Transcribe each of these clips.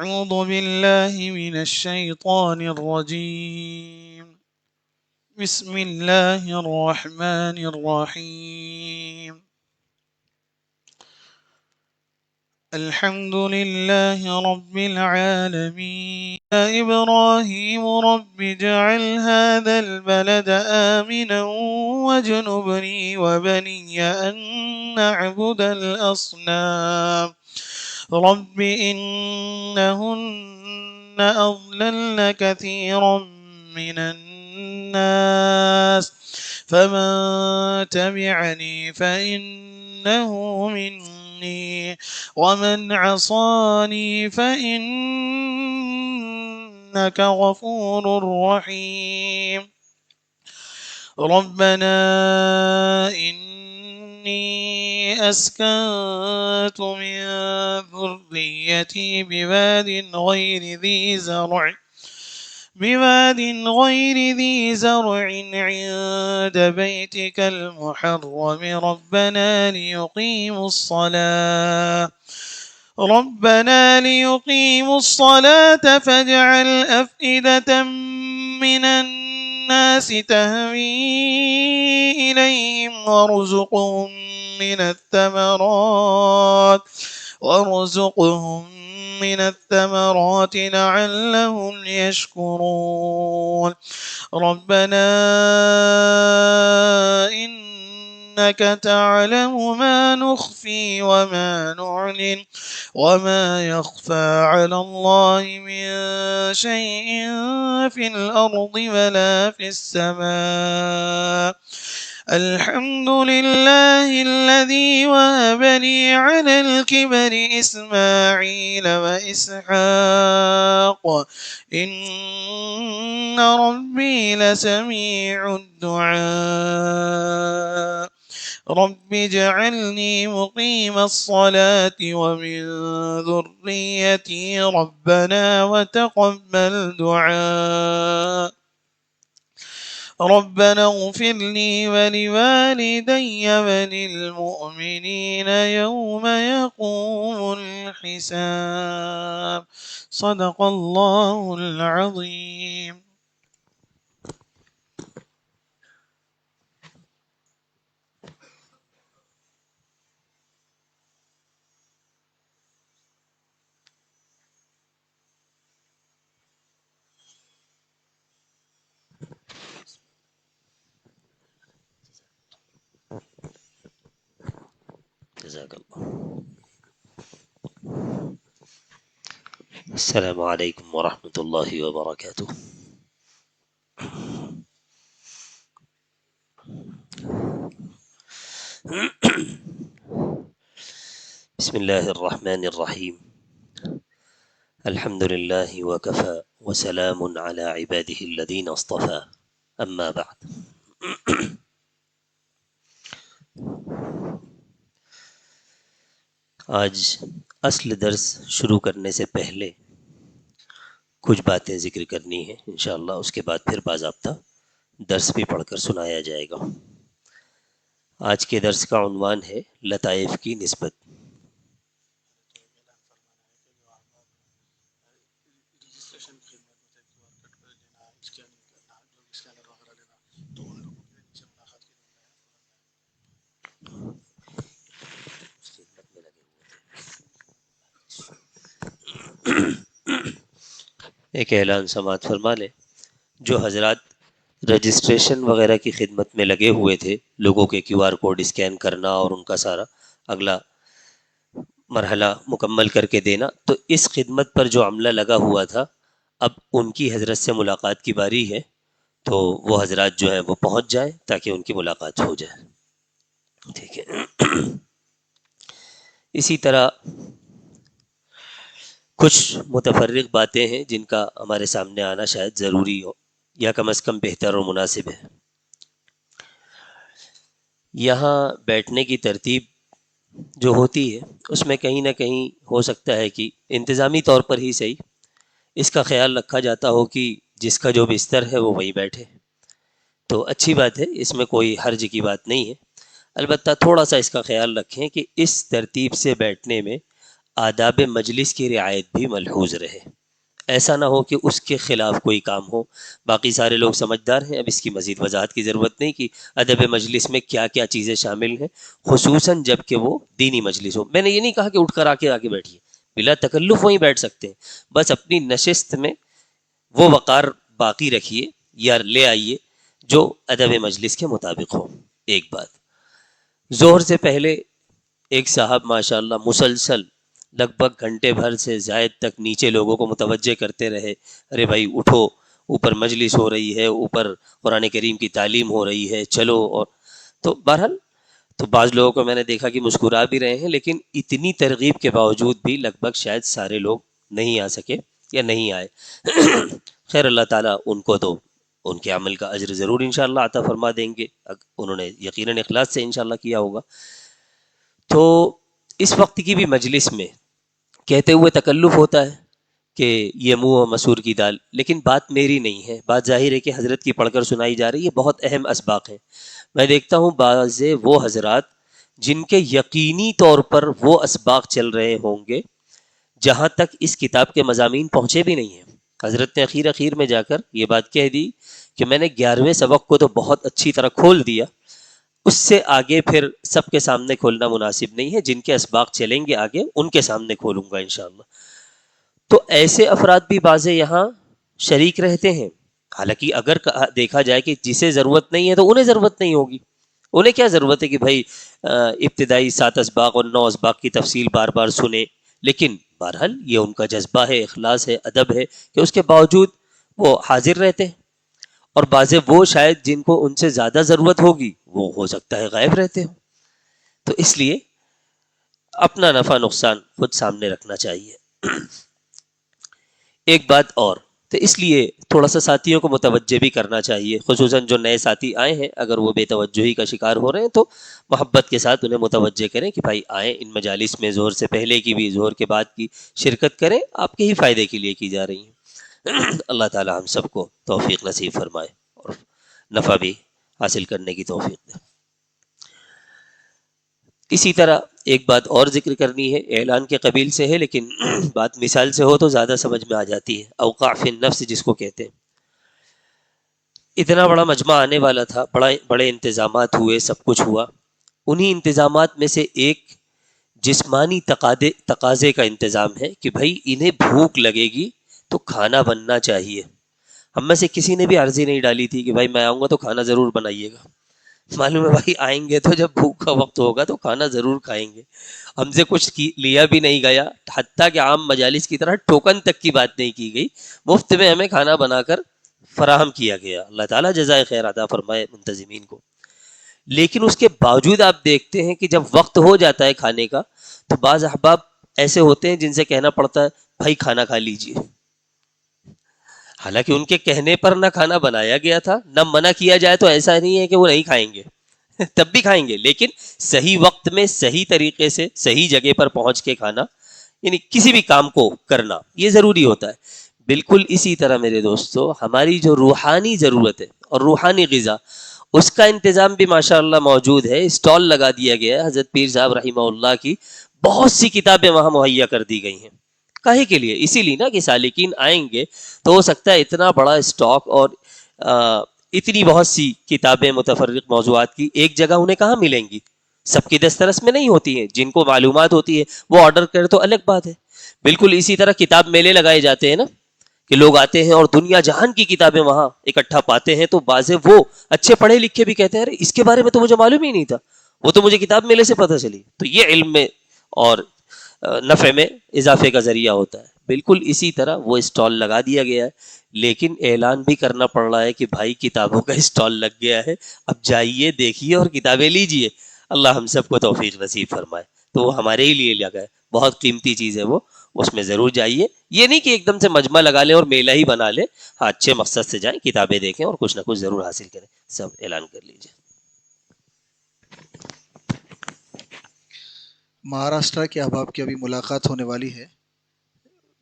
أعوذ بالله من الشيطان الرجيم. بسم الله الرحمن الرحيم. الحمد لله رب العالمين. يا إبراهيم رب اجعل هذا البلد آمنا واجنبني وبني أن نعبد الأصنام. رب إنهن أضللن كثيرا من الناس فمن تبعني فإنه مني ومن عصاني فإنك غفور رحيم. ربنا إني أسكنت من ذريتي بواد غير ذي زرع عند بيتك المحرم ربنا ليقيموا الصلاة فاجعل أفئدة من الناس تهوي إليهم وارزقهم من الثمرات لعلهم يشكرون. ربنا إنك تعلم ما نخفي وما نعلن وما يخفى على الله من شيء في الأرض ولا في السماء. الحمد لله الذي وهب لي على الكبر إسماعيل وإسحاق إن ربي لسميع الدعاء. رب اجعلني مقيم الصلاة ومن ذريتي ربنا وتقبل دعاء. ربنا اغفر لي ولوالدي وللمؤمنين يوم يقوم الحساب. صدق الله العظيم. جزاک اللہ. السلام علیکم ورحمۃ اللہ وبرکاتہ. بسم اللہ الرحمن الرحیم. الحمد للہ وکفى وسلام علی عباده الذین اصطفى. اما بعد. آج اصل درس شروع کرنے سے پہلے کچھ باتیں ذکر کرنی ہیں انشاءاللہ. اس کے بعد پھر باضابطہ درس بھی پڑھ کر سنایا جائے گا. آج کے درس کا عنوان ہے لطائف کی نسبت. ایک اعلان سماعت فرما لیں. جو حضرات رجسٹریشن وغیرہ کی خدمت میں لگے ہوئے تھے، لوگوں کے کیو آر کوڈ اسکین کرنا اور ان کا سارا اگلا مرحلہ مکمل کر کے دینا، تو اس خدمت پر جو عملہ لگا ہوا تھا اب ان کی حضرت سے ملاقات کی باری ہے. تو وہ حضرات جو ہیں وہ پہنچ جائیں تاکہ ان کی ملاقات ہو جائے. ٹھیک ہے. اسی طرح کچھ متفرق باتیں ہیں جن کا ہمارے سامنے آنا شاید ضروری ہو یا کم از کم بہتر اور مناسب ہے. یہاں بیٹھنے کی ترتیب جو ہوتی ہے اس میں کہیں نہ کہیں ہو سکتا ہے کہ انتظامی طور پر ہی صحیح اس کا خیال رکھا جاتا ہو کہ جس کا جو بستر ہے وہ وہیں بیٹھے. تو اچھی بات ہے، اس میں کوئی حرج کی بات نہیں ہے. البتہ تھوڑا سا اس کا خیال رکھیں کہ اس ترتیب سے بیٹھنے میں آداب مجلس کی رعایت بھی ملحوظ رہے، ایسا نہ ہو کہ اس کے خلاف کوئی کام ہو۔ باقی سارے لوگ سمجھدار ہیں، اب اس کی مزید وضاحت کی ضرورت نہیں کہ ادب مجلس میں کیا کیا چیزیں شامل ہیں، خصوصاً جب کہ وہ دینی مجلس ہو۔ میں نے یہ نہیں کہا کہ اٹھ کر آگے بیٹھیے، بلا تکلف وہیں بیٹھ سکتے ہیں، بس اپنی نشست میں وہ وقار باقی رکھیے یا لے آئیے جو ادب مجلس کے مطابق ہو۔ ایک بات، ظہر سے پہلے ایک صاحب ماشاءاللہ مسلسل لگ بھگ گھنٹے بھر سے زائد تک نیچے لوگوں کو متوجہ کرتے رہے، ارے بھائی اٹھو، اوپر مجلس ہو رہی ہے، اوپر قرآن کریم کی تعلیم ہو رہی ہے، چلو۔ اور تو بہرحال تو بعض لوگوں کو میں نے دیکھا کہ مسکرا بھی رہے ہیں، لیکن اتنی ترغیب کے باوجود بھی لگ بھگ شاید سارے لوگ نہیں آ سکے یا نہیں آئے۔ خیر، اللہ تعالیٰ ان کو تو ان کے عمل کا اجر ضرور انشاءاللہ عطا فرما دیں گے، انہوں نے یقیناً اخلاص سے انشاءاللہ کیا ہوگا۔ تو اس وقت کی بھی مجلس میں کہتے ہوئے تکلف ہوتا ہے کہ یہ منہ و مسور کی دال، لیکن بات میری نہیں ہے، بات ظاہر ہے کہ حضرت کی پڑھ کر سنائی جا رہی ہے، بہت اہم اسباق ہیں۔ میں دیکھتا ہوں بعض وہ حضرات جن کے یقینی طور پر وہ اسباق چل رہے ہوں گے جہاں تک اس کتاب کے مضامین پہنچے بھی نہیں ہیں۔ حضرت نے اخیر میں جا کر یہ بات کہہ دی کہ میں نے 11ویں سبق کو تو بہت اچھی طرح کھول دیا، اس سے آگے پھر سب کے سامنے کھولنا مناسب نہیں ہے، جن کے اسباق چلیں گے آگے ان کے سامنے کھولوں گا انشاءاللہ۔ تو ایسے افراد بھی بعضے یہاں شریک رہتے ہیں، حالانکہ اگر دیکھا جائے کہ جسے ضرورت نہیں ہے تو انہیں ضرورت نہیں ہوگی، انہیں کیا ضرورت ہے کہ بھائی ابتدائی 7 اسباق اور 9 اسباق کی تفصیل بار بار سنیں، لیکن بہرحال یہ ان کا جذبہ ہے، اخلاص ہے، ادب ہے کہ اس کے باوجود وہ حاضر رہتے ہیں۔ اور بعضے وہ شاید جن کو ان سے زیادہ ضرورت ہوگی وہ ہو سکتا ہے غائب رہتے ہوں۔ تو اس لیے اپنا نفع نقصان خود سامنے رکھنا چاہیے۔ ایک بات اور، تو اس لیے تھوڑا سا ساتھیوں کو متوجہ بھی کرنا چاہیے، خصوصاً جو نئے ساتھی آئے ہیں، اگر وہ بے توجہی کا شکار ہو رہے ہیں تو محبت کے ساتھ انہیں متوجہ کریں کہ بھائی آئیں، ان مجالس میں ظہر سے پہلے کی بھی ظہر کے بعد کی شرکت کریں، آپ کے ہی فائدے کے لیے کی جا رہی ہیں۔ اللہ تعالی ہم سب کو توفیق نصیب فرمائے اور نفع بھی حاصل کرنے کی توفیق دے۔ اسی طرح ایک بات اور ذکر کرنی ہے، اعلان کے قبیل سے ہے لیکن بات مثال سے ہو تو زیادہ سمجھ میں آ جاتی ہے۔ اوقاع فی النفس جس کو کہتے ہیں، اتنا بڑا مجمع آنے والا تھا، بڑے انتظامات ہوئے، سب کچھ ہوا۔ انہی انتظامات میں سے ایک جسمانی تقاضے کا انتظام ہے کہ بھائی انہیں بھوک لگے گی تو کھانا بننا چاہیے۔ ہم میں سے کسی نے بھی عرضی نہیں ڈالی تھی کہ بھائی میں آؤں گا تو کھانا ضرور بنائیے گا، معلوم ہے بھائی آئیں گے تو جب بھوک کا وقت ہوگا تو کھانا ضرور کھائیں گے۔ ہم سے کچھ لیا بھی نہیں گیا، حتیٰ کہ عام مجالس کی طرح ٹوکن تک کی بات نہیں کی گئی، مفت میں ہمیں کھانا بنا کر فراہم کیا گیا۔ اللہ تعالیٰ جزائے خیر عطا فرمائے منتظمین کو۔ لیکن اس کے باوجود آپ دیکھتے ہیں کہ جب وقت ہو جاتا ہے کھانے کا تو بعض احباب ایسے ہوتے ہیں جن سے کہنا پڑتا ہے بھائی کھانا کھا لیجئے، حالانکہ ان کے کہنے پر نہ کھانا بنایا گیا تھا، نہ منع کیا جائے تو ایسا نہیں ہے کہ وہ نہیں کھائیں گے، تب بھی کھائیں گے، لیکن صحیح وقت میں صحیح طریقے سے صحیح جگہ پر پہنچ کے کھانا، یعنی کسی بھی کام کو کرنا یہ ضروری ہوتا ہے۔ بالکل اسی طرح میرے دوستو ہماری جو روحانی ضرورت ہے اور روحانی غذا، اس کا انتظام بھی ماشاءاللہ موجود ہے، اسٹال لگا دیا گیا ہے۔ حضرت پیر صاحب رحمہ اللہ کی بہت سی کتابیں وہاں مہیا کر دی گئی ہیں، کاہے کے لیے؟ اسی لیے نا کہ سالکین آئیں گے تو ہو سکتا ہے اتنا بڑا اسٹاک اور اتنی بہت سی کتابیں متفرق موضوعات کی ایک جگہ انہیں کہاں ملیں گی؟ سب کی دسترس میں نہیں ہوتی ہیں، جن کو معلومات ہوتی ہے وہ آرڈر کرے تو الگ بات ہے۔ بالکل اسی طرح کتاب میلے لگائے جاتے ہیں نا کہ لوگ آتے ہیں اور دنیا جہان کی کتابیں وہاں اکٹھا پاتے ہیں، تو بعضے وہ اچھے پڑھے لکھے بھی کہتے ہیں ارے اس کے بارے میں تو مجھے معلوم ہی نہیں تھا، وہ تو مجھے کتاب میلے سے پتہ چلی۔ تو یہ علم میں اور نفع میں اضافے کا ذریعہ ہوتا ہے۔ بالکل اسی طرح وہ اسٹال لگا دیا گیا ہے، لیکن اعلان بھی کرنا پڑ رہا ہے کہ بھائی کتابوں کا اسٹال لگ گیا ہے، اب جائیے دیکھیے اور کتابیں لیجئے۔ اللہ ہم سب کو توفیق نصیب فرمائے۔ تو وہ ہمارے ہی لیے لگا ہے، بہت قیمتی چیز ہے وہ، اس میں ضرور جائیے۔ یہ نہیں کہ ایک دم سے مجمع لگا لیں اور میلہ ہی بنا لیں، ہاں اچھے مقصد سے جائیں، کتابیں دیکھیں اور کچھ نہ کچھ ضرور حاصل کریں۔ سب اعلان کر لیجئے۔ مہاراشٹر کے احباب کی ابھی ملاقات ہونے والی ہے،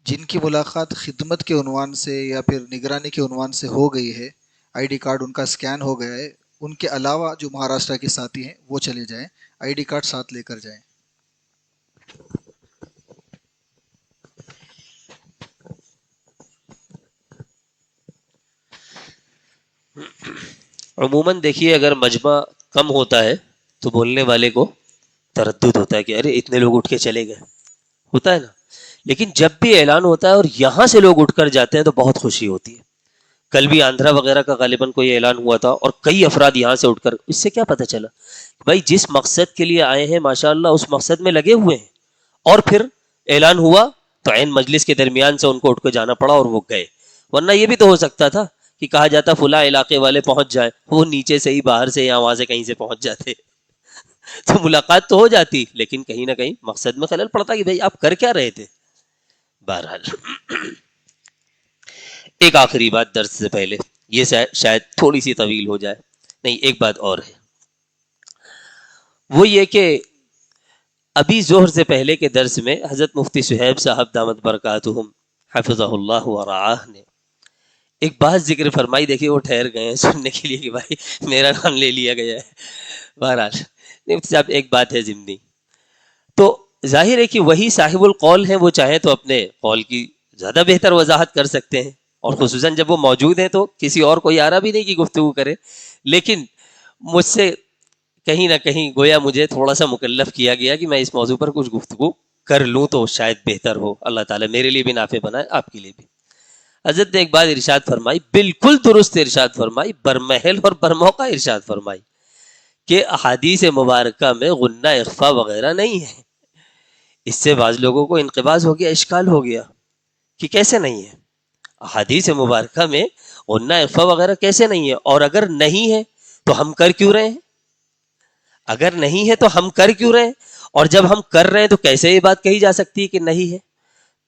جن کی ملاقات خدمت کے عنوان سے یا پھر نگرانی کے عنوان سے ہو گئی ہے، آئی ڈی کارڈ ان کا اسکین ہو گیا ہے، ان کے علاوہ جو مہاراشٹر کے ساتھی ہیں وہ چلے جائیں، آئی ڈی کارڈ ساتھ لے کر جائیں۔ عموماً دیکھیے اگر مجمع کم ہوتا ہے تو بولنے والے کو تردد ہوتا ہے کہ ارے اتنے لوگ اٹھ کے چلے گئے، ہوتا ہے نا. لیکن جب بھی اعلان ہوتا ہے اور یہاں سے لوگ اٹھ کر جاتے ہیں تو بہت خوشی ہوتی ہے. کل بھی آندھرا وغیرہ کا غالباً کوئی اعلان ہوا تھا اور کئی افراد یہاں سے اٹھ کر، اس سے کیا پتہ چلا بھائی جس مقصد کے لیے آئے ہیں ماشاءاللہ اس مقصد میں لگے ہوئے ہیں، اور پھر اعلان ہوا تو عین مجلس کے درمیان سے ان کو اٹھ کے جانا پڑا اور وہ گئے. ورنہ یہ بھی تو ہو سکتا تھا کہ کہا جاتا فلاں علاقے والے پہنچ جائیں، وہ نیچے سے ہی باہر سے یا وہاں سے کہیں سے پہنچ جاتے تو ملاقات تو ہو جاتی، لیکن کہیں نہ کہیں مقصد میں خلل پڑتا کہ بھائی آپ کر کیا رہے تھے. بہرحال ایک آخری بات درس سے پہلے، یہ شاید تھوڑی سی طویل ہو جائے، نہیں ایک بات اور ہے، وہ یہ کہ ابھی ظہر سے پہلے کے درس میں حضرت مفتی صہیب صاحب دامت برکاتہم حفظہ اللہ ورعاہ نے ایک بات ذکر فرمائی. دیکھیے وہ ٹھہر گئے ہیں سننے کے لیے کہ بھائی میرا نام لے لیا گیا ہے. بہرحال مفتی صاحب ایک بات ہے ضمنی، تو ظاہر ہے کہ وہی صاحب القول ہیں، وہ چاہیں تو اپنے قول کی زیادہ بہتر وضاحت کر سکتے ہیں، اور خصوصاً جب وہ موجود ہیں تو کسی اور کو آرا بھی نہیں کہ گفتگو کرے. لیکن مجھ سے کہیں نہ کہیں گویا مجھے تھوڑا سا مکلف کیا گیا کہ میں اس موضوع پر کچھ گفتگو کر لوں تو شاید بہتر ہو، اللہ تعالیٰ میرے لیے بھی نافع بنائے، آپ کے لیے بھی. حضرت نے ایک بات ارشاد فرمائی، بالکل درست ارشاد فرمائی، برمحل اور برموقع ارشاد فرمائی کہ احادیث مبارکہ میں غنہ اخفا وغیرہ نہیں ہے. اس سے بعض لوگوں کو انقباض ہو گیا، اشکال ہو گیا کہ کیسے نہیں ہے احادیث مبارکہ میں غنہ اخفا وغیرہ کیسے نہیں ہے، اور اگر نہیں ہے تو ہم کر کیوں رہے ہیں؟ اگر نہیں ہے تو ہم کر کیوں رہے ہیں؟ اور جب ہم کر رہے ہیں تو کیسے یہ بات کہی جا سکتی ہے کہ نہیں ہے؟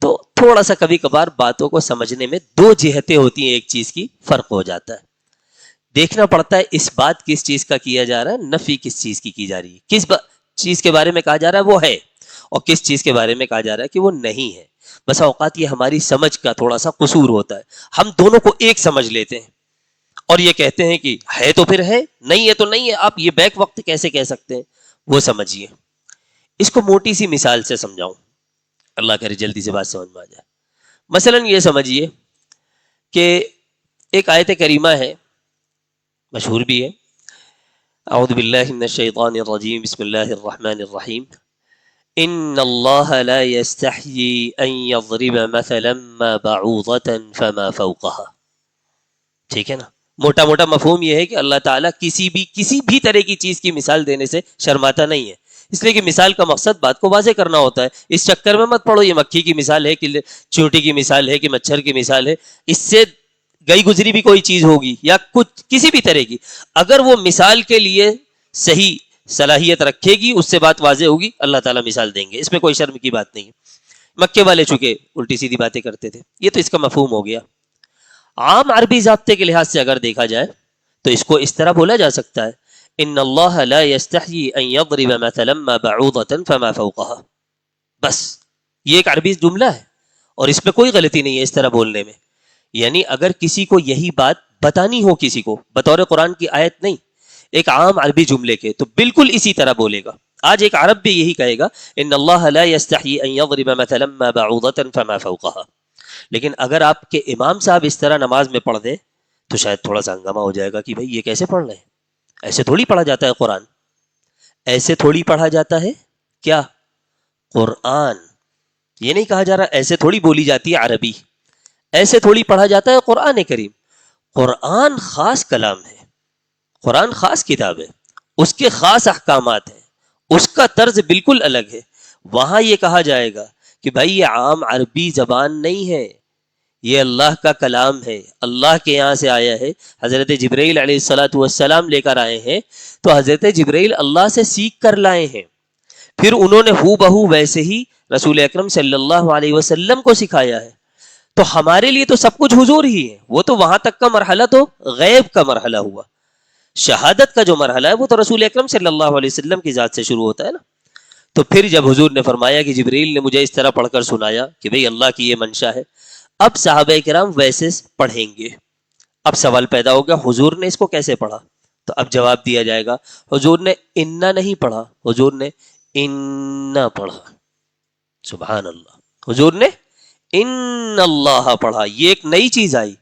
تو تھوڑا سا کبھی کبھار باتوں کو سمجھنے میں دو جہتیں ہوتی ہیں، ایک چیز کی فرق ہو جاتا ہے. دیکھنا پڑتا ہے اس بات کس چیز کا کیا جا رہا ہے، نفی کس چیز کی جا رہی ہے، کس چیز کے بارے میں کہا جا رہا ہے وہ ہے، اور کس چیز کے بارے میں کہا جا رہا ہے کہ وہ نہیں ہے. بس اوقات یہ ہماری سمجھ کا تھوڑا سا قصور ہوتا ہے، ہم دونوں کو ایک سمجھ لیتے ہیں اور یہ کہتے ہیں کہ ہے تو پھر ہے، نہیں ہے تو نہیں ہے. آپ یہ بیک وقت کیسے کہہ سکتے ہیں؟ وہ سمجھیے. اس کو موٹی سی مثال سے سمجھاؤں، اللہ کرے جلدی سے بات سمجھ میں آ جائے. مثلا یہ سمجھیے کہ ایک آیت کریمہ ہے، مشہور بھی ہے، اعوذ باللہ من الشیطان الرجیم بسم اللہ الرحمن الرحیم ان اللہ لا یستحیی ان یضرب مثلا ما بعوضة فما فوقها. ٹھیک ہے نا؟ موٹا موٹا مفہوم یہ ہے کہ اللہ تعالیٰ کسی بھی طرح کی چیز کی مثال دینے سے شرماتا نہیں ہے، اس لیے کہ مثال کا مقصد بات کو واضح کرنا ہوتا ہے. اس چکر میں مت پڑو یہ مکھی کی مثال ہے کہ چوٹی کی مثال ہے کہ مچھر کی مثال ہے، اس سے گئی گزری بھی کوئی چیز ہوگی یا کچھ کسی بھی طرح کی، اگر وہ مثال کے لیے صحیح صلاحیت رکھے گی اس سے بات واضح ہوگی، اللہ تعالیٰ مثال دیں گے، اس میں کوئی شرم کی بات نہیں ہے. مکے والے چونکہ الٹی سیدھی باتیں کرتے تھے، یہ تو اس کا مفہوم ہو گیا. عام عربی ضابطے کے لحاظ سے اگر دیکھا جائے تو اس کو اس طرح بولا جا سکتا ہے ان اللہ لا یستحیی ان یضرب مثلا ما بعوضة فما فوقها. بس یہ ایک عربی جملہ ہے اور اس میں کوئی غلطی نہیں ہے اس طرح بولنے میں. یعنی اگر کسی کو یہی بات بتانی ہو، کسی کو بطور قرآن کی آیت نہیں، ایک عام عربی جملے کے، تو بالکل اسی طرح بولے گا. آج ایک عرب بھی یہی کہے گا ان اللہ لا یستحیی ان یضرب مثلا ما بعوضة فما فوقها. لیکن اگر آپ کے امام صاحب اس طرح نماز میں پڑھ دیں تو شاید تھوڑا سا ہنگامہ ہو جائے گا کہ بھائی یہ کیسے پڑھ رہے ہیں، ایسے تھوڑی پڑھا جاتا ہے قرآن، ایسے تھوڑی پڑھا جاتا ہے کیا قرآن. یہ نہیں کہا جا رہا ایسے تھوڑی بولی جاتی ہے عربی، ایسے تھوڑی پڑھا جاتا ہے قرآن کریم. قرآن خاص کلام ہے، قرآن خاص کتاب ہے، اس کے خاص احکامات ہیں، اس کا طرز بالکل الگ ہے. وہاں یہ کہا جائے گا کہ بھائی یہ عام عربی زبان نہیں ہے، یہ اللہ کا کلام ہے، اللہ کے یہاں سے آیا ہے. حضرت جبرائیل علیہ الصلاۃ والسلام لے کر آئے ہیں تو حضرت جبرائیل اللہ سے سیکھ کر لائے ہیں، پھر انہوں نے ہو بہو ویسے ہی رسول اکرم صلی اللہ علیہ وسلم کو سکھایا ہے. تو ہمارے لیے تو سب کچھ حضور ہی ہے، وہ تو وہاں تک کا مرحلہ تو غیب کا مرحلہ ہوا. شہادت کا جو مرحلہ ہے وہ تو رسول اکرم صلی اللہ علیہ وسلم کی ذات سے شروع ہوتا ہے نا. تو پھر جب حضور نے فرمایا کہ جبرائیل نے مجھے اس طرح پڑھ کر سنایا کہ بھئی اللہ کی یہ منشا ہے، اب صحابہ کرام ویسے پڑھیں گے. اب سوال پیدا ہو گیا حضور نے اس کو کیسے پڑھا؟ تو اب جواب دیا جائے گا حضور نے انا نہیں پڑھا، حضور نے انا پڑھا. سبحان اللہ، حضور نے ان اللہ پڑھا. یہ ایک نئی چیز آئی.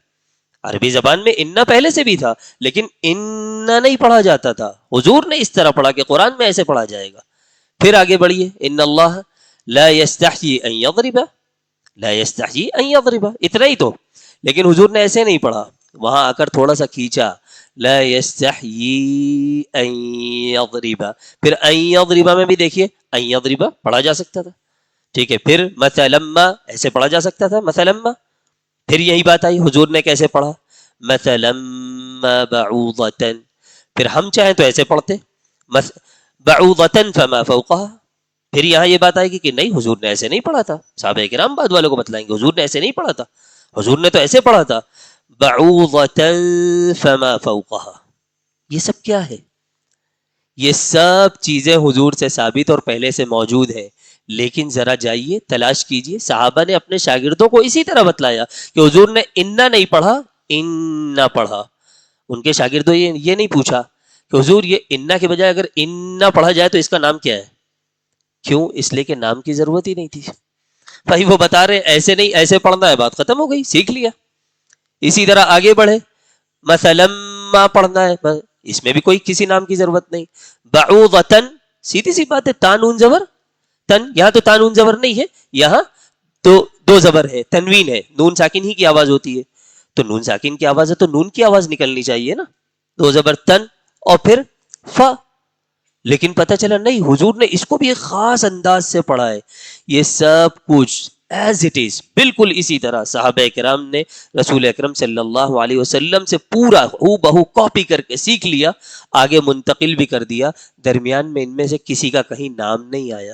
عربی زبان میں انا پہلے سے بھی تھا، لیکن انا نہیں پڑھا جاتا تھا، حضور نے اس طرح پڑھا کہ قرآن میں ایسے پڑھا جائے گا. پھر آگے بڑھیے، ان اللہ لا یستحیی ان یضرب، لا یستحیی ان یضرب، اتنا ہی تو، لیکن حضور نے ایسے نہیں پڑھا، وہاں آ کر تھوڑا سا کھینچا، لا یستحیی ان یضرب. پھر ان یضرب میں بھی دیکھیے ان یضرب پڑھا جا سکتا تھا، ٹھیک ہے. پھر مثلا ایسے پڑھا جا سکتا تھا مثلا. پھر یہی بات آئی حضور نے کیسے پڑھا، مثلا بعوضة. پھر ہم چاہیں تو ایسے پڑھتے بعوضة فما فوقها. پھر یہاں یہ بات آئے گی کہ نہیں حضور نے ایسے نہیں پڑھا تھا، صحابہ کرام بعد والوں کو بتلائیں گے حضور نے ایسے نہیں پڑھا تھا، حضور نے تو ایسے پڑھا تھا، بعوضة فما فوقها. یہ سب کیا ہے؟ یہ سب چیزیں حضور سے ثابت اور پہلے سے موجود ہے، لیکن ذرا جائیے تلاش کیجئے. صحابہ نے اپنے شاگردوں کو اسی طرح بتلایا کہ حضور نے انا نہیں پڑھا، انا پڑھا. ان کے شاگردوں یہ نہیں پوچھا کہ حضور یہ انا کے بجائے اگر انا پڑھا جائے تو اس کا نام کیا ہے؟ کیوں؟ اس لیے کہ نام کی ضرورت ہی نہیں تھی. بھائی وہ بتا رہے ایسے نہیں ایسے پڑھنا ہے، بات ختم ہو گئی، سیکھ لیا. اسی طرح آگے بڑھے، مثلا ما پڑھنا ہے، اس میں بھی کوئی کسی نام کی ضرورت نہیں. بعوضتن، سیدھی سی بات ہے، تانون زبر تن، یہاں تو تانون زبر نہیں ہے، یہاں تو دو زبر ہے، تنوین ہے، نون ساکن ہی کی آواز ہوتی ہے، تو نون ساکن کی آواز ہے تو نون کی آواز نکلنی چاہیے نا، دو زبر تن اور پھر فا. لیکن پتہ چلا نہیں، حضور نے اس کو بھی ایک خاص انداز سے پڑھا ہے. یہ سب کچھ ایز اٹ از بالکل اسی طرح صحابہ کرام نے رسول اکرم صلی اللہ علیہ وسلم سے پورا ہو بہو کاپی کر کے سیکھ لیا، آگے منتقل بھی کر دیا. درمیان میں ان میں سے کسی کا کہیں نام نہیں آیا.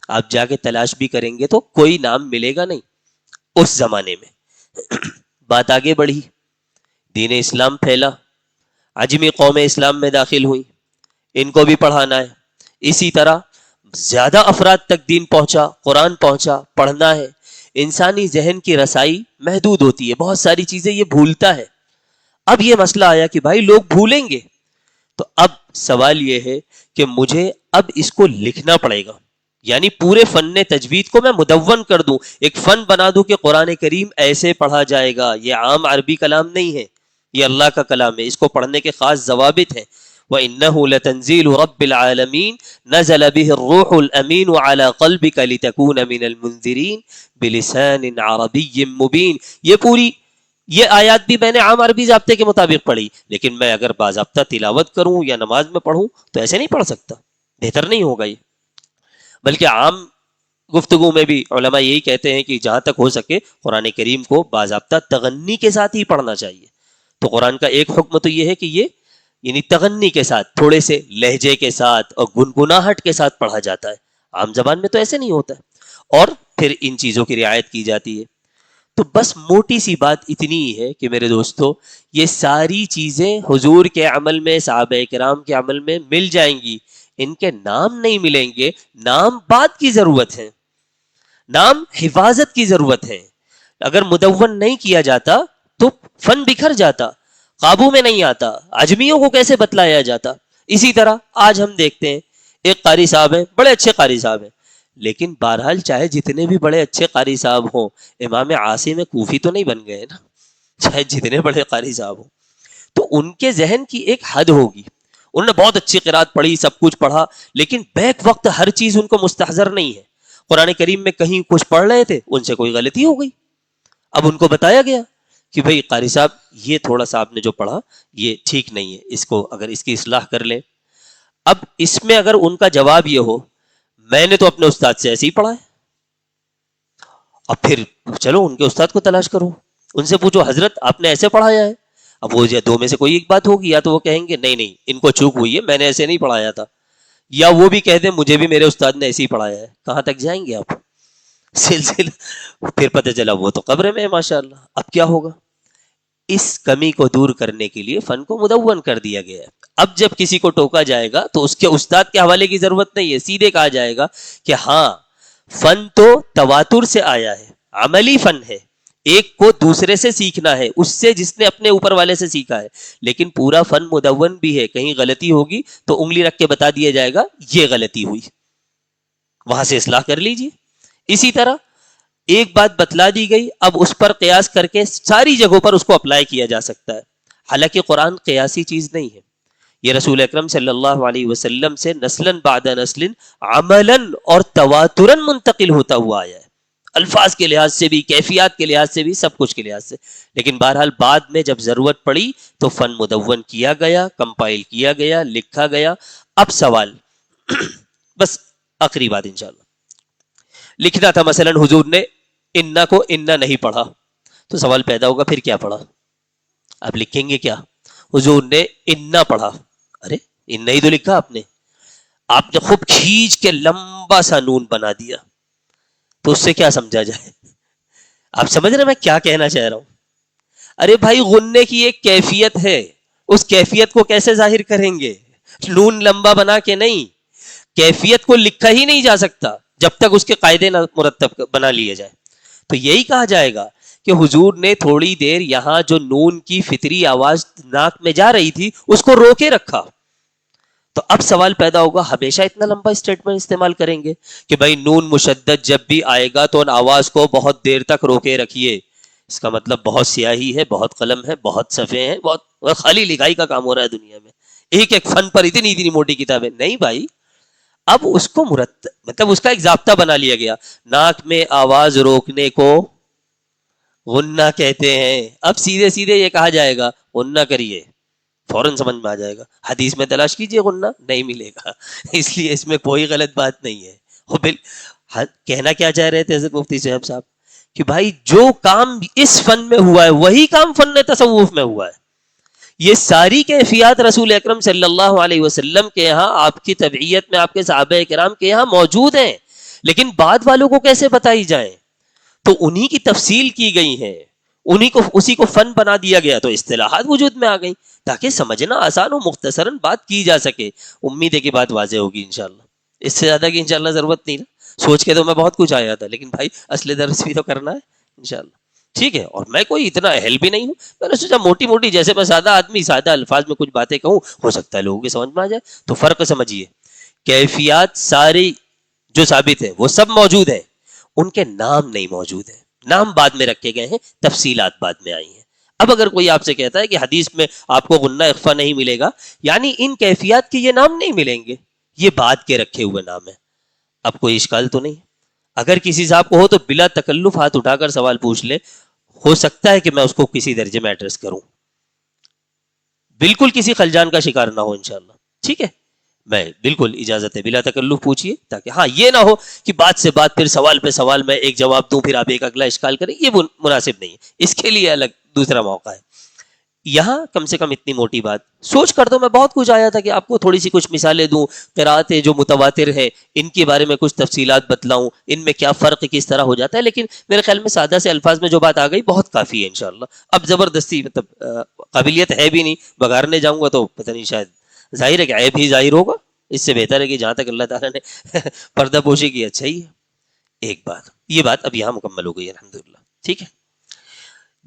آپ جا کے تلاش بھی کریں گے تو کوئی نام ملے گا نہیں اس زمانے میں. بات آگے بڑھی، دین اسلام پھیلا، عجمی قوم اسلام میں داخل ہوئی، ان کو بھی پڑھانا ہے. اسی طرح زیادہ افراد تک دین پہنچا، قرآن پہنچا، پڑھنا ہے. انسانی ذہن کی رسائی محدود ہوتی ہے، بہت ساری چیزیں یہ بھولتا ہے. اب یہ مسئلہ آیا کہ بھائی لوگ بھولیں گے، تو اب سوال یہ ہے کہ مجھے اب اس کو لکھنا پڑے گا، یعنی پورے فن تجوید کو میں مدون کر دوں، ایک فن بنا دوں کہ قرآن کریم ایسے پڑھا جائے گا. یہ عام عربی کلام نہیں ہے، یہ اللہ کا کلام ہے، اس کو پڑھنے کے خاص ضوابط ہیں. وَإِنَّهُ لَتَنزِيلُ رَبِّ الْعَالَمِينَ نَزَلَ بِهِ الرُّوحُ الْأَمِينُ عَلَى قَلْبِكَ لِتَكُونَ مِنَ الْمُنذِرِينَ بِلِسَانٍ عَرَبِيٍّ مُبِينٍ. یہ آیات بھی میں نے عام عربی ضابطے کے مطابق پڑھی، لیکن میں اگر باضابطہ تلاوت کروں یا نماز میں پڑھوں تو ایسے نہیں پڑھ سکتا، بہتر نہیں ہوگا یہ. بلکہ عام گفتگو میں بھی علماء یہی کہتے ہیں کہ جہاں تک ہو سکے قرآن کریم کو باضابطہ تغنی کے ساتھ ہی پڑھنا چاہیے. تو قرآن کا ایک حکم تو یہ ہے کہ یہ یعنی تغنی کے ساتھ، تھوڑے سے لہجے کے ساتھ اور گنگناہٹ کے ساتھ پڑھا جاتا ہے. عام زبان میں تو ایسے نہیں ہوتا ہے. اور پھر ان چیزوں کی رعایت کی جاتی ہے. تو بس موٹی سی بات اتنی ہی ہے کہ میرے دوستو، یہ ساری چیزیں حضور کے عمل میں، صحابہ کرام کے عمل میں مل جائیں گی. ان کے نام نہیں ملیں گے، نام بعد کی ضرورت ہے، نام حفاظت کی ضرورت ہے. اگر مدون نہیں کیا جاتا تو فن بکھر جاتا، قابو میں نہیں آتا، عجمیوں کو کیسے بتلایا جاتا. اسی طرح آج ہم دیکھتے ہیں ایک قاری صاحب ہیں، بڑے اچھے قاری صاحب ہیں، لیکن بہرحال چاہے جتنے بھی بڑے اچھے قاری صاحب ہوں، امام عاصم کوفی تو نہیں بن گئے نا، چاہے جتنے بڑے قاری صاحب ہوں. تو ان کے ذہن کی ایک حد ہوگی. انہوں نے بہت اچھی قرات پڑھی، سب کچھ پڑھا، لیکن بیک وقت ہر چیز ان کو مستحضر نہیں ہے. قرآن کریم میں کہیں کچھ پڑھ رہے تھے، ان سے کوئی غلطی ہو گئی، اب ان کو بتایا گیا کہ بھئی قاری صاحب یہ تھوڑا سا آپ نے جو پڑھا یہ ٹھیک نہیں ہے، اس کو اگر اس کی اصلاح کر لیں. اب اس میں اگر ان کا جواب یہ ہو میں نے تو اپنے استاد سے ایسے ہی پڑھا ہے، اب پھر چلو ان کے استاد کو تلاش کرو، ان سے پوچھو حضرت آپ نے ایسے پڑھایا ہے. اب وہ دو میں سے کوئی ایک بات ہوگی، یا تو وہ کہیں گے نہیں نہیں ان کو چوک ہوئی ہے، میں نے ایسے نہیں پڑھایا تھا، یا وہ بھی کہہ دیں مجھے بھی میرے استاد نے ایسے ہی پڑھایا ہے. کہاں تک جائیں گے آپ؟ سلسلہ پھر پتہ چلا وہ تو قبر میں ہے ماشاءاللہ. اب کیا ہوگا؟ اس کمی کو دور کرنے کے لیے فن کو مدون کر دیا گیا ہے. اب جب کسی کو ٹوکا جائے گا تو اس کے استاد کے حوالے کی ضرورت نہیں ہے، سیدھے کہا جائے گا کہ ہاں فن تو تواتر سے آیا ہے، عملی فن ہے، ایک کو دوسرے سے سیکھنا ہے، اس سے جس نے اپنے اوپر والے سے سیکھا ہے، لیکن پورا فن مدون بھی ہے. کہیں غلطی ہوگی تو انگلی رکھ کے بتا دیا جائے گا یہ غلطی ہوئی، وہاں سے اصلاح کر لیجیے. اسی طرح ایک بات بتلا دی گئی، اب اس پر قیاس کر کے ساری جگہوں پر اس کو اپلائی کیا جا سکتا ہے. حالانکہ قرآن قیاسی چیز نہیں ہے، یہ رسول اکرم صلی اللہ علیہ وسلم سے نسلاً بعد نسل عملاً اور تواتراً منتقل ہوتا ہوا آیا ہے، الفاظ کے لحاظ سے بھی، کیفیات کے لحاظ سے بھی، سب کچھ کے لحاظ سے. لیکن بہرحال بعد میں جب ضرورت پڑی تو فن مدون کیا گیا، کمپائل کیا گیا، لکھا گیا. اب سوال بس آخری بات انشاءاللہ، لکھنا تھا مثلا حضور نے انا کو انا نہیں پڑھا، تو سوال پیدا ہوگا پھر کیا پڑھا؟ اب لکھیں گے کیا؟ حضور نے انا پڑھا، ارے انا ہی تو لکھا آپ نے خوب کھینچ کے لمبا سا نون بنا دیا، تو اس سے کیا سمجھا جائے؟ آپ سمجھ رہے میں کیا کہنا چاہ رہا ہوں؟ ارے بھائی غننے کی ایک کیفیت ہے، اس کیفیت کو کیسے ظاہر کریں گے؟ نون لمبا بنا کے نہیں، کیفیت کو لکھا ہی نہیں جا سکتا جب تک اس کے قاعدے نہ مرتب بنا لیے جائے. تو یہی کہا جائے گا کہ حضور نے تھوڑی دیر یہاں جو نون کی فطری آواز ناک میں جا رہی تھی اس کو روکے رکھا. تو اب سوال پیدا ہوگا ہمیشہ اتنا لمبا اسٹیٹمنٹ استعمال کریں گے کہ بھائی نون مشدد جب بھی آئے گا تو ان آواز کو بہت دیر تک روکے رکھیے، اس کا مطلب بہت سیاہی ہے، بہت قلم ہے، بہت صفحے ہیں، بہت خالی لکھائی کا کام ہو رہا ہے دنیا میں، ایک ایک فن پر اتنی موٹی کتابیں نہیں بھائی. اب اس کو مطلب اس کا ایک ضابطہ بنا لیا گیا، ناک میں آواز روکنے کو غنہ کہتے ہیں. اب سیدھے سیدھے یہ کہا جائے گا غنہ کریے، فوراً سمجھ میں آ جائے گا. حدیث میں تلاش کیجئے غنہ، نہیں ملے گا، اس لیے اس میں کوئی غلط بات نہیں ہے. کہنا کیا چاہ رہے تھے حضرت مفتی صاحب کہ بھائی جو کام اس فن میں ہوا ہے وہی کام فن تصوف میں ہوا ہے. یہ ساری کیفیات رسول اکرم صلی اللہ علیہ وسلم کے یہاں، آپ کی تبعیت میں آپ کے صحابہ کرام کے یہاں موجود ہیں، لیکن بعد والوں کو کیسے بتائی جائیں؟ تو انہی کی تفصیل کی گئی ہے، اسی کو فن بنا دیا گیا، تو اصطلاحات وجود میں آ گئی تاکہ سمجھنا آسان ہو، مختصراً بات کی جا سکے. امید ہے کہ بات واضح ہوگی انشاءاللہ، اس سے زیادہ کی انشاءاللہ ضرورت نہیں. سوچ کے تو میں بہت کچھ آیا تھا، لیکن بھائی اصل درس بھی تو کرنا ہے انشاءاللہ، ٹھیک ہے؟ اور میں کوئی اتنا اہل بھی نہیں ہوں، میں نے سوچا موٹی موٹی، جیسے میں سادہ آدمی سادہ الفاظ میں کچھ باتیں کہوں، ہو سکتا ہے لوگوں کی سمجھ میں آ جائے. تو فرق سمجھیے، کیفیات ساری جو ثابت ہے وہ سب موجود ہے، ان کے نام نہیں موجود ہے، نام بعد میں رکھے گئے ہیں، تفصیلات بعد میں آئی ہیں. اب اگر کوئی آپ سے کہتا ہے کہ حدیث میں آپ کو غنہ اخفا نہیں ملے گا، یعنی ان کیفیات کے یہ نام نہیں ملیں گے، یہ بعد کے رکھے ہوئے نام ہیں، اب کوئی اشکال تو نہیں؟ اگر کسی صاحب کو ہو تو بلا تکلف ہاتھ اٹھا کر سوال پوچھ لے، ہو سکتا ہے کہ میں اس کو کسی درجے میں ایڈریس کروں، بالکل کسی خلجان کا شکار نہ ہو انشاءاللہ، ٹھیک ہے؟ میں بالکل اجازت ہے، بلا تکلف پوچھیے، تاکہ ہاں یہ نہ ہو کہ بات سے بات پھر سوال پہ سوال میں ایک جواب دوں، پھر آپ ایک اگلا اشکال کریں، یہ مناسب نہیں ہے، اس کے لیے الگ دوسرا موقع ہے. یہاں کم سے کم اتنی موٹی بات سوچ کر دو. میں بہت کچھ آیا تھا کہ آپ کو تھوڑی سی کچھ مثالیں دوں، قراتیں جو متواتر ہے ان کے بارے میں کچھ تفصیلات بتلاؤں، ان میں کیا فرق کس طرح ہو جاتا ہے، لیکن میرے خیال میں سادہ سے الفاظ میں جو بات آ گئی بہت کافی ہے انشاءاللہ. اب زبردستی مطلب قابلیت ہے بھی نہیں، بگارنے جاؤں گا تو پتہ نہیں، شاید ظاہر ہے کہ عیب ہی ظاہر ہوگا. اس سے بہتر ہے کہ جہاں تک اللہ تعالیٰ نے پردہ پوشی کی اچھا ہی ہے. ایک بات، یہ بات اب یہاں مکمل ہو گئی الحمدللہ، ٹھیک ہے؟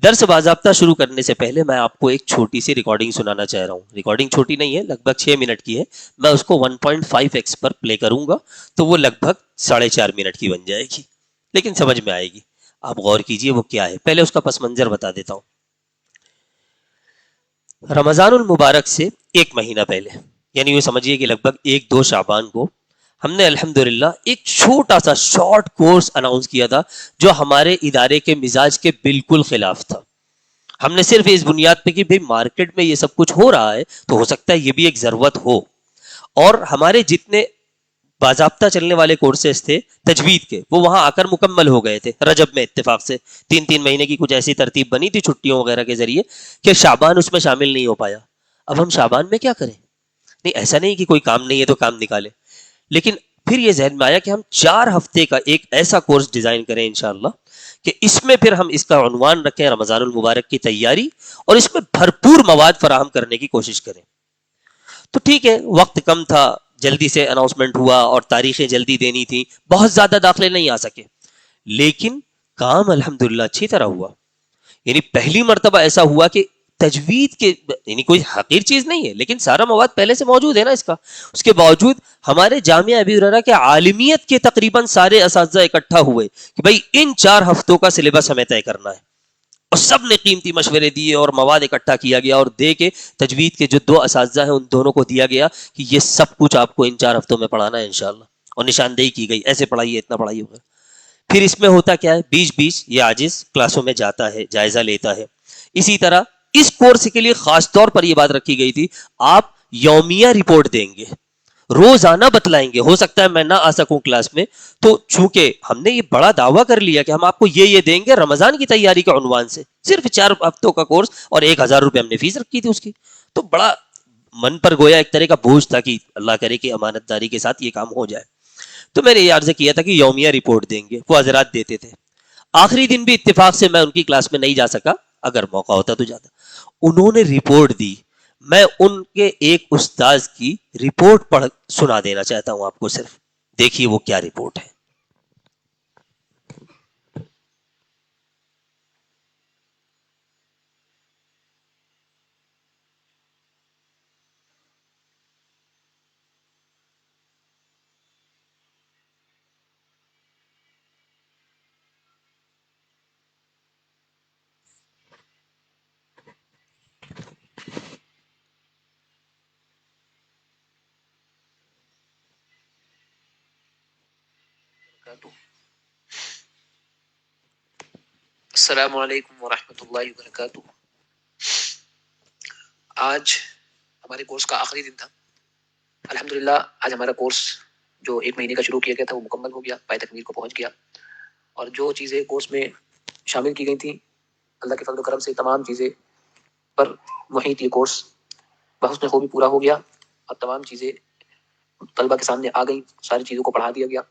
درس باضابطہ شروع کرنے سے پہلے میں آپ کو ایک چھوٹی سی ریکارڈنگ سنانا چاہ رہا ہوں. ریکارڈنگ چھوٹی نہیں ہے، لگ بھگ 6 منٹ کی ہے. میں اس کو 1.5x پر پلے کروں گا تو وہ لگ بھگ 4.5 منٹ کی بن جائے گی، لیکن سمجھ میں آئے گی. آپ غور کیجئے وہ کیا ہے. پہلے اس کا پس منظر بتا دیتا ہوں. رمضان المبارک سے ایک مہینہ پہلے، یعنی یہ سمجھیے کہ لگ بھگ 1-2 شعبان کو ہم نے الحمدللہ ایک چھوٹا سا شارٹ کورس اناؤنس کیا تھا جو ہمارے ادارے کے مزاج کے بالکل خلاف تھا. ہم نے صرف اس بنیاد پہ کہ بھئی مارکیٹ میں یہ سب کچھ ہو رہا ہے تو ہو سکتا ہے یہ بھی ایک ضرورت ہو، اور ہمارے جتنے باضابطہ چلنے والے کورسز تھے تجوید کے وہ وہاں آ کر مکمل ہو گئے تھے رجب میں. اتفاق سے 3 مہینے کی کچھ ایسی ترتیب بنی تھی چھٹیوں وغیرہ کے ذریعے کہ شعبان اس میں شامل نہیں ہو پایا. اب ہم شعبان میں کیا کریں؟ نہیں، ایسا نہیں کہ کوئی کام نہیں ہے تو کام نکالے، لیکن پھر یہ ذہن میں آیا کہ ہم 4 ہفتے کا ایک ایسا کورس ڈیزائن کریں انشاءاللہ کہ اس میں پھر ہم اس کا عنوان رکھیں رمضان المبارک کی تیاری، اور اس میں بھرپور مواد فراہم کرنے کی کوشش کریں. تو ٹھیک ہے، وقت کم تھا، جلدی سے اناؤنسمنٹ ہوا اور تاریخیں جلدی دینی تھی، بہت زیادہ داخلے نہیں آ سکے، لیکن کام الحمدللہ اچھی طرح ہوا. یعنی پہلی مرتبہ ایسا ہوا کہ تجوید کے یعنی کوئی حقیر چیز نہیں ہے، لیکن سارا مواد پہلے سے موجود ہے نا اس کا. اس کے باوجود ہمارے جامعہ ابی ہریرہ کے عالمیت کے تقریباً سارے اساتذہ اکٹھا ہوئے کہ بھائی ان 4 ہفتوں کا سلیبس ہمیں طے کرنا ہے، اور سب نے قیمتی مشورے دیے اور مواد اکٹھا کیا گیا، اور دے کے تجوید کے جو 2 اساتذہ ہیں ان دونوں کو دیا گیا کہ یہ سب کچھ آپ کو ان 4 ہفتوں میں پڑھانا ہے انشاءاللہ، اور نشاندہی کی گئی ایسے پڑھائیے اتنا پڑھائی ہوگا. پھر اس میں ہوتا کیا ہے، بیچ بیچ یہ عاجز کلاسوں میں جاتا ہے، جائزہ لیتا ہے. اسی طرح اس کورس کے لیے خاص طور پر یہ بات رکھی گئی تھی، آپ یومیہ رپورٹ دیں گے، روزانہ بتلائیں گے. ہو سکتا ہے میں نہ آ سکوں کلاس میں، تو چونکہ ہم نے یہ بڑا دعویٰ کر لیا کہ ہم آپ کو یہ دیں گے رمضان کی تیاری کے عنوان سے، صرف 4 ہفتوں کا کورس، اور 1000 روپے ہم نے فیس رکھی تھی اس کی. تو بڑا من پر گویا ایک طرح کا بوجھ تھا کہ اللہ کرے کہ امانت داری کے ساتھ یہ کام ہو جائے. تو میں نے یہ عرض کیا تھا کہ یومیہ رپورٹ دیں گے، وہ حضرات دیتے تھے. آخری دن بھی اتفاق سے میں ان کی کلاس میں نہیں جا سکا، اگر موقع ہوتا تو جاتا. انہوں نے رپورٹ دی، میں ان کے ایک استاذ کی رپورٹ پڑھ سنا دینا چاہتا ہوں آپ کو، صرف دیکھیے وہ کیا رپورٹ ہے. السلام علیکم ورحمۃ اللہ وبرکاتہ. آج ہمارے کورس کا آخری دن تھا. الحمدللہ آج ہمارا کورس جو 1 مہینے کا شروع کیا گیا تھا وہ مکمل ہو گیا، پائے تکمیل کو پہنچ گیا. اور جو چیزیں کورس میں شامل کی گئی تھیں، اللہ کے فضل و کرم سے تمام چیزیں پر محیط یہ کورس بحسن خوبی پورا ہو گیا، اور تمام چیزیں طلبہ کے سامنے آ گئیں، ساری چیزوں کو پڑھا دیا گیا.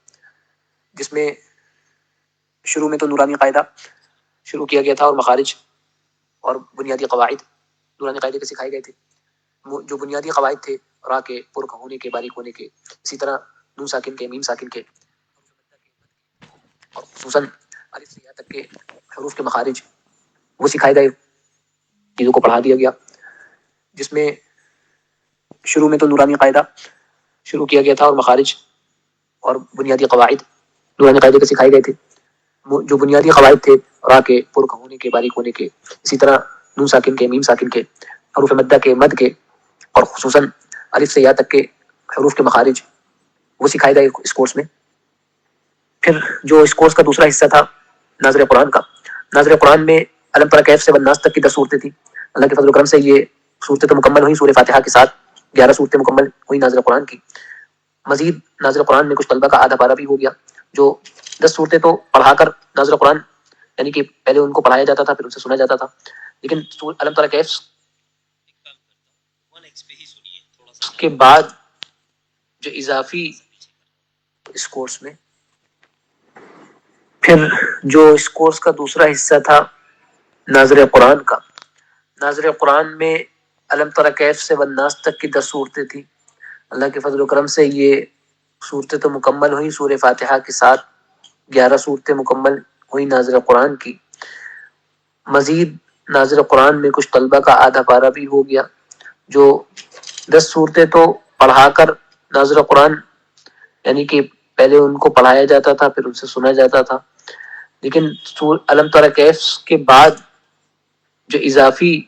جس میں شروع میں تو نورانی قاعدہ شروع کیا گیا تھا، اور مخارج اور بنیادی قواعد نورانی قاعدے کے سکھائے گئے تھے. جو بنیادی قواعد تھے، را کے، پر ہونے کے، باریک ہونے کے، اسی طرح نون ساکن کے، میم ساکن کے، اور خصوصاً الف سے یا تک کے حروف کے مخارج وہ سکھائے گئے، چیزوں کو پڑھا دیا گیا. جس میں شروع میں تو نورانی قاعدہ شروع کیا گیا تھا، اور مخارج اور بنیادی قواعد نورانی قاعدے کے سکھائے گئے تھے. جو بنیادی قواعد تھے، را کے، پر ہونے کے، باریک ہونے کے، اسی طرح نون ساکن کے، میم ساکن کے، حروف مدہ کے، مد کے، اور خصوصاً الف سے یا تک کے حروف کے مخارج وہ سکھائے گئے اس کورس میں. پھر جو اس کورس کا دوسرا حصہ تھا ناظر قرآن کا، ناظر قرآن میں علم تر کیف سے والناس تک کی 10 صورتیں تھیں. اللہ کے فضل و کرم سے یہ صورتیں تو مکمل ہوئی، سورہ فاتحہ کے ساتھ 11 صورتیں مکمل ہوئی ناظر قرآن کی. مزید ناظر قرآن میں کچھ طلبہ کا آدھا پارہ بھی ہو گیا. جو 10 صورتیں تو پڑھا کر ناظر قرآن، یعنی کہ پہلے ان کو پڑھایا جاتا تھا پھر ان سے سنا جاتا تھا، لیکن علم تر کیف کے بعد جو اضافی اس کورس میں، پھر جو اس کورس کا دوسرا حصہ تھا ناظر قرآن کا، ناظر قرآن میں علم تر کیف سے والناس تک کی 10 صورتیں تھیں. اللہ کے فضل و کرم سے یہ صورتیں تو مکمل ہوئی، سورہ فاتحہ کے ساتھ 11 صورتیں مکمل ہوئی ناظر قرآن کی. مزید ناظر قرآن میں کچھ طلبہ کا آدھا پارہ بھی ہو گیا. جو 10 صورتیں تو پڑھا کر ناظر قرآن، یعنی کہ پہلے ان کو پڑھایا جاتا تھا پھر ان سے سنا جاتا تھا، لیکن علم تر کیف کے بعد جو اضافی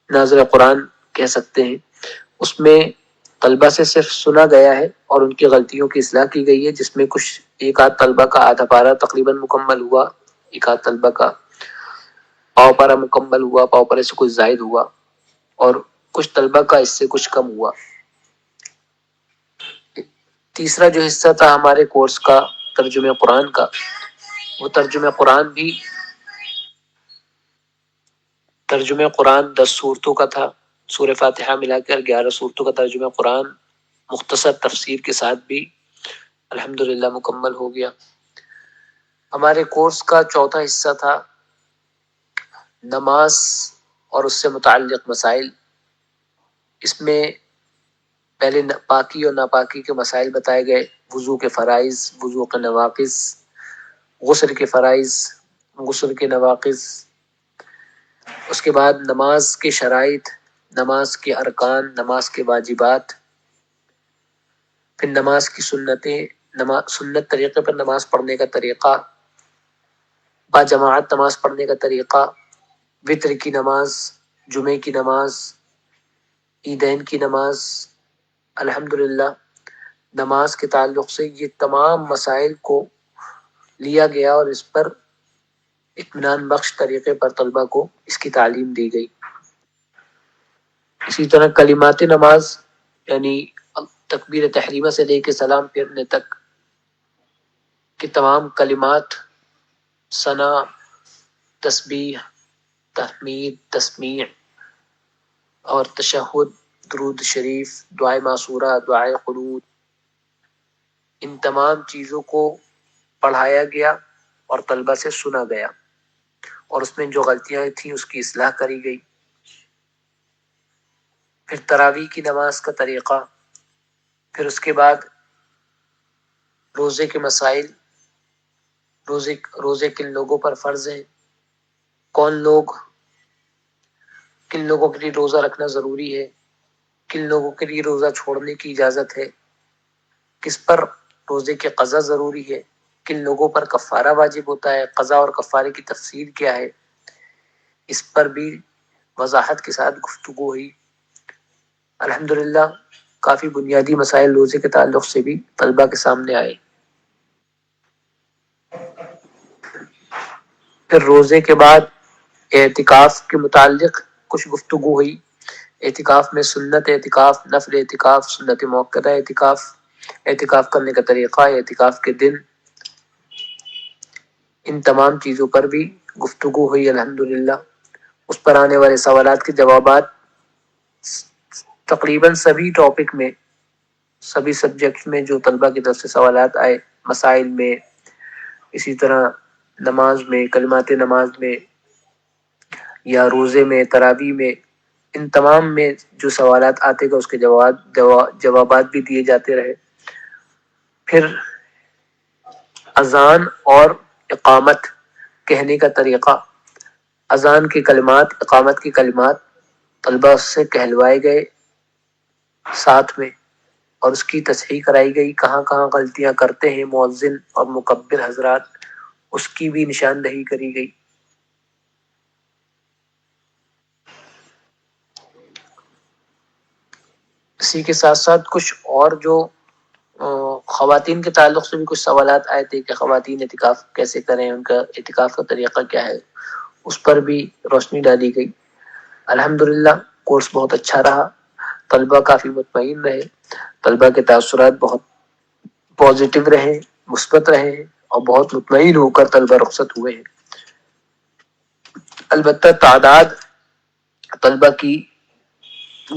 ناظر قرآن کہہ سکتے ہیں، اس میں طلبہ سے صرف سنا گیا ہے اور ان کی غلطیوں کی اصلاح کی گئی ہے. جس میں کچھ ایک آدھ طلبہ کا آدھا پارہ تقریباً مکمل ہوا، ایک آدھ طلبہ کا پاؤ پارہ مکمل ہوا، پاؤ پارے سے کچھ زائد ہوا، اور کچھ طلبہ کا اس سے کچھ کم ہوا. تیسرا جو حصہ تھا ہمارے کورس کا ترجمہ قرآن کا، وہ ترجمہ قرآن بھی ترجمہ قرآن 10 صورتوں کا تھا. سورہ فاتحہ ملا کر 11 صورتوں کا ترجمہ قرآن مختصر تفسیر کے ساتھ بھی الحمدللہ مکمل ہو گیا. ہمارے کورس کا چوتھا حصہ تھا نماز اور اس سے متعلق مسائل. اس میں پہلے پاکی اور ناپاکی کے مسائل بتائے گئے، وضو کے فرائض، وضو کے نواقض، غسل کے فرائض، غسل کے نواقض، اس کے بعد نماز کے شرائط، نماز کے ارکان، نماز کے واجبات، پھر نماز کی سنتیں، سنت طریقے پر نماز پڑھنے کا طریقہ، با جماعت نماز پڑھنے کا طریقہ، وطر کی نماز، جمعے کی نماز، عیدین کی نماز۔ الحمدللہ نماز کے تعلق سے یہ تمام مسائل کو لیا گیا اور اس پر اطمینان بخش طریقے پر طلبہ کو اس کی تعلیم دی گئی۔ اسی طرح کلمات نماز یعنی تکبیر تحریمہ سے لے کے سلام پھیرنے تک کہ تمام کلمات، ثنا، تسبیح، تحمید، تسمیع اور تشہد، درود شریف، دعائے معصورہ، دعائے قنوت، ان تمام چیزوں کو پڑھایا گیا اور طلبہ سے سنا گیا، اور اس میں جو غلطیاں تھیں اس کی اصلاح کری گئی۔ پھر تراویح کی نماز کا طریقہ، پھر اس کے بعد روزے کے مسائل، روزے کن لوگوں پر فرض ہیں، کن لوگوں کے لیے روزہ رکھنا ضروری ہے، کن لوگوں کے لیے روزہ چھوڑنے کی اجازت ہے، کس پر روزے کی قضا ضروری ہے، کن لوگوں پر کفارہ واجب ہوتا ہے، قضا اور کفارے کی تفصیل کیا ہے، اس پر بھی وضاحت کے ساتھ گفتگو ہوئی۔ الحمدللہ کافی بنیادی مسائل روزے کے تعلق سے بھی طلبہ کے سامنے آئے۔ پھر روزے کے بعد اعتکاف کے متعلق کچھ گفتگو ہوئی۔ اعتکاف میں سنت اعتکاف، نفل اعتکاف، سنت موقتہ اعتکاف، اعتکاف کرنے کا طریقہ، اعتکاف کے دن، ان تمام چیزوں پر بھی گفتگو ہوئی الحمدللہ۔ اس پر آنے والے سوالات کے جوابات تقریباً سبھی ٹاپک میں، سبھی سبجیکٹ میں جو طلبہ کی طرف سے سوالات آئے، مسائل میں، اسی طرح نماز میں، کلمات نماز میں یا روزے میں، تراویح میں، ان تمام میں جو سوالات آتے گئے اس کے جوابات بھی دیے جاتے رہے۔ پھر اذان اور اقامت کہنے کا طریقہ، اذان کے کلمات، اقامت کے کلمات طلبہ سے کہلوائے گئے ساتھ میں، اور اس کی تصحیح کرائی گئی، کہاں کہاں غلطیاں کرتے ہیں مؤذن اور مکبر حضرات، اس کی بھی نشاندہی کری گئی۔ اسی کے ساتھ ساتھ کچھ اور جو خواتین کے تعلق سے بھی کچھ سوالات آئے تھے کہ خواتین اعتکاف کیسے کریں، ان کا اعتکاف کا طریقہ کیا ہے، اس پر بھی روشنی ڈالی گئی۔ الحمدللہ کورس بہت اچھا رہا، طلبہ کافی مطمئن رہے، طلبہ کے تاثرات بہت پازیٹیو رہے، مثبت رہے، اور بہت مطمئن ہو کر طلبہ رخصت ہوئے ہیں۔ البتہ تعداد طلبہ کی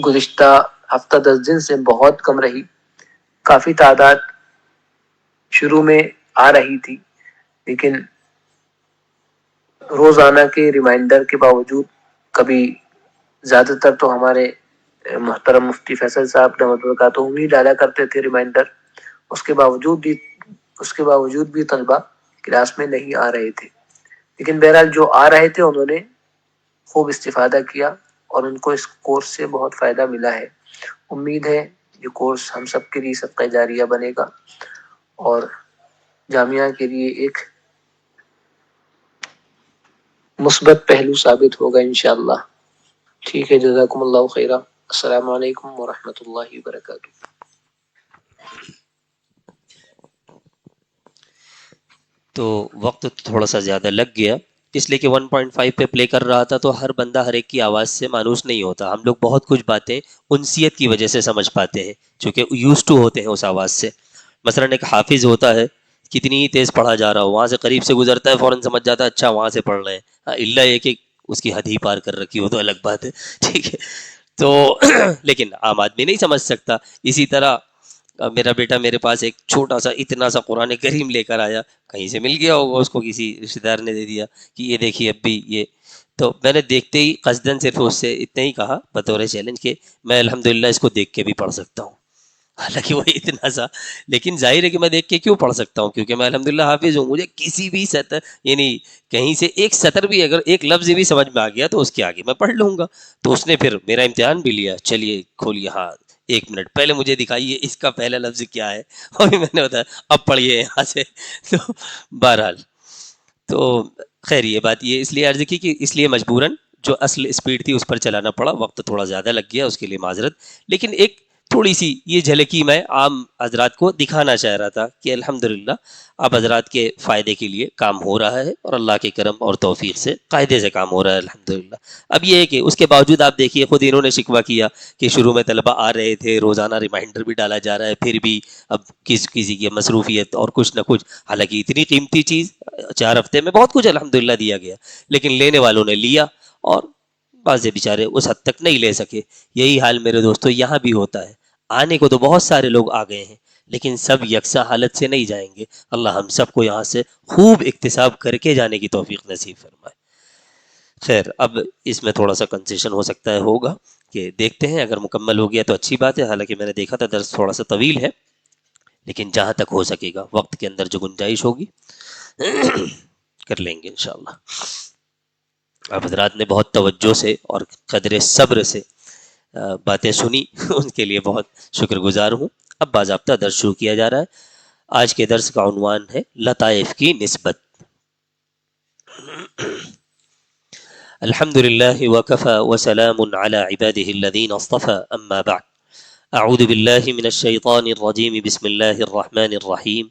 گزشتہ ہفتہ 10 دن سے بہت کم رہی، کافی تعداد شروع میں آ رہی تھی، لیکن روزانہ کے ریمائنڈر کے باوجود، کبھی زیادہ تر تو ہمارے محترم مفتی فیصل صاحب رحمۃ اللہ برکاتہ ہی ڈالا کرتے تھے ریمائنڈر، اس کے باوجود بھی طلبہ کلاس میں نہیں آ رہے تھے، لیکن بہرحال جو آ رہے تھے انہوں نے خوب استفادہ کیا اور ان کو اس کورس سے بہت فائدہ ملا ہے۔ امید ہے یہ کورس ہم سب کے لیے صدقہ جاریہ بنے گا اور جامعہ کے لیے ایک مثبت پہلو ثابت ہوگا انشاءاللہ۔ ٹھیک ہے، جزاکم اللہ خیرہ۔ السلام علیکم ورحمۃ اللہ وبرکاتہ۔ تو وقت تھوڑا سا زیادہ لگ گیا، اس لیے کہ 1.5 پہ پلے کر رہا تھا، تو ہر بندہ ہر ایک کی آواز سے مانوس نہیں ہوتا۔ ہم لوگ بہت کچھ باتیں انسیت کی وجہ سے سمجھ پاتے ہیں، چونکہ یوز ٹو ہوتے ہیں اس آواز سے۔ مثلاً ایک حافظ ہوتا ہے، کتنی ہی تیز پڑھا جا رہا ہو، وہاں سے قریب سے گزرتا ہے، فوراً سمجھ جاتا ہے اچھا وہاں سے پڑھ رہے ہیں، اللہ یہ کہ اس کی حد ہی پار کر رکھی ہو تو الگ بات ہے، ٹھیک ہے۔ تو لیکن عام آدمی نہیں سمجھ سکتا۔ اسی طرح میرا بیٹا میرے پاس ایک چھوٹا سا اتنا سا قرآن کریم لے کر آیا، کہیں سے مل گیا ہوگا اس کو، کسی رشتہ دار نے دے دیا کہ یہ دیکھیے اب بھی یہ، تو میں نے دیکھتے ہی قصداً صرف اس سے اتنا ہی کہا بطور چیلنج کہ میں الحمدللہ اس کو دیکھ کے بھی پڑھ سکتا ہوں، حالانکہ وہ اتنا سا، لیکن ظاہر ہے کہ میں دیکھ کے کیوں پڑھ سکتا ہوں، کیونکہ میں الحمدللہ حافظ ہوں. مجھے کسی بھی سطر، یعنی کہیں سے ایک سطر بھی، اگر ایک لفظ بھی سمجھ میں آ گیا تو اس کے آگے میں پڑھ لوں گا. تو اس نے پھر میرا امتحان بھی لیا، چلیے کھولیے، ہاں 1 منٹ پہلے مجھے دکھائیے اس کا پہلا لفظ کیا ہے، اور میں نے بتایا اب پڑھیے یہاں سے. تو بہرحال تو خیر یہ بات یہ اس لیے عرض کی کہ اس لیے مجبوراً جو اصل اسپیڈ تھی اس پر چلانا پڑا، وقت تھوڑا زیادہ لگ گیا، اس کے لیے معذرت. لیکن ایک تھوڑی سی یہ جھلکی میں عام حضرات کو دکھانا چاہ رہا تھا کہ الحمدللہ اب حضرات کے فائدے کے لیے کام ہو رہا ہے، اور اللہ کے کرم اور توفیق سے قاعدے سے کام ہو رہا ہے الحمدللہ. اب یہ ہے کہ اس کے باوجود آپ دیکھیے خود انہوں نے شکوہ کیا کہ شروع میں طلبہ آ رہے تھے، روزانہ ریمائنڈر بھی ڈالا جا رہا ہے، پھر بھی اب کسی کی مصروفیت اور کچھ نہ کچھ، حالانکہ اتنی قیمتی چیز 4 ہفتے میں بہت کچھ الحمدللہ دیا گیا، لیکن لینے والوں نے لیا اور بعض بیچارے اس حد تک نہیں لے سکے. یہی حال میرے دوستو یہاں بھی ہوتا ہے. آنے کو تو بہت سارے لوگ آ گئے ہیں، لیکن سب یکساں حالت سے نہیں جائیں گے. اللہ ہم سب کو یہاں سے خوب اکتساب کر کے جانے کی توفیق نصیب فرمائے. خیر اب اس میں تھوڑا سا کنسیشن ہو سکتا ہے، ہوگا کہ دیکھتے ہیں، اگر مکمل ہو گیا تو اچھی بات ہے. حالانکہ میں نے دیکھا تھا درس تھوڑا سا طویل ہے، لیکن جہاں تک ہو سکے گا وقت کے اندر جو گنجائش ہوگی کر لیں گے انشاءاللہ. آپ حضرات نے بہت توجہ سے اور قدر صبر سے باتیں سنی، ان کے لیے بہت شکر گزار ہوں. اب باضابطہ درس شروع کیا جا رہا ہے. آج کے درس کا عنوان ہے لطائف کی نسبت. الحمدللہ وکفى وسلام علی عباده الذین اصطفى، اما بعد. اعوذ باللہ من الشیطان الرجیم، بسم اللہ الرحمن الرحیم.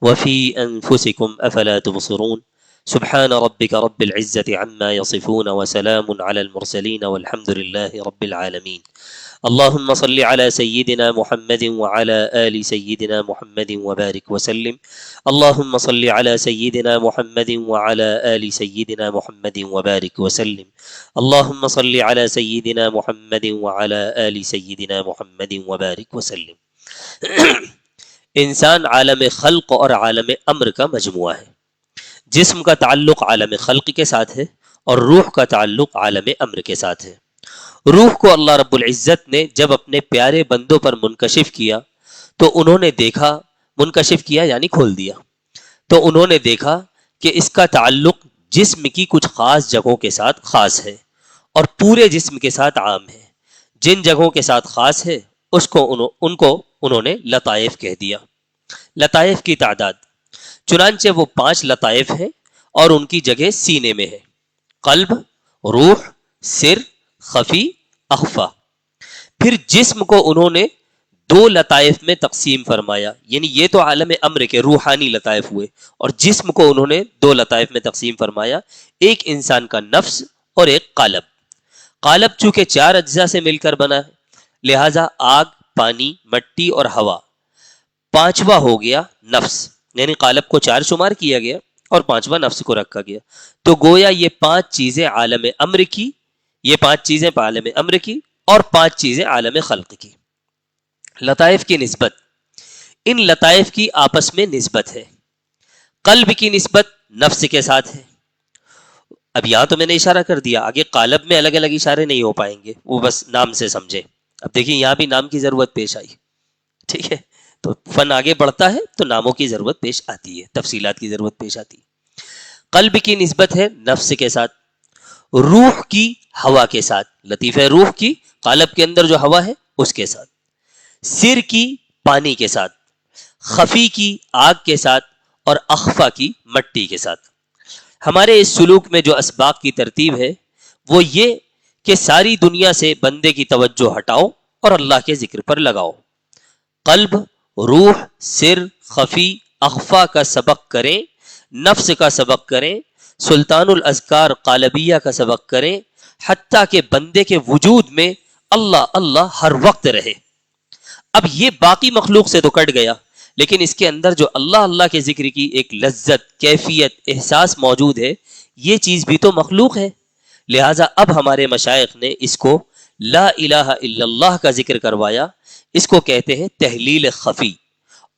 وفی انفسکم افلا تبصرون. سبحان ربک رب العزة عما يصفون وسلام على المرسلين والحمد لله رب العالمين. اللهم صل على سيدنا محمد وعلى آل سيدنا محمد وبارك وسلم. اللهم صل على سيدنا محمد وعلى آل سيدنا محمد وبارك وسلم. اللهم صل على سيدنا محمد وعلى آل سيدنا محمد وبارك وسلم. انسان عالم خلق اور عالم امر کا مجموعہ ہے. جسم کا تعلق عالم خلق کے ساتھ ہے اور روح کا تعلق عالم امر کے ساتھ ہے. روح کو اللہ رب العزت نے جب اپنے پیارے بندوں پر منکشف کیا تو انہوں نے دیکھا، منکشف کیا یعنی کھول دیا، تو انہوں نے دیکھا کہ اس کا تعلق جسم کی کچھ خاص جگہوں کے ساتھ خاص ہے اور پورے جسم کے ساتھ عام ہے. جن جگہوں کے ساتھ خاص ہے ان کو انہوں نے لطائف کہہ دیا. لطائف کی تعداد، چنانچہ وہ 5 لطائف ہیں اور ان کی جگہ سینے میں ہے: قلب، روح، سر، خفی، اخفا. پھر جسم کو انہوں نے 2 لطائف میں تقسیم فرمایا، یعنی یہ تو عالم امر کے روحانی لطائف ہوئے، اور جسم کو انہوں نے 2 لطائف میں تقسیم فرمایا، ایک انسان کا نفس اور ایک قالب. قالب چونکہ 4 اجزاء سے مل کر بنا ہے، لہذا آگ، پانی، مٹی اور ہوا. 5واں ہو گیا نفس، یعنی قالب کو 4 شمار کیا گیا اور 5واں نفس کو رکھا گیا. تو گویا یہ 5 چیزیں عالم امر کی، یہ 5 چیزیں عالم امر کی اور 5 چیزیں عالم خلق کی. لطائف کی نسبت، ان لطائف کی آپس میں نسبت ہے. قلب کی نسبت نفس کے ساتھ ہے. اب یہاں تو میں نے اشارہ کر دیا، آگے قالب میں الگ الگ اشارے نہیں ہو پائیں گے، وہ بس نام سے سمجھے. اب دیکھیں یہاں بھی نام کی ضرورت پیش آئی، ٹھیک ہے، تو فن آگے بڑھتا ہے تو ناموں کی ضرورت پیش آتی ہے، تفصیلات کی ضرورت پیش آتی ہے. قلب کی نسبت ہے نفس کے ساتھ، روح کی ہوا کے ساتھ، لطیفہ روح کی قالب کے اندر جو ہوا ہے اس کے ساتھ، سر کی پانی کے ساتھ، خفی کی آگ کے ساتھ اور اخفا کی مٹی کے ساتھ. ہمارے اس سلوک میں جو اسباق کی ترتیب ہے وہ یہ کہ ساری دنیا سے بندے کی توجہ ہٹاؤ اور اللہ کے ذکر پر لگاؤ. قلب، روح، سر، خفی، اخفا کا سبق کریں، نفس کا سبق کریں، سلطان الاذکار قالبیہ کا سبق کریں، حتیٰ کہ بندے کے وجود میں اللہ اللہ ہر وقت رہے. اب یہ باقی مخلوق سے تو کٹ گیا، لیکن اس کے اندر جو اللہ اللہ کے ذکر کی ایک لذت، کیفیت، احساس موجود ہے، یہ چیز بھی تو مخلوق ہے. لہٰذا اب ہمارے مشائخ نے اس کو لا الہ الا اللہ کا ذکر کروایا. اس کو کہتے ہیں تحلیل خفی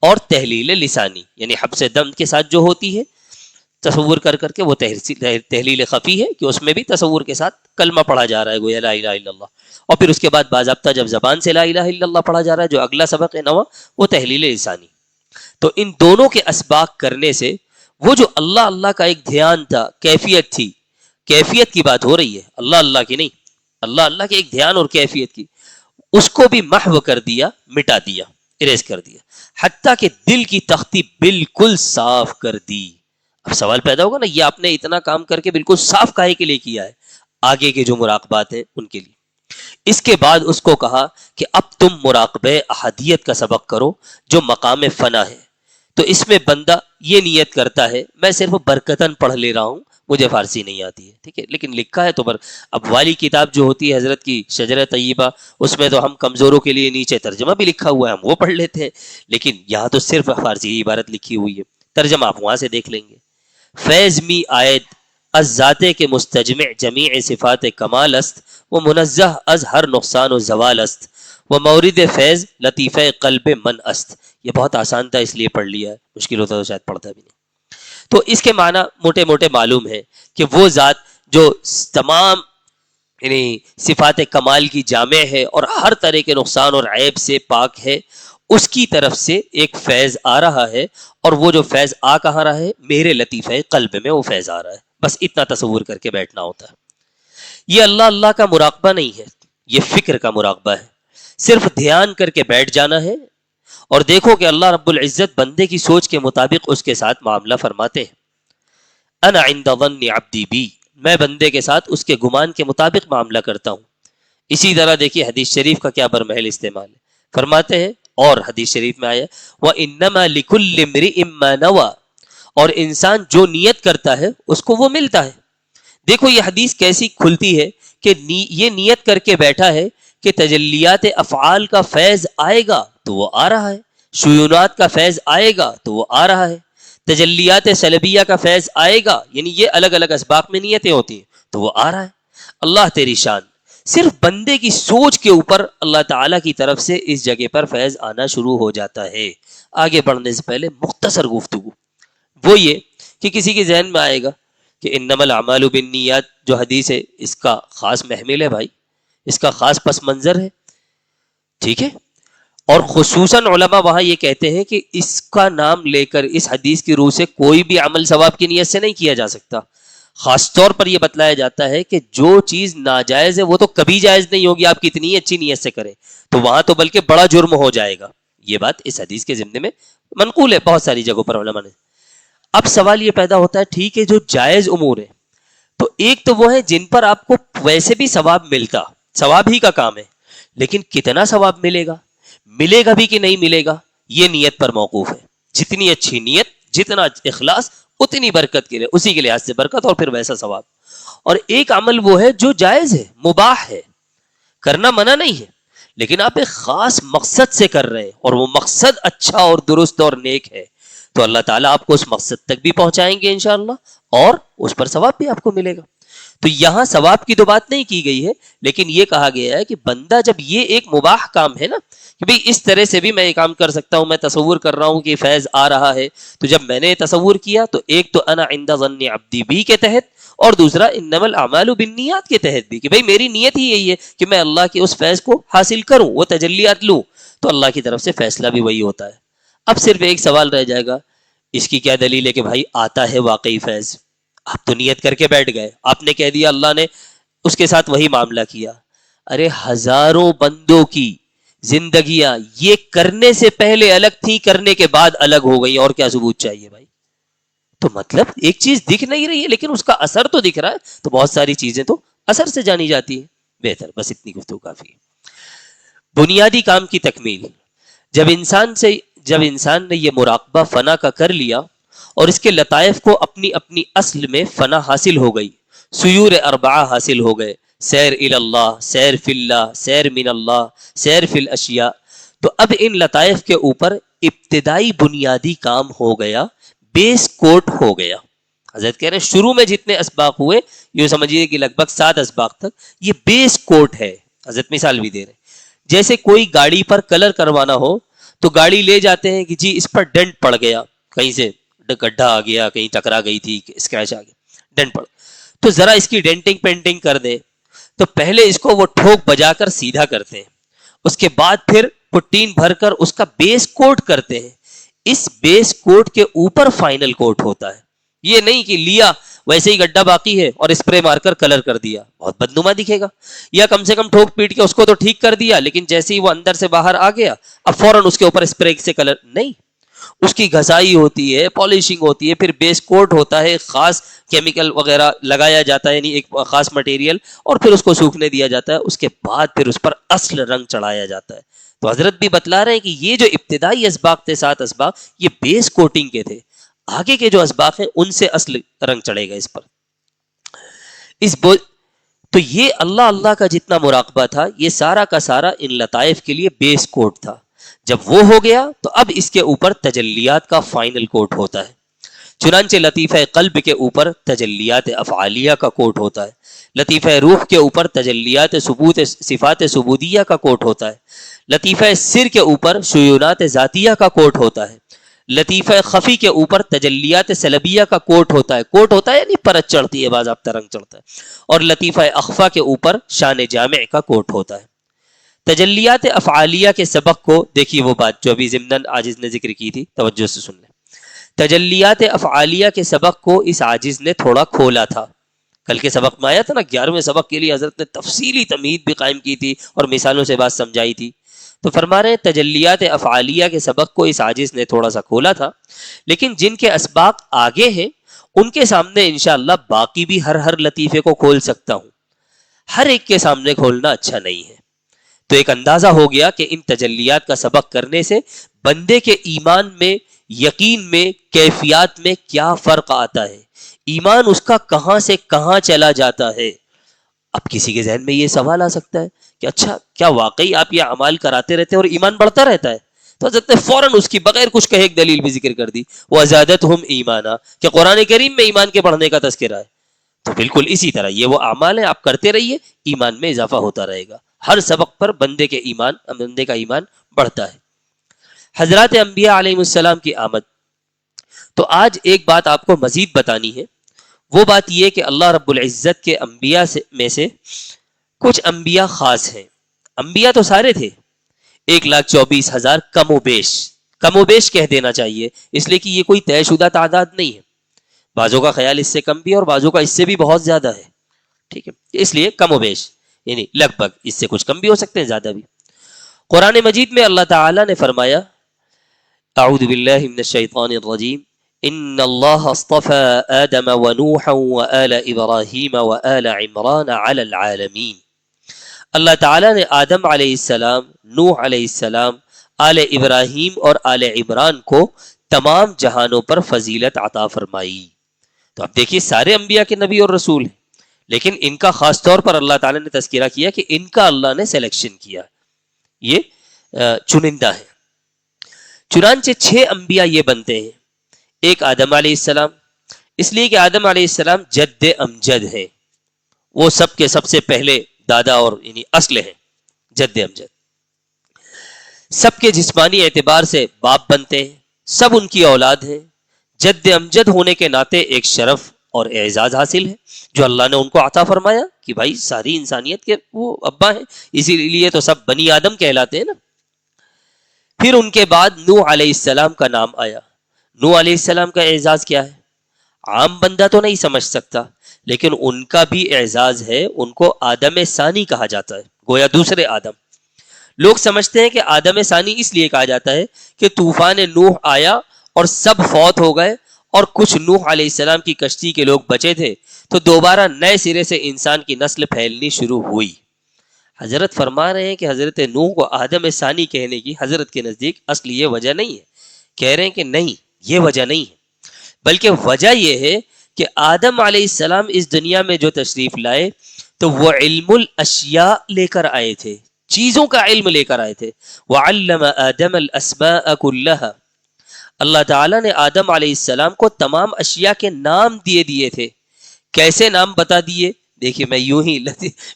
اور تحلیل لسانی، یعنی حبس دم کے ساتھ جو ہوتی ہے تصور کر کر کے وہ تحلیل خفی ہے کہ اس میں بھی تصور کے ساتھ کلمہ پڑھا جا رہا ہے گویا لا الہ الا اللہ، اور پھر اس کے بعد باضابطہ جب زبان سے لا الہ الا اللہ پڑھا جا رہا ہے جو اگلا سبق ہے نواں وہ تحلیل لسانی. تو ان دونوں کے اسباق کرنے سے وہ جو اللہ اللہ کا ایک دھیان تھا، کیفیت تھی، کیفیت کی بات ہو رہی ہے، اللہ اللہ کی نہیں، اللہ اللہ کے ایک دھیان اور کیفیت کی، اس کو بھی محو کر دیا، مٹا دیا، اریز کر دیا، حتیٰ کہ دل کی تختی بالکل صاف کر دی. اب سوال پیدا ہوگا نا، یہ آپ نے اتنا کام کر کے بالکل صاف کاہے کے لیے کیا ہے؟ آگے کے جو مراقبات ہیں ان کے لیے. اس کے بعد اس کو کہا کہ اب تم مراقبہ احدیت کا سبق کرو جو مقام فنا ہے. تو اس میں بندہ یہ نیت کرتا ہے میں صرف برکتاً پڑھ لے رہا ہوں، مجھے فارسی نہیں آتی ہے، ٹھیک ہے، لیکن لکھا ہے تو اب والی کتاب جو ہوتی ہے حضرت کی شجرہ طیبہ، اس میں تو ہم کمزوروں کے لیے نیچے ترجمہ بھی لکھا ہوا ہے، ہم وہ پڑھ لیتے ہیں، لیکن یہاں تو صرف فارسی عبارت لکھی ہوئی ہے، ترجمہ آپ وہاں سے دیکھ لیں گے. فیض می آید از ذاتے کے مستجمع جمیع صفات کمال است و منزہ از ہر نقصان و زوال است و مورد فیض لطیفہ قلب من است. یہ بہت آسان تھا اس لیے پڑھ لیا ہے، مشکل ہوتا تو شاید پڑھتا بھی نہیں. تو اس کے معنی موٹے موٹے معلوم ہے کہ وہ ذات جو تمام یعنی صفات کمال کی جامع ہے اور ہر طرح کے نقصان اور عیب سے پاک ہے، اس کی طرف سے ایک فیض آ رہا ہے، اور وہ جو فیض آ کہاں رہا ہے؟ میرے لطیفہ قلب میں وہ فیض آ رہا ہے. بس اتنا تصور کر کے بیٹھنا ہوتا ہے. یہ اللہ اللہ کا مراقبہ نہیں ہے، یہ فکر کا مراقبہ ہے. صرف دھیان کر کے بیٹھ جانا ہے اور دیکھو کہ اللہ رب العزت بندے کی سوچ کے مطابق اس کے ساتھ معاملہ فرماتے ہیں. انا عند ظن عبدی بی، میں بندے کے ساتھ اس کے گمان کے مطابق معاملہ کرتا ہوں. اسی طرح دیکھیے حدیث شریف کا کیا برمحل استعمال ہے. فرماتے ہیں، اور حدیث شریف میں آیا وَإِنَّمَا لِكُلِّ امْرِئٍ مَّا نَوَىٰ، اور انسان جو نیت کرتا ہے اس کو وہ ملتا ہے. دیکھو یہ حدیث کیسی کھلتی ہے کہ یہ نیت کر کے بیٹھا ہے کہ تجلیات افعال کا فیض آئے گا تو وہ آ رہا ہے، شیونات کا فیض آئے گا تو وہ آ رہا ہے، تجلیات سلبیہ کا فیض آئے گا، یعنی یہ الگ الگ اسباق میں نیتیں ہوتی ہیں تو وہ آ رہا ہے. اللہ تیری شان، صرف بندے کی سوچ کے اوپر اللہ تعالیٰ کی طرف سے اس جگہ پر فیض آنا شروع ہو جاتا ہے. آگے بڑھنے سے پہلے مختصر گفتگو وہ یہ کہ کسی کے ذہن میں آئے گا کہ انما الاعمال بالنیات جو حدیث ہے اس کا خاص محمل ہے بھائی، اس کا خاص پس منظر ہے، ٹھیک ہے، اور خصوصاً علماء وہاں یہ کہتے ہیں کہ اس کا نام لے کر اس حدیث کی روح سے کوئی بھی عمل ثواب کی نیت سے نہیں کیا جا سکتا. خاص طور پر یہ بتلایا جاتا ہے کہ جو چیز ناجائز ہے وہ تو کبھی جائز نہیں ہوگی، آپ کتنی اچھی نیت سے کریں تو وہاں تو بلکہ بڑا جرم ہو جائے گا. یہ بات اس حدیث کے ضمن میں منقول ہے بہت ساری جگہوں پر علماء نے. اب سوال یہ پیدا ہوتا ہے ٹھیک ہے جو جائز امور ہے تو ایک تو وہ ہے جن پر آپ کو ویسے بھی ثواب ملتا، ثواب ہی کا کام ہے، لیکن کتنا ثواب ملے گا، ملے گا بھی کہ نہیں ملے گا، یہ نیت پر موقوف ہے. جتنی اچھی نیت، جتنا اخلاص، اتنی برکت کے لیے، اسی کے لحاظ سے برکت اور پھر ویسا ثواب. اور ایک عمل وہ ہے جو جائز ہے، مباح ہے، کرنا منع نہیں ہے، لیکن آپ ایک خاص مقصد سے کر رہے ہیں اور وہ مقصد اچھا اور درست اور نیک ہے تو اللہ تعالیٰ آپ کو اس مقصد تک بھی پہنچائیں گے انشاءاللہ اور اس پر ثواب بھی آپ کو ملے گا. تو یہاں ثواب کی تو بات نہیں کی گئی ہے، لیکن یہ کہا گیا ہے کہ بندہ جب یہ ایک مباح کام ہے نا کہ بھئی اس طرح سے بھی میں یہ کام کر سکتا ہوں، میں تصور کر رہا ہوں کہ فیض آ رہا ہے، تو جب میں نے تصور کیا تو ایک تو انا عند ظن عبدی بی کے تحت اور دوسرا انما الاعمال بالنیات کے تحت بھی کہ بھئی میری نیت ہی یہی ہے کہ میں اللہ کے اس فیض کو حاصل کروں، وہ تجلیات لوں، تو اللہ کی طرف سے فیصلہ بھی وہی ہوتا ہے. اب صرف ایک سوال رہ جائے گا، اس کی کیا دلیل ہے کہ بھائی آتا ہے واقعی فیض؟ آپ تو نیت کر کے بیٹھ گئے، آپ نے کہہ دیا اللہ نے اس کے ساتھ وہی معاملہ کیا. ارے ہزاروں بندوں کی زندگیاں یہ کرنے سے پہلے الگ تھیں، کرنے کے بعد الگ ہو گئی، اور کیا ثبوت چاہیے بھائی؟ تو مطلب ایک چیز دکھ نہیں رہی ہے لیکن اس کا اثر تو دکھ رہا ہے، تو بہت ساری چیزیں تو اثر سے جانی جاتی ہیں. بہتر، بس اتنی گفتگو کافی ہے. بنیادی کام کی تکمیل، جب انسان نے یہ مراقبہ فنا کا کر لیا اور اس کے لطائف کو اپنی اپنی اصل میں فنا حاصل ہو گئی، سیور اربعہ حاصل ہو گئے، سیر الی اللہ، سیر فی اللہ، سیر من اللہ، سیر فی الاشیاء، تو اب ان لطائف کے اوپر ابتدائی بنیادی کام ہو گیا، بیس کوٹ ہو گیا. حضرت کہہ رہے ہیں شروع میں جتنے اسباق ہوئے یہ سمجھیے کہ لگ بھگ 7 اسباق تک یہ بیس کوٹ ہے. حضرت مثال بھی دے رہے ہیں، جیسے کوئی گاڑی پر کلر کروانا ہو تو گاڑی لے جاتے ہیں کہ جی اس پر ڈنٹ پڑ گیا، کہیں سے گڈھا آ گیا, کہیں ٹکرا گئی تھی, اسکریچ آ گیا, ڈینٹ پڑ, تو ذرا اس کی ڈینٹنگ پینٹنگ کر دیں. تو پہلے اس کو وہ ٹھوک بجا کر سیدھا کرتے ہیں, اس کے بعد پھر پٹین بھر کر اس کا بیس کوٹ کرتے ہیں. اس بیس کوٹ کے اوپر فائنل کوٹ ہوتا ہے. یہ نہیں کہ لیا ویسے ہی گڈھا باقی ہے اور اسپرے مار کر کلر کر دیا, بہت بدنما دکھے گا. یا کم سے کم ٹھوک پیٹ کے اس کو تو ٹھیک کر دیا, لیکن جیسے ہی وہ اندر سے باہر آ گیا اب فوراً اس کے اوپر اسپرے سے کلر نہیں. اس کی گھسائی ہوتی ہے, پالشنگ ہوتی ہے, پھر بیس کوٹ ہوتا ہے, خاص کیمیکل وغیرہ لگایا جاتا ہے, یعنی ایک خاص مٹیریل, اور پھر اس کو سوکھنے دیا جاتا ہے. اس کے بعد پھر اس پر اصل رنگ چڑھایا جاتا ہے. تو حضرت بھی بتلا رہے ہیں کہ یہ جو ابتدائی اسباق تھے 7 اسباق, یہ بیس کوٹنگ کے تھے. آگے کے جو اسباق ہیں ان سے اصل رنگ چڑھے گا اس پر. تو یہ اللہ کا جتنا مراقبہ تھا, یہ سارا کا سارا ان لطائف کے لیے بیس کوٹ تھا. جب وہ ہو گیا تو اب اس کے اوپر تجلیات کا فائنل کوٹ ہوتا ہے. چنانچہ لطیفہ قلب کے اوپر تجلیات افعالیہ کا کوٹ ہوتا ہے, لطیفہ روح کے اوپر تجلیات صفات ثبوتیہ کا کوٹ ہوتا ہے, لطیفہ سر کے اوپر شیونات ذاتیہ کا کوٹ ہوتا ہے, لطیفہ خفی کے اوپر تجلیات سلبیہ کا کوٹ ہوتا ہے. کوٹ ہوتا ہے یعنی پرت چڑھتی ہے, باضابطہ رنگ چڑھتا ہے. اور لطیفہ اخفا کے اوپر شان جامع کا کوٹ ہوتا ہے. تجلیات افعالیہ کے سبق کو دیکھیے, وہ بات جو ابھی ضمناً عاجز نے ذکر کی تھی, توجہ سے سن لیں. تجلیات افعالیہ کے سبق کو اس عاجز نے تھوڑا کھولا تھا. کل کے سبق میں آیا تھا نا, 11ویں سبق کے لیے حضرت نے تفصیلی تمہید بھی قائم کی تھی اور مثالوں سے بات سمجھائی تھی. تو فرما رہے ہیں تجلیات افعالیہ کے سبق کو اس عاجز نے تھوڑا سا کھولا تھا, لیکن جن کے اسباق آگے ہیں ان کے سامنے انشاءاللہ باقی بھی ہر لطیفے کو کھول سکتا ہوں. ہر ایک کے سامنے کھولنا اچھا نہیں ہے. تو ایک اندازہ ہو گیا کہ ان تجلیات کا سبق کرنے سے بندے کے ایمان میں, یقین میں, کیفیات میں کیا فرق آتا ہے, ایمان اس کا کہاں سے کہاں چلا جاتا ہے. اب کسی کے ذہن میں یہ سوال آ سکتا ہے کہ اچھا کیا واقعی آپ یہ اعمال کراتے رہتے ہیں اور ایمان بڑھتا رہتا ہے؟ تو حضرت نے فوراً اس کی بغیر کچھ کہے ایک دلیل بھی ذکر کر دی, وَزَادَتْهُمْ ایمانا, کہ قرآن کریم میں ایمان کے بڑھنے کا تذکرہ ہے. تو بالکل اسی طرح یہ وہ اعمال ہیں, آپ کرتے رہیے, ایمان میں اضافہ ہوتا رہے گا. ہر سبق پر بندے کا ایمان بڑھتا ہے. حضرات انبیاء علیہ السلام کی آمد. تو آج ایک بات آپ کو مزید بتانی ہے, وہ بات یہ کہ اللہ رب العزت کے انبیاء میں سے کچھ انبیاء خاص ہیں. انبیاء تو سارے تھے 1,24,000 کم و بیش کہہ دینا چاہیے, اس لیے کہ یہ کوئی طے شدہ تعداد نہیں ہے. بعضوں کا خیال اس سے کم بھی ہے اور بعضوں کا اس سے بھی بہت زیادہ ہے. ٹھیک ہے, اس لیے کم و بیش یعنی لگ بھگ, اس سے کچھ کم بھی ہو سکتے ہیں, زیادہ بھی. قرآن مجید میں اللہ تعالی نے فرمایا, اعوذ باللہ من الشیطان الرجیم, ان اللہ اصطفى آدم ونوحا وآل ابراہیم وآل عمران علی العالمین. اللہ تعالیٰ نے آدم علیہ السلام, نوح علیہ السلام, آل ابراہیم اور آل عمران کو تمام جہانوں پر فضیلت عطا فرمائی. تو اب دیکھیے سارے انبیاء کے نبی اور رسول ہیں, لیکن ان کا خاص طور پر اللہ تعالیٰ نے تذکرہ کیا کہ ان کا اللہ نے سلیکشن کیا, یہ چنندہ ہے. چنانچہ 6 انبیاء یہ بنتے ہیں. ایک آدم علیہ السلام, اس لیے کہ آدم علیہ السلام جد امجد ہیں, وہ سب کے سب سے پہلے دادا اور یعنی اصل ہیں, جد امجد. سب کے جسمانی اعتبار سے باپ بنتے ہیں, سب ان کی اولاد ہیں. جد امجد ہونے کے ناطے ایک شرف اور اعزاز حاصل ہے جو اللہ نے ان کو عطا فرمایا کہ بھائی ساری انسانیت کے وہ ابا ہیں, اسی لیے تو سب بنی آدم کہلاتے ہیں نا. پھر ان کے بعد نوح علیہ السلام کا نام آیا. نوح علیہ السلام کا اعزاز کیا ہے عام بندہ تو نہیں سمجھ سکتا, لیکن ان کا بھی اعزاز ہے. ان کو آدم ثانی کہا جاتا ہے, گویا دوسرے آدم. لوگ سمجھتے ہیں کہ آدم ثانی اس لیے کہا جاتا ہے کہ طوفان نوح آیا اور سب فوت ہو گئے اور کچھ نوح علیہ السلام کی کشتی کے لوگ بچے تھے, تو دوبارہ نئے سرے سے انسان کی نسل پھیلنی شروع ہوئی. حضرت فرما رہے ہیں کہ حضرت نوح کو آدم ثانی کہنے کی حضرت کے نزدیک اصل یہ وجہ نہیں ہے. کہہ رہے ہیں کہ نہیں, یہ وجہ نہیں ہے, بلکہ وجہ یہ ہے کہ آدم علیہ السلام اس دنیا میں جو تشریف لائے تو وہ علم الاشیاء لے کر آئے تھے, چیزوں کا علم لے کر آئے تھے. وعلم آدم الاسماء کلھا, اللہ تعالیٰ نے آدم علیہ السلام کو تمام اشیاء کے نام دیے تھے. کیسے نام بتا دیے دیکھیے میں یوں ہی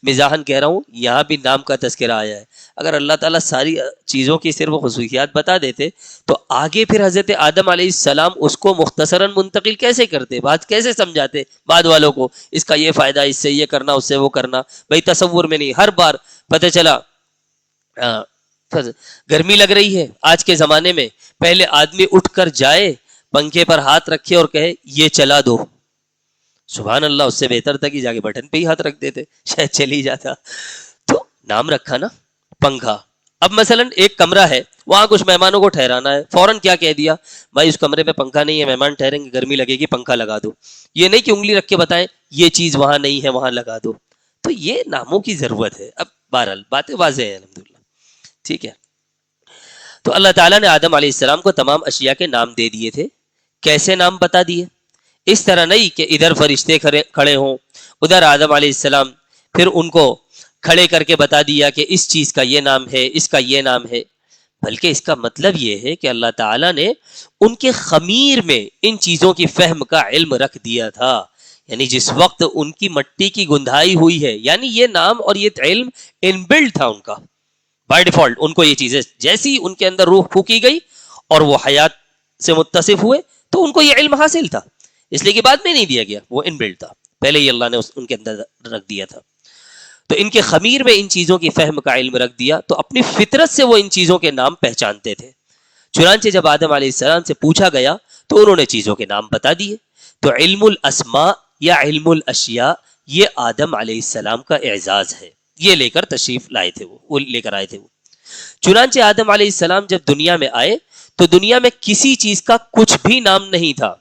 مزاحن کہہ رہا ہوں، یہاں بھی نام کا تذکرہ آیا ہے. اگر اللہ تعالیٰ ساری چیزوں کی صرف خصوصیات بتا دیتے تو آگے پھر حضرت آدم علیہ السلام اس کو مختصراً منتقل کیسے کرتے، بات کیسے سمجھاتے بعد والوں کو، اس کا یہ فائدہ، اس سے یہ کرنا، اس سے وہ کرنا. بھائی تصور میں نہیں، ہر بار پتہ چلا گرمی لگ رہی ہے آج کے زمانے میں، پہلے آدمی اٹھ کر جائے، پنکھے پر ہاتھ رکھے اور کہے یہ چلا دو. سبحان اللہ، اس سے بہتر تھا کہ جا کے بٹن پہ ہی ہاتھ رکھ دیتے، شاید چل ہی جاتا. تو نام رکھا نا، پنکھا. اب مثلا ایک کمرہ ہے، وہاں کچھ مہمانوں کو ٹھہرانا ہے، فوراً کیا کہہ دیا، بھائی اس کمرے میں پنکھا نہیں ہے، مہمان ٹھہریں گے، گرمی لگے گی، پنکھا لگا دو. یہ نہیں کہ انگلی رکھ کے بتائیں یہ چیز وہاں نہیں ہے، وہاں لگا دو. تو یہ ناموں کی ضرورت ہے. اب بہرحال باتیں واضح ہیں الحمدللہ. ٹھیک ہے، تو اللہ تعالیٰ نے آدم علیہ السلام کو تمام اشیاء کے نام دے دیے تھے. کیسے نام بتا دیے؟ اس طرح نہیں کہ ادھر فرشتے کھڑے ہوں، ادھر آدم علیہ السلام، پھر ان کو کھڑے کر کے بتا دیا کہ اس چیز کا یہ نام ہے، اس کا یہ نام ہے. بلکہ اس کا مطلب یہ ہے کہ اللہ تعالیٰ نے ان کے خمیر میں ان چیزوں کی فہم کا علم رکھ دیا تھا. یعنی جس وقت ان کی مٹی کی گندھائی ہوئی ہے، یعنی یہ نام اور یہ علم ان بلڈ تھا ان کا، بائی ڈیفالٹ ان کو یہ چیزیں جیسی ان کے اندر روح پھونکی گئی اور وہ حیات سے متصف ہوئے تو ان کو یہ علم حاصل تھا. اس لیے کہ بعد میں نہیں دیا گیا، وہ ان بلڈ تھا، پہلے ہی اللہ نے ان کے اندر رکھ دیا تھا. تو ان کے خمیر میں ان چیزوں کی فہم کا علم رکھ دیا، تو اپنی فطرت سے وہ ان چیزوں کے نام پہچانتے تھے. چنانچہ جب آدم علیہ السلام سے پوچھا گیا تو انہوں نے چیزوں کے نام بتا دیے. تو علم الاسماء یا علم الاشیاء یہ آدم علیہ السلام کا اعزاز ہے، یہ لے کر تشریف لائے تھے، وہ لے کر آئے تھے. وہ چنانچہ آدم علیہ السلام جب دنیا میں آئے تو دنیا میں کسی چیز کا کچھ بھی نام نہیں تھا،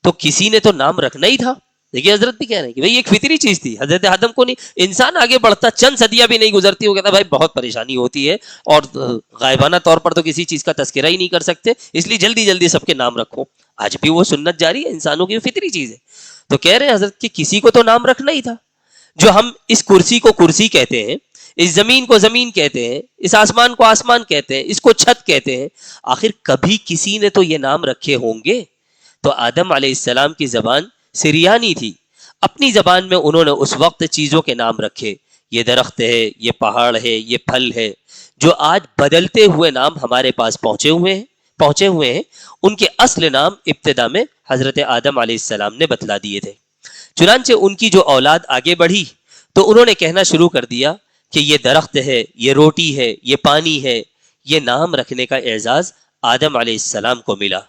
تو کسی نے تو نام رکھنا ہی تھا. دیکھیے حضرت بھی کہہ رہے ہیں کہ بھائی ایک فطری چیز تھی. حضرت آدم کو نہیں، انسان آگے بڑھتا چند صدیاں بھی نہیں گزرتی، وہ کہتا بھائی بہت پریشانی ہوتی ہے اور غائبانہ طور پر تو کسی چیز کا تذکرہ ہی نہیں کر سکتے، اس لیے جلدی جلدی سب کے نام رکھو. آج بھی وہ سنت جاری ہے، انسانوں کی فطری چیز ہے. تو کہہ رہے ہیں حضرت کہ کسی کو تو نام رکھنا ہی تھا. جو ہم اس کرسی کو کرسی کہتے ہیں، اس زمین کو زمین کہتے ہیں، اس آسمان کو آسمان کہتے ہیں، اس کو چھت کہتے ہیں، آخر کبھی کسی نے تو یہ نام رکھے ہوں گے. تو آدم علیہ السلام کی زبان سریانی تھی، اپنی زبان میں انہوں نے اس وقت چیزوں کے نام رکھے. یہ درخت ہے، یہ پہاڑ ہے، یہ پھل ہے. جو آج بدلتے ہوئے نام ہمارے پاس پہنچے ہوئے ہیں ان کے اصل نام ابتدا میں حضرت آدم علیہ السلام نے بتلا دیے تھے. چنانچہ ان کی جو اولاد آگے بڑھی تو انہوں نے کہنا شروع کر دیا کہ یہ درخت ہے، یہ روٹی ہے، یہ پانی ہے. یہ نام رکھنے کا اعزاز آدم علیہ السلام کو ملا.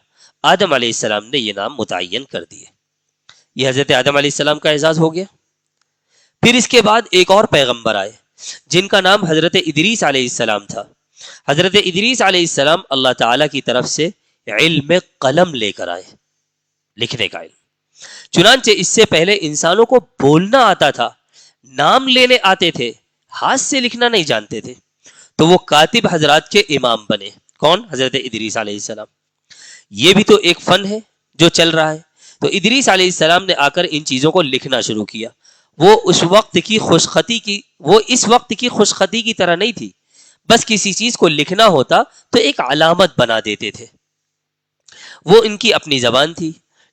آدم علیہ السلام نے یہ نام متعین کر دیے. یہ حضرت آدم علیہ السلام کا اعزاز ہو گیا. پھر اس کے بعد ایک اور پیغمبر آئے جن کا نام حضرت ادریس علیہ السلام تھا. حضرت ادریس علیہ السلام اللہ تعالیٰ کی طرف سے علم قلم لے کر آئے، لکھنے کا علم. چنانچہ اس سے پہلے انسانوں کو بولنا آتا تھا، نام لینے آتے تھے، ہاتھ سے لکھنا نہیں جانتے تھے. تو وہ کاتب حضرات کے امام بنے. کون؟ حضرت ادریس علیہ السلام. یہ بھی تو ایک فن ہے جو چل رہا ہے. تو ادریس علیہ السلام نے آ کر ان چیزوں کو لکھنا شروع کیا. وہ اس وقت کی اس وقت کی خوشخطی کی طرح نہیں تھی. بس کسی چیز کو لکھنا ہوتا تو ایک علامت بنا دیتے تھے. وہ ان کی اپنی زبان تھی،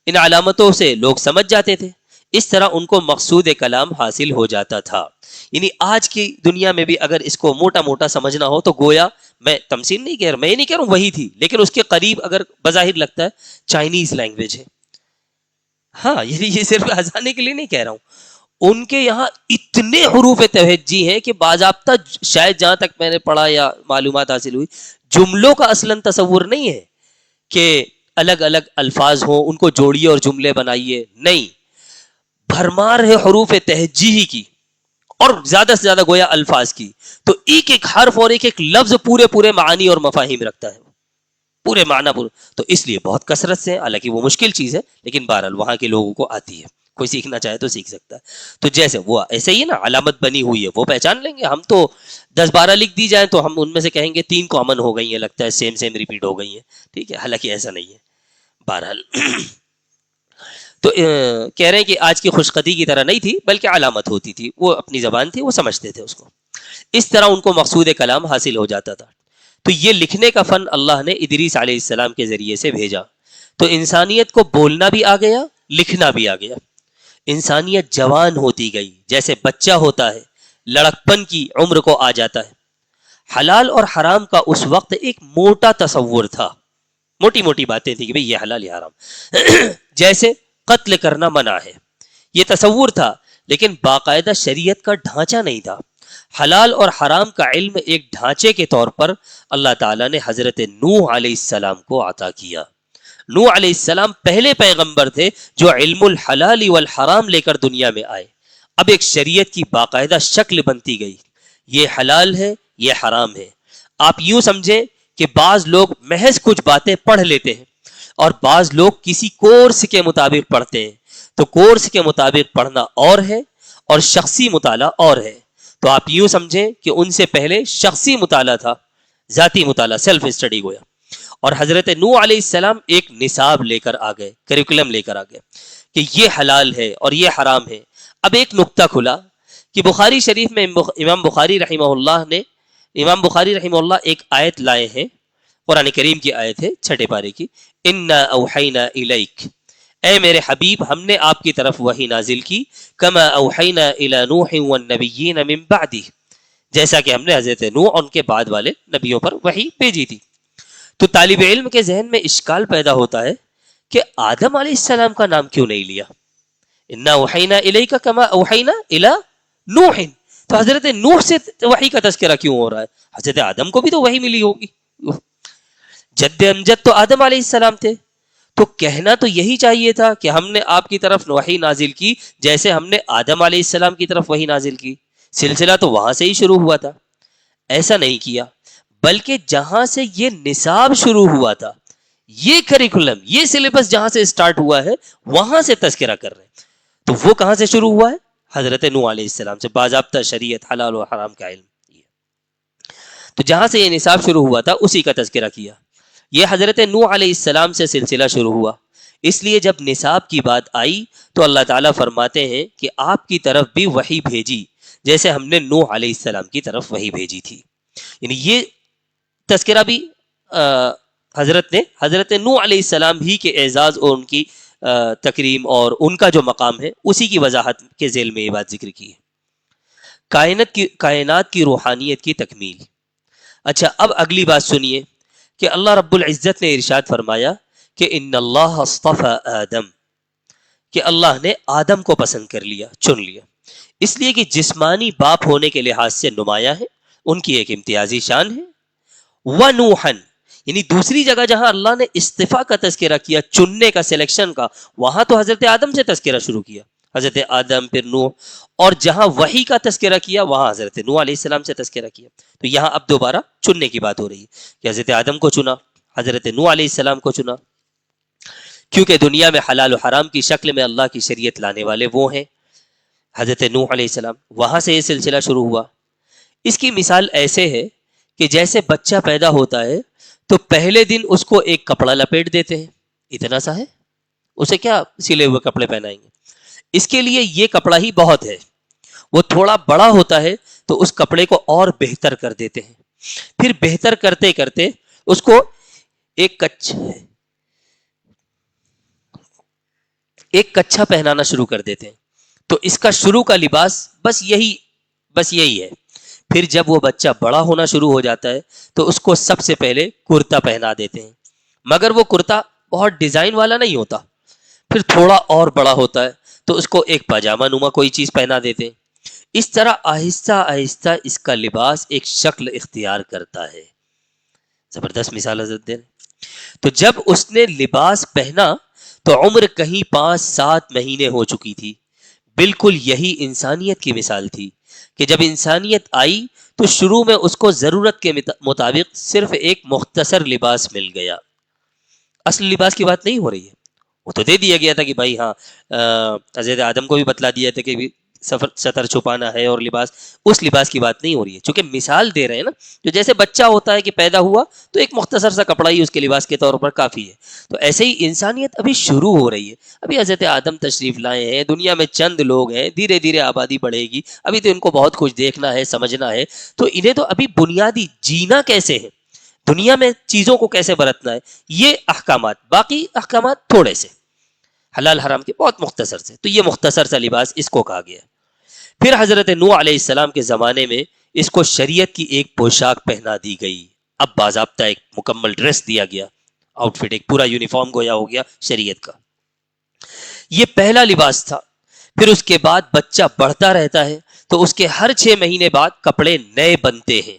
ان علامتوں سے لوگ سمجھ جاتے تھے. اس طرح ان کو مقصود کلام حاصل ہو جاتا تھا. یعنی آج کی دنیا میں بھی اگر اس کو موٹا موٹا سمجھنا ہو تو گویا، میں تمثیل نہیں کہہ رہا، میں یہ نہیں کہہ رہا ہوں وہی تھی، لیکن اس کے قریب اگر بظاہر لگتا ہے چائنیز لینگویج ہے. ہاں یہ صرف ہنسانے کے لیے نہیں کہہ رہا ہوں. ان کے یہاں اتنے حروف توجی ہیں کہ باضابطہ، شاید جہاں تک میں نے پڑھا یا معلومات حاصل ہوئی، جملوں کا اصلاً تصور نہیں ہے کہ الگ الگ الفاظ ہوں، ان کو جوڑیے اور جملے بنائیے. نہیں، بھرمار ہے حروف تہجی کی اور زیادہ سے زیادہ گویا الفاظ کی. تو ایک ایک حرف اور ایک ایک لفظ پورے معانی اور مفاہیم رکھتا ہے، پورے معنی پورے. تو اس لیے بہت کثرت سے، حالانکہ وہ مشکل چیز ہے لیکن بہرحال وہاں کے لوگوں کو آتی ہے. کوئی سیکھنا چاہے تو سیکھ سکتا ہے. تو جیسے وہ ایسے ہی نا علامت بنی ہوئی ہے، وہ پہچان لیں گے. ہم تو 10-12 لکھ دی جائیں تو ہم ان میں سے کہیں گے 3 کامن ہو گئی ہیں، لگتا ہے سیم ریپیٹ ہو گئی ہیں. ٹھیک ہے، حالانکہ ایسا نہیں ہے. بہرحال تو کہہ رہے ہیں کہ آج کی خوشخطی کی طرح نہیں تھی بلکہ علامت ہوتی تھی. وہ اپنی زبان تھی، وہ سمجھتے تھے اس کو. اس طرح ان کو مقصود کلام حاصل ہو جاتا تھا. تو یہ لکھنے کا فن اللہ نے ادریس علیہ السلام کے ذریعے سے بھیجا. تو انسانیت کو بولنا بھی آ گیا، لکھنا بھی آ گیا. انسانیت جوان ہوتی گئی، جیسے بچہ ہوتا ہے لڑکپن کی عمر کو آ جاتا ہے۔ حلال اور حرام کا اس وقت ایک موٹا تصور تھا، موٹی موٹی باتیں تھیں کہ بھئی یہ حلال یہ حرام جیسے قتل کرنا منع ہے، یہ تصور تھا، لیکن باقاعدہ شریعت کا ڈھانچہ نہیں تھا۔ حلال اور حرام کا علم ایک ڈھانچے کے طور پر اللہ تعالیٰ نے حضرت نوح علیہ السلام کو عطا کیا۔ نوح علیہ السلام پہلے پیغمبر تھے جو علم الحلال والحرام لے کر دنیا میں آئے۔ اب ایک شریعت کی باقاعدہ شکل بنتی گئی، یہ حلال ہے یہ حرام ہے۔ آپ یوں سمجھیں کہ بعض لوگ محض کچھ باتیں پڑھ لیتے ہیں اور بعض لوگ کسی کورس کے مطابق پڑھتے ہیں، تو کورس کے مطابق پڑھنا اور ہے اور شخصی مطالعہ اور ہے۔ تو آپ یوں سمجھیں کہ ان سے پہلے شخصی مطالعہ تھا، ذاتی مطالعہ، سیلف اسٹڈی گویا، اور حضرت نوح علیہ السلام ایک نصاب لے کر آ گئے، کریکولم لے کر آ گئے کہ یہ حلال ہے اور یہ حرام ہے۔ اب ایک نقطہ کھلا کہ بخاری شریف میں امام بخاری رحمہ اللہ ایک آیت لائے ہیں، قرآن کریم کی آیت ہے 6 پارے کی، انا اوحینا الیک، اے میرے حبیب ہم نے آپ کی طرف وحی نازل کی، کما اوحینا الی نوح والنبیین من بعدہ، جیسا کہ ہم نے حضرت نوح اور ان کے بعد والے نبیوں پر وحی بھیجی تھی۔ تو طالب علم کے ذہن میں اشکال پیدا ہوتا ہے کہ آدم علیہ السلام کا نام کیوں نہیں لیا؟ انا اوحینا الیک کما اوحینا الی نوح، تو حضرت نوح سے وحی کا تذکرہ کیوں ہو رہا ہے؟ حضرت آدم کو بھی تو وحی ملی ہوگی، جد امجد تو آدم علیہ السلام تھے، تو کہنا تو یہی چاہیے تھا کہ ہم نے آپ کی طرف وحی نازل کی جیسے ہم نے آدم علیہ السلام کی طرف وحی نازل کی، سلسلہ تو وہاں سے ہی شروع ہوا تھا۔ ایسا نہیں کیا، بلکہ جہاں سے یہ نصاب شروع ہوا تھا، یہ کریکولم، یہ سلیبس جہاں سے سٹارٹ ہوا ہے وہاں سے تذکرہ کر رہے ہیں۔ تو وہ کہاں سے شروع ہوا ہے؟ حضرت نوح علیہ السلام سے، باضابطہ شریعت حلال و حرام کا علم۔ تو جہاں سے یہ نصاب شروع ہوا تھا اسی کا تذکرہ کیا۔ یہ حضرت نوح علیہ السلام سے سلسلہ شروع ہوا، اس لیے جب نصاب کی بات آئی تو اللہ تعالیٰ فرماتے ہیں کہ آپ کی طرف بھی وحی بھیجی جیسے ہم نے نوح علیہ السلام کی طرف وحی بھیجی تھی۔ یعنی یہ تذکرہ بھی حضرت نوح علیہ السلام ہی کے اعزاز اور ان کی تکریم اور ان کا جو مقام ہے اسی کی وضاحت کے ذیل میں یہ بات ذکر کی ہے۔ کائنات کی روحانیت کی تکمیل۔ اچھا، اب اگلی بات سنیے کہ اللہ رب العزت نے ارشاد فرمایا کہ ان اللہ اصطفى آدم، کہ اللہ نے آدم کو پسند کر لیا، چن لیا، اس لیے کہ جسمانی باپ ہونے کے لحاظ سے نمایاں ہے، ان کی ایک امتیازی شان ہے۔ وَنُوحًا، یعنی دوسری جگہ جہاں اللہ نے اصطفاء کا تذکرہ کیا، چننے کا، سلیکشن کا، وہاں تو حضرت آدم سے تذکرہ شروع کیا، حضرت آدم پھر نوح، اور جہاں وحی کا تذکرہ کیا وہاں حضرت نوح علیہ السلام سے تذکرہ کیا۔ تو یہاں اب دوبارہ چننے کی بات ہو رہی ہے کہ حضرت آدم کو چنا، حضرت نوح علیہ السلام کو چنا، کیونکہ دنیا میں حلال و حرام کی شکل میں اللہ کی شریعت لانے والے وہ ہیں حضرت نوح علیہ السلام، وہاں سے یہ سلسلہ شروع ہوا۔ اس کی مثال ایسے ہے کہ جیسے بچہ پیدا ہوتا ہے تو پہلے دن اس کو ایک کپڑا لپیٹ دیتے ہیں، اتنا سا ہے، اسے کیا سلے ہوئے کپڑے پہنائیں گے، اس کے لیے یہ کپڑا ہی بہت ہے۔ وہ تھوڑا بڑا ہوتا ہے تو اس کپڑے کو اور بہتر کر دیتے ہیں، پھر بہتر کرتے کرتے اس کو ایک کچھا پہنانا شروع کر دیتے ہیں۔ تو اس کا شروع کا لباس بس یہی ہے۔ پھر جب وہ بچہ بڑا ہونا شروع ہو جاتا ہے تو اس کو سب سے پہلے کرتا پہنا دیتے ہیں، مگر وہ کرتا بہت ڈیزائن والا نہیں ہوتا۔ پھر تھوڑا اور بڑا ہوتا ہے تو اس کو ایک پاجامہ نما کوئی چیز پہنا دیتے ہیں۔ اس طرح آہستہ آہستہ اس کا لباس ایک شکل اختیار کرتا ہے۔ زبردست مثال حضرت دے۔ تو جب اس نے لباس پہنا تو عمر کہیں 5-7 مہینے ہو چکی تھی۔ بالکل یہی انسانیت کی مثال تھی کہ جب انسانیت آئی تو شروع میں اس کو ضرورت کے مطابق صرف ایک مختصر لباس مل گیا۔ اصل لباس کی بات نہیں ہو رہی ہے، وہ تو دے دیا گیا تھا کہ بھائی ہاں، حضرت آدم کو بھی بتلا دیا تھا کہ سطر چھپانا ہے، اور لباس، اس لباس کی بات نہیں ہو رہی ہے، چونکہ مثال دے رہے ہیں نا، جو جیسے بچہ ہوتا ہے کہ پیدا ہوا تو ایک مختصر سا کپڑا ہی اس کے لباس کے طور پر کافی ہے، تو ایسے ہی انسانیت ابھی شروع ہو رہی ہے۔ ابھی حضرت آدم تشریف لائے ہیں، دنیا میں چند لوگ ہیں، دھیرے دھیرے آبادی بڑھے گی، ابھی تو ان کو بہت کچھ دیکھنا ہے، سمجھنا ہے، تو انہیں تو ابھی بنیادی جینا کیسے ہے، دنیا میں چیزوں کو کیسے برتنا ہے، یہ احکامات، باقی احکامات تھوڑے سے، حلال حرام کے بہت مختصر سے. تو یہ مختصر سا لباس اس کو کہا گیا. پھر حضرت نوح علیہ السلام کے زمانے میں اس کو شریعت کی ایک پوشاک پہنا دی گئی. اب باضابطہ ایک مکمل ڈریس دیا گیا, آؤٹ فٹ, ایک پورا یونیفارم گویا ہو گیا شریعت کا. یہ پہلا لباس تھا. پھر اس کے بعد بچہ بڑھتا رہتا ہے تو اس کے ہر 6 مہینے بعد کپڑے نئے بنتے ہیں.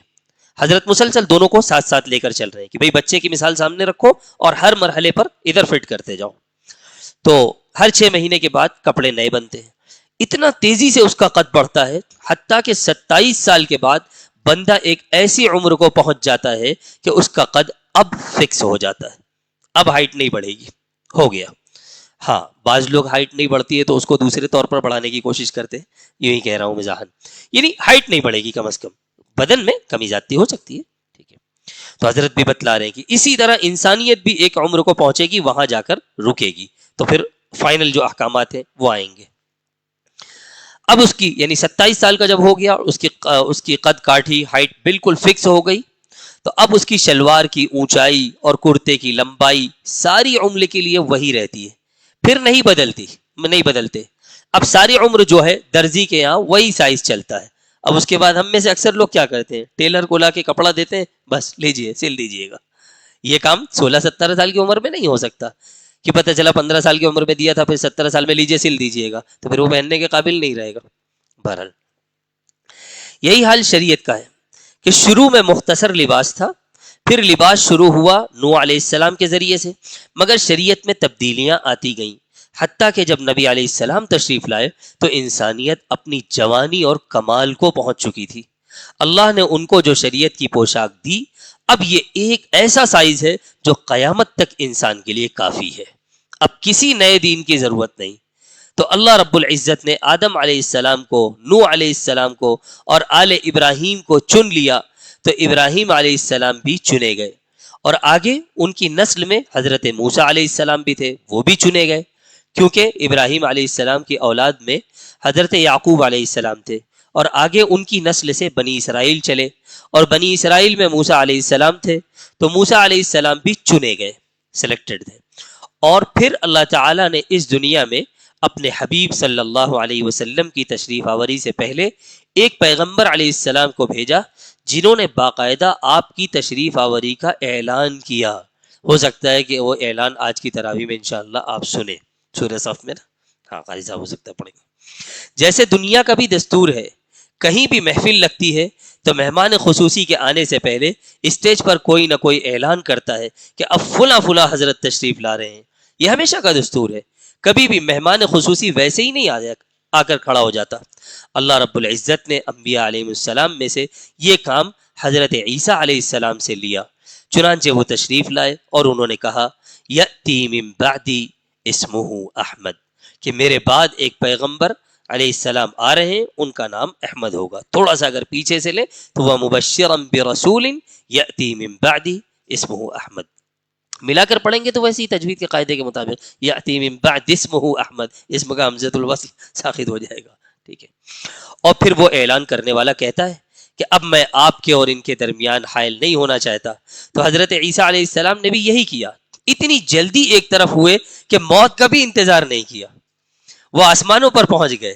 حضرت مسلسل دونوں کو ساتھ ساتھ لے کر چل رہے ہیں کہ بھئی بچے کی مثال سامنے رکھو اور ہر مرحلے پر ادھر فٹ کرتے جاؤ. تو ہر 6 مہینے کے بعد کپڑے نئے بنتے ہیں. اتنا تیزی سے اس کا قد بڑھتا ہے حتیٰ کہ 27 سال کے بعد بندہ ایک ایسی عمر کو پہنچ جاتا ہے کہ اس کا قد اب فکس ہو جاتا ہے. اب ہائٹ نہیں بڑھے گی, ہو گیا. ہاں بعض لوگ ہائٹ نہیں بڑھتی ہے تو اس کو دوسرے طور پر بڑھانے کی کوشش کرتے ہیں, یوں ہی کہہ رہا ہوں مزاحن, یعنی ہائٹ نہیں بڑھے گی, کم از کم بدن میں کمی زیادتی ہو سکتی ہے. ٹھیک ہے, تو حضرت بھی بتلا رہے ہیں کہ اسی طرح انسانیت بھی ایک عمر کو پہنچے گی, وہاں جا کر رکے گی. تو پھر فائنل جو احکامات ہیں وہ آئیں گے. اب اس کی یعنی 27 سال کا جب ہو گیا اور اس کی قد کاٹھی, ہائٹ بالکل فکس ہو گئی, تو اب اس کی شلوار کی اونچائی اور کرتے کی لمبائی ساری عمر کے لیے وہی رہتی ہے, پھر نہیں بدلتے. اب ساری عمر جو ہے درزی کے یہاں وہی سائز چلتا ہے. اب اس کے بعد ہم میں سے اکثر لوگ کیا کرتے ہیں, ٹیلر کو لا کے کپڑا دیتے ہیں, بس لیجئے سل دیجئے گا. یہ کام 16-17 سال کی عمر میں نہیں ہو سکتا کہ پتہ چلا 15 سال کی عمر میں دیا تھا, پھر 17 سال میں لیجئے سل دیجئے گا, تو پھر وہ پہننے کے قابل نہیں رہے گا. بہرحال یہی حال شریعت کا ہے کہ شروع میں مختصر لباس تھا, پھر لباس شروع ہوا نوح علیہ السلام کے ذریعے سے, مگر شریعت میں تبدیلیاں آتی گئیں, حتیٰ کہ جب نبی علیہ السلام تشریف لائے تو انسانیت اپنی جوانی اور کمال کو پہنچ چکی تھی. اللہ نے ان کو جو شریعت کی پوشاک دی, اب یہ ایک ایسا سائز ہے جو قیامت تک انسان کے لیے کافی ہے. اب کسی نئے دین کی ضرورت نہیں. تو اللہ رب العزت نے آدم علیہ السلام کو, نوح علیہ السلام کو اور آل ابراہیم کو چن لیا, تو ابراہیم علیہ السلام بھی چنے گئے, اور آگے ان کی نسل میں حضرت موسیٰ علیہ السلام بھی تھے, وہ بھی چنے گئے, کیونکہ ابراہیم علیہ السلام کی اولاد میں حضرت یعقوب علیہ السلام تھے, اور آگے ان کی نسل سے بنی اسرائیل چلے, اور بنی اسرائیل میں موسیٰ علیہ السلام تھے, تو موسیٰ علیہ السلام بھی چنے گئے, سلیکٹڈ تھے. اور پھر اللہ تعالیٰ نے اس دنیا میں اپنے حبیب صلی اللہ علیہ وسلم کی تشریف آوری سے پہلے ایک پیغمبر علیہ السلام کو بھیجا, جنہوں نے باقاعدہ آپ کی تشریف آوری کا اعلان کیا. ہو سکتا ہے کہ وہ اعلان آج کی تراویح میں انشاءاللہ آپ سنیں, سورہ صف میں نا, ہاں قاری صاحب ہو سکتا ہے پڑھیں گے. جیسے دنیا کا بھی دستور ہے, کہیں بھی محفل لگتی ہے تو مہمان خصوصی کے آنے سے پہلے اسٹیج پر کوئی نہ کوئی اعلان کرتا ہے کہ اب فلاں فلاں حضرت تشریف لا رہے ہیں. یہ ہمیشہ کا دستور ہے, کبھی بھی مہمان خصوصی ویسے ہی نہیں آ کر کھڑا ہو جاتا. اللہ رب العزت نے انبیاء علیہ السلام میں سے یہ کام حضرت عیسیٰ علیہ السلام سے لیا. چنانچہ وہ تشریف لائے اور انہوں نے کہا, یأتی من بعدی اسمہ احمد, کہ میرے بعد ایک پیغمبر علیہ السلام آ رہے ہیں, ان کا نام احمد ہوگا. تھوڑا سا اگر پیچھے سے لے تو وہ مبشرا برسول یأتی من بعدی اسمہ احمد, ملا کر پڑھیں گے تو ویسے ہی تجوید کے قاعدے کے مطابق یأتی من بعد اسمہ احمد, اسم کا ہمزۃ الوصل ساخت ہو جائے گا. ٹھیک ہے, اور پھر وہ اعلان کرنے والا کہتا ہے کہ اب میں آپ کے اور ان کے درمیان حائل نہیں ہونا چاہتا. تو حضرت عیسیٰ علیہ السلام نے بھی یہی کیا. اتنی جلدی ایک طرف ہوئے کہ موت کا بھی انتظار نہیں کیا, وہ آسمانوں پر پہنچ گئے.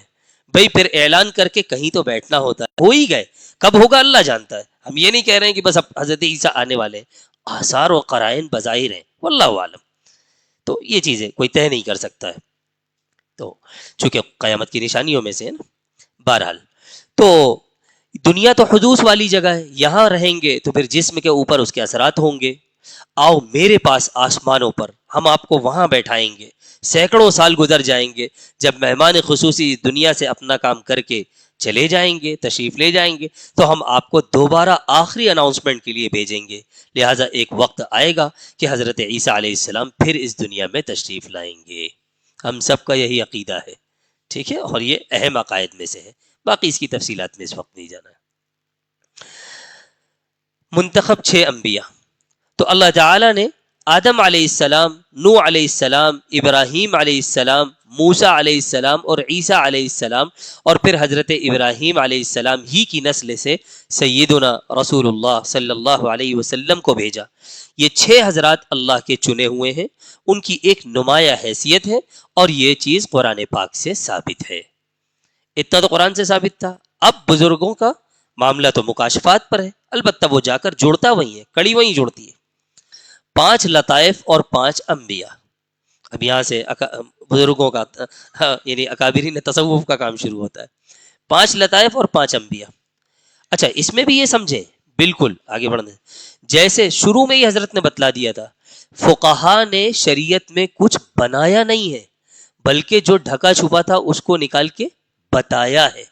بھئی پھر اعلان کر کے کہیں تو بیٹھنا ہوتا ہے, ہو ہی گئے, کب ہوگا اللہ جانتا ہے. ہم یہ نہیں کہہ رہے ہیں کہ بس اب حضرت عیسیٰ آنے والے ہیں, آثار و قرائن بظاہر ہیں, واللہ عالم. تو یہ چیزیں کوئی طے نہیں کر سکتا ہے, تو چونکہ قیامت کی نشانیوں میں سے ہے نا. بہرحال تو دنیا تو حدوث والی جگہ ہے, یہاں رہیں گے تو پھر جسم کے اوپر اس کے اثرات ہوں گے. آؤ میرے پاس آسمانوں پر, ہم آپ کو وہاں بیٹھائیں گے. سینکڑوں سال گزر جائیں گے, جب مہمان خصوصی دنیا سے اپنا کام کر کے چلے جائیں گے, تشریف لے جائیں گے, تو ہم آپ کو دوبارہ آخری اناؤنسمنٹ کے لیے بھیجیں گے. لہٰذا ایک وقت آئے گا کہ حضرت عیسیٰ علیہ السلام پھر اس دنیا میں تشریف لائیں گے. ہم سب کا یہی عقیدہ ہے, ٹھیک ہے, اور یہ اہم عقائد میں سے ہے. باقی اس کی تفصیلات میں اس وقت نہیں جانا ہے. منتخب 6 انبیاء. تو اللہ تعالیٰ نے آدم علیہ السلام، نوح علیہ السلام، ابراہیم علیہ السلام، موسیٰ علیہ السلام اور عیسیٰ علیہ السلام، اور پھر حضرت ابراہیم علیہ السلام ہی کی نسل سے سیدنا رسول اللہ صلی اللہ علیہ وسلم کو بھیجا۔ یہ 6 حضرات اللہ کے چنے ہوئے ہیں، ان کی ایک نمایاں حیثیت ہے، اور یہ چیز قرآن پاک سے ثابت ہے۔ اتنا تو قرآن سے ثابت تھا۔ اب بزرگوں کا معاملہ تو مکاشفات پر ہے، البتہ وہ جا کر جوڑتا وہی ہے، کڑی وہیں جوڑتی ہے۔ 5 لطائف اور 5 انبیاء۔ اب یہاں سے بزرگوں کا یعنی اکابرین تصوف کا کام شروع ہوتا ہے۔ 5 لطائف اور 5 انبیاء۔ اچھا، اس میں بھی یہ سمجھیں، بالکل آگے بڑھنے، جیسے شروع میں ہی حضرت نے بتلا دیا تھا، فقہا نے شریعت میں کچھ بنایا نہیں ہے، بلکہ جو ڈھکا چھپا تھا اس کو نکال کے بتایا ہے۔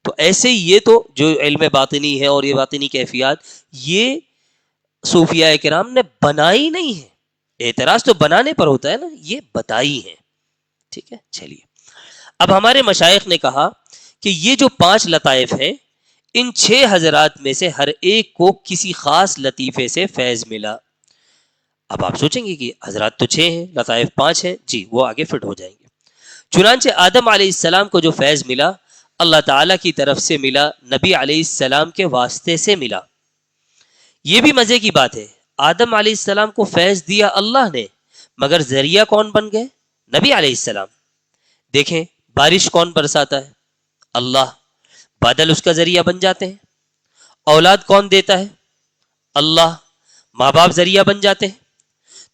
تو ایسے ہی یہ تو جو علم باطنی ہے اور یہ باطنی کیفیات، یہ صوفیاء کرام نے بنائی نہیں ہے۔ اعتراض تو بنانے پر ہوتا ہے نا، یہ بتائی ہیں۔ ٹھیک ہے، چلیے اب ہمارے مشائخ نے کہا کہ یہ جو 5 لطائف ہیں، ان 6 حضرات میں سے ہر ایک کو کسی خاص لطیفے سے فیض ملا۔ اب آپ سوچیں گے کہ حضرات تو 6 ہیں، لطائف 5 ہیں، جی وہ آگے فٹ ہو جائیں گے۔ چنانچہ آدم علیہ السلام کو جو فیض ملا، اللہ تعالیٰ کی طرف سے ملا، نبی علیہ السلام کے واسطے سے ملا۔ یہ بھی مزے کی بات ہے، آدم علیہ السلام کو فیض دیا اللہ نے، مگر ذریعہ کون بن گئے؟ نبی علیہ السلام۔ دیکھیں بارش کون برساتا ہے؟ اللہ۔ بادل اس کا ذریعہ بن جاتے ہیں۔ اولاد کون دیتا ہے؟ اللہ۔ ماں باپ ذریعہ بن جاتے ہیں۔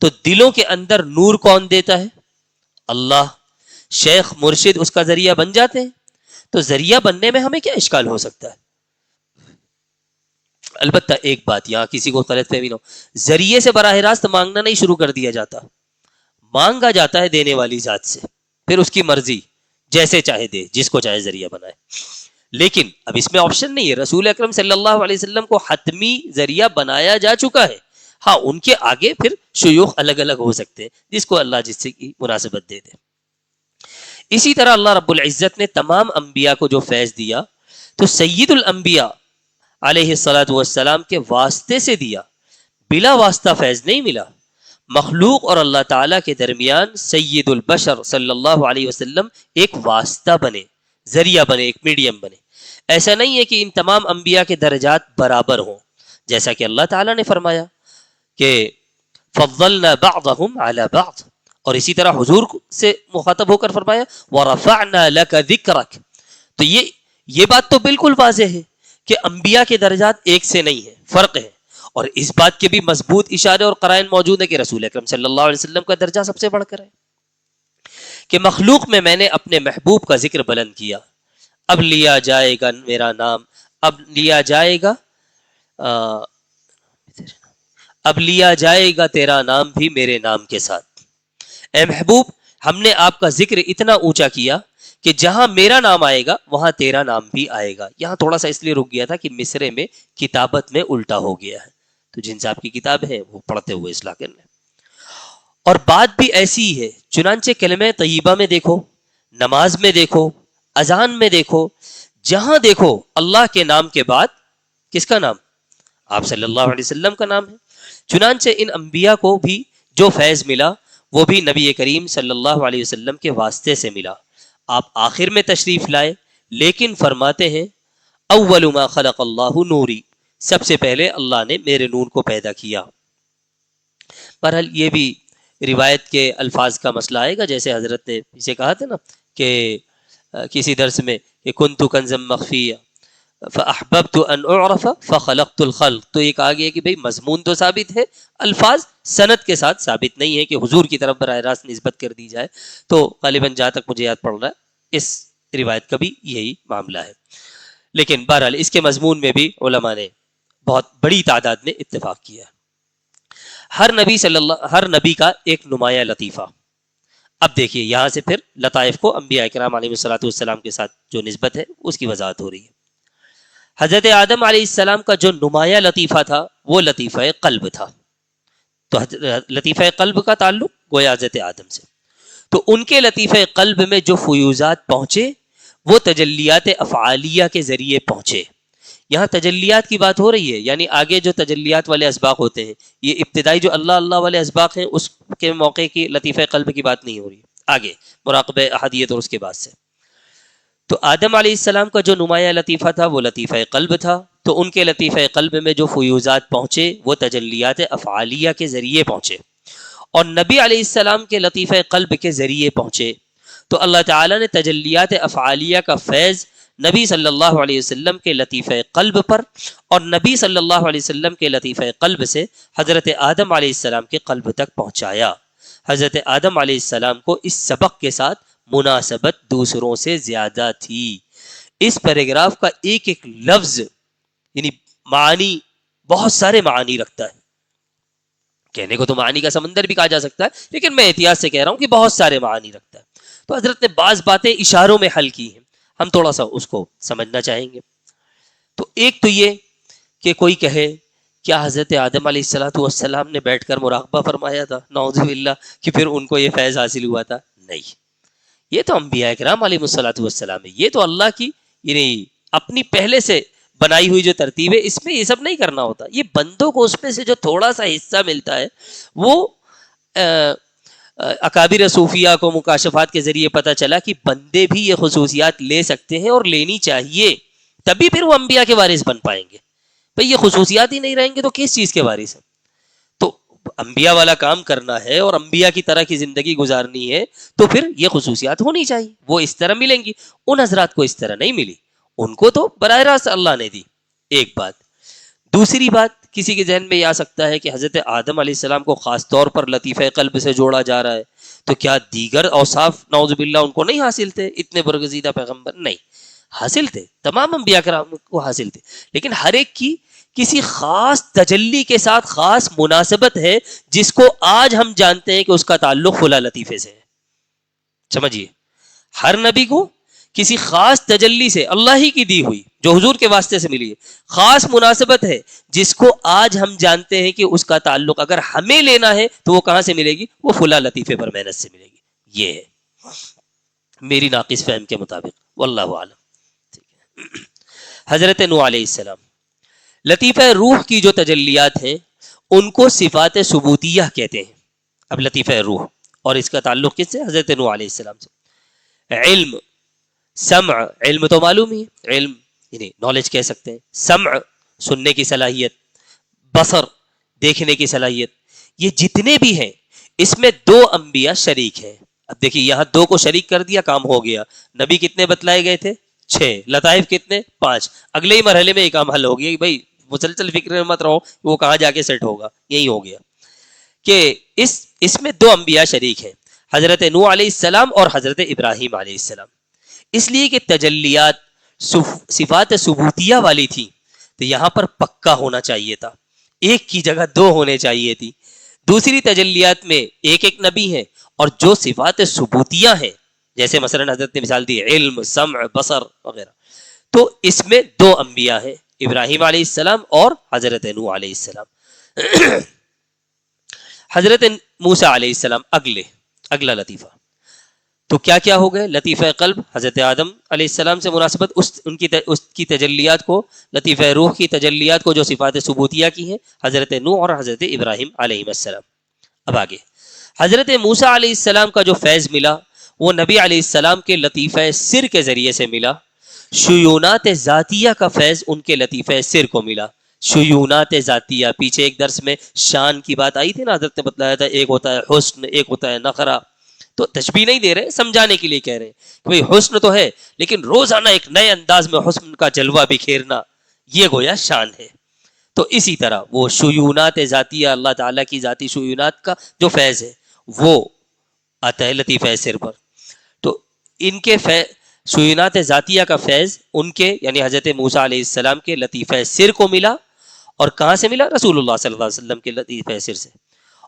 تو دلوں کے اندر نور کون دیتا ہے؟ اللہ۔ شیخ مرشد اس کا ذریعہ بن جاتے ہیں۔ تو ذریعہ بننے میں ہمیں کیا اشکال ہو سکتا ہے؟ البتہ ایک بات یہاں کسی کو غلط فہمی نہ ہو، ذریعے سے براہ راست مانگنا نہیں شروع کر دیا جاتا، مانگا جاتا ہے دینے والی ذات سے، پھر اس کی مرضی، جیسے چاہے دے، جس کو چاہے ذریعہ بنائے۔ لیکن اب اس میں آپشن نہیں ہے، رسول اکرم صلی اللہ علیہ وسلم کو حتمی ذریعہ بنایا جا چکا ہے۔ ہاں ان کے آگے پھر شیوخ الگ الگ ہو سکتے ہیں، جس کو اللہ جس سے کی مناسبت دے دے۔ اسی طرح اللہ رب العزت نے تمام انبیاء کو جو فیض دیا تو سید الانبیاء علیہ الصلاۃ والسلام کے واسطے سے دیا، بلا واسطہ فیض نہیں ملا۔ مخلوق اور اللہ تعالیٰ کے درمیان سید البشر صلی اللہ علیہ وسلم ایک واسطہ بنے، ذریعہ بنے، ایک میڈیم بنے۔ ایسا نہیں ہے کہ ان تمام انبیاء کے درجات برابر ہوں، جیسا کہ اللہ تعالیٰ نے فرمایا کہ فضلنا بعضهم على بعض، اور اسی طرح حضور سے مخاطب ہو کر فرمایا وَرَفَعْنَا لَكَ ذِكْرَكَ۔ تو یہ بات تو بالکل واضح ہے کہ انبیاء کے درجات ایک سے نہیں ہیں، فرق ہے، اور اس بات کے بھی مضبوط اشارے اور قرائن موجود ہیں کہ رسول اکرم صلی اللہ علیہ وسلم کا درجہ سب سے بڑھ کر ہے، کہ مخلوق میں نے اپنے محبوب کا ذکر بلند کیا، اب لیا جائے گا میرا نام، اب لیا جائے گا تیرا نام بھی میرے نام کے ساتھ۔ اے محبوب، ہم نے آپ کا ذکر اتنا اونچا کیا کہ جہاں میرا نام آئے گا وہاں تیرا نام بھی آئے گا۔ یہاں تھوڑا سا اس لیے رک گیا تھا کہ مصرے میں کتابت میں الٹا ہو گیا ہے، تو جن صاحب کی کتاب ہے وہ پڑھتے ہوئے اصلاح کرنے۔ اور بات بھی ایسی ہی ہے، چنانچہ کلمہ طیبہ میں دیکھو، نماز میں دیکھو، اذان میں دیکھو، جہاں دیکھو اللہ کے نام کے بعد کس کا نام؟ آپ صلی اللہ علیہ وسلم کا نام ہے۔ چنانچہ ان انبیاء کو بھی جو فیض ملا وہ بھی نبی کریم صلی اللہ علیہ وسلم کے واسطے سے ملا۔ آپ آخر میں تشریف لائے، لیکن فرماتے ہیں اول ما خلق اللہ نوری، سب سے پہلے اللہ نے میرے نور کو پیدا کیا۔ بہرحال یہ بھی روایت کے الفاظ کا مسئلہ آئے گا، جیسے حضرت نے اسے کہا تھا نا کہ کسی درس میں کہ کنت کنزا مخفیا فاحببت ان اعرف فخلقت الخلق، تو یہ کہا گیا کہ بھئی مضمون تو ثابت ہے، الفاظ سند کے ساتھ ثابت نہیں ہے کہ حضور کی طرف براہ راست نسبت کر دی جائے۔ تو غالباً جہاں تک مجھے یاد پڑ رہا ہے اس روایت کا بھی یہی معاملہ ہے، لیکن بہرحال اس کے مضمون میں بھی علماء نے بہت بڑی تعداد نے اتفاق کیا ہے۔ ہر نبی کا ایک نمایاں لطیفہ۔ اب دیکھیے یہاں سے پھر لطائف کو انبیاء کرام علیہ الصلوۃ والسلام کے ساتھ جو نسبت ہے اس کی وضاحت ہو رہی ہے۔ حضرت آدم علیہ السلام کا جو نمایاں لطیفہ تھا وہ لطیفہ قلب تھا، تو لطیفہ قلب کا تعلق گویا حضرت آدم سے، تو ان کے لطیفہ قلب میں جو فیوزات پہنچے وہ تجلیات افعالیہ کے ذریعے پہنچے، یہاں تجلیات کی بات ہو رہی ہے، یعنی آگے جو تجلیات والے اسباق ہوتے ہیں، یہ ابتدائی جو اللہ اللہ والے اسباق ہیں اس کے موقع کی لطیفہ قلب کی بات نہیں ہو رہی، آگے مراقبہ احادیت اور اس کے بعد سے۔ تو آدم علیہ السلام کا جو نمایاں لطیفہ تھا وہ لطیفہ قلب تھا، تو ان کے لطیفہ قلب میں جو فیوزات پہنچے وہ تجلیات افعالیہ کے ذریعے پہنچے، اور نبی علیہ السلام کے لطیفہ قلب کے ذریعے پہنچے۔ تو اللہ تعالیٰ نے تجلیات افعالیہ کا فیض نبی صلی اللہ علیہ وسلم کے لطیفہ قلب پر، اور نبی صلی اللہ علیہ وسلم کے لطیفہ قلب سے حضرت آدم علیہ السلام کے قلب تک پہنچایا۔ حضرت آدم علیہ السلام کو اس سبق کے ساتھ مناسبت دوسروں سے زیادہ تھی۔ اس پیراگراف کا ایک ایک لفظ یعنی معانی، بہت سارے معانی رکھتا ہے، کہنے کو تو معانی کا سمندر بھی کہا جا سکتا ہے، لیکن میں احتیاط سے کہہ رہا ہوں کہ بہت سارے معانی رکھتا ہے۔ تو حضرت نے بعض باتیں اشاروں میں حل کی ہیں، ہم تھوڑا سا اس کو سمجھنا چاہیں گے۔ تو ایک تو یہ کہ کوئی کہے کیا حضرت آدم علیہ السلام نے بیٹھ کر مراقبہ فرمایا تھا، نعوذ باللہ، کہ پھر ان کو یہ فیض حاصل ہوا تھا؟ نہیں، یہ تو انبیاء کرام علیہ السلام ہے، یہ تو اللہ کی یعنی اپنی پہلے سے بنائی ہوئی جو ترتیب ہے، اس میں یہ سب نہیں کرنا ہوتا۔ یہ بندوں کو اس میں سے جو تھوڑا سا حصہ ملتا ہے وہ اکابر صوفیہ کو مکاشفات کے ذریعے پتہ چلا کہ بندے بھی یہ خصوصیات لے سکتے ہیں اور لینی چاہیے، تبھی پھر وہ انبیاء کے وارث بن پائیں گے۔ بھئی یہ خصوصیات ہی نہیں رہیں گے تو کس چیز کے وارث ہیں؟ تو انبیاء والا کام کرنا ہے اور انبیاء کی طرح کی زندگی گزارنی ہے تو پھر یہ خصوصیات ہونی چاہیے، وہ اس طرح ملیں گی۔ ان حضرات کو اس طرح نہیں ملی، ان کو تو براہ راست اللہ نے دی، ایک بات۔ دوسری بات کسی کے ذہن میں یہ آ سکتا ہے کہ حضرت آدم علیہ السلام کو خاص طور پر لطیفہ قلب سے جوڑا جا رہا ہے، تو کیا دیگر اوصاف نعوذ باللہ ان کو نہیں حاصل تھے؟ اتنے برگزیدہ پیغمبر نہیں حاصل تھے، تمام انبیاء کرام کو حاصل تھے، لیکن ہر ایک کی کسی خاص تجلی کے ساتھ خاص مناسبت ہے، جس کو آج ہم جانتے ہیں کہ اس کا تعلق فلاں لطیفے سے ہے۔ سمجھیے، ہر نبی کو کسی خاص تجلی سے، اللہ ہی کی دی ہوئی جو حضور کے واسطے سے ملی ہے، خاص مناسبت ہے، جس کو آج ہم جانتے ہیں کہ اس کا تعلق اگر ہمیں لینا ہے تو وہ کہاں سے ملے گی؟ وہ فلاں لطیفے پر محنت سے ملے گی۔ یہ ہے میری ناقص فہم کے مطابق، واللہ عالم۔ حضرت نوح علیہ السلام، لطیفہ روح کی جو تجلیات ہیں ان کو صفات ثبوتیہ کہتے ہیں۔ اب لطیفہ روح، اور اس کا تعلق کس سے؟ حضرت نوح علیہ السلام سے۔ علم، سمع، علم تو معلوم ہی ہے، علم یعنی نالج کہہ سکتے ہیں، سمع سننے کی صلاحیت، بصر دیکھنے کی صلاحیت، یہ جتنے بھی ہیں اس میں دو انبیاء شریک ہیں۔ اب دیکھیے یہاں دو کو شریک کر دیا، کام ہو گیا۔ نبی کتنے بتلائے گئے تھے؟ 6، لطائف کتنے؟ 5۔ اگلے ہی مرحلے میں یہ کام حل ہو گیا کہ بھائی مسلسل فکر میں مت رہو وہ کہاں جا کے سیٹ ہوگا، یہی ہو گیا کہ اس میں دو انبیاء شریک ہیں، حضرت نوح علیہ السلام اور حضرت ابراہیم علیہ السلام۔ اس لیے کہ تجلیات صفات ثبوتیہ والی تھی تو یہاں پر پکا ہونا چاہیے تھا، ایک کی جگہ دو ہونے چاہیے تھی۔ دوسری تجلیات میں ایک ایک نبی ہیں، اور جو صفات ثبوتیہ ہیں جیسے مثلا حضرت نے مثال دی علم، سمع، بصر وغیرہ، تو اس میں دو انبیاء ہیں، ابراہیم علیہ السلام اور حضرت نوح علیہ السلام۔ حضرت موسیٰ علیہ السلام اگلا لطیفہ، تو کیا کیا ہو گئے؟ لطیفہ قلب حضرت آدم علیہ السلام سے مناسبت، اس کی تجلیات کو، لطیفہ روح کی تجلیات کو جو صفات ثبوتیہ کی ہیں حضرت نوح اور حضرت ابراہیم علیہ السلام۔ اب آگے حضرت موسیٰ علیہ السلام کا جو فیض ملا وہ نبی علیہ السلام کے لطیفہ سر کے ذریعے سے ملا۔ شیونات ذاتیہ کا فیض ان کے لطیفہ سر کو ملا۔ شیونات ذاتیہ، پیچھے ایک درس میں شان کی بات آئی تھی نا، حضرت نے بتلایا تھا ایک ہوتا ہے حسن، ایک ہوتا ہے نخرہ، تو تشبیہ نہیں دے رہے، سمجھانے کے لیے کہہ رہے ہیں کہ بھئی حسن تو ہے لیکن روزانہ ایک نئے انداز میں حسن کا جلوہ بکھیرنا، یہ گویا شان ہے۔ تو اسی طرح وہ شیونات ذاتیہ، اللہ تعالیٰ کی ذاتی شیونات کا جو فیض ہے وہ آتا ہے لطیفہ سر پر۔ تو ان کے شیونات ذاتیہ کا فیض ان کے یعنی حضرت موسیٰ علیہ السلام کے لطیفہ سر کو ملا، اور کہاں سے ملا؟ رسول اللہ صلی اللہ علیہ وسلم کے لطیفہ سر سے۔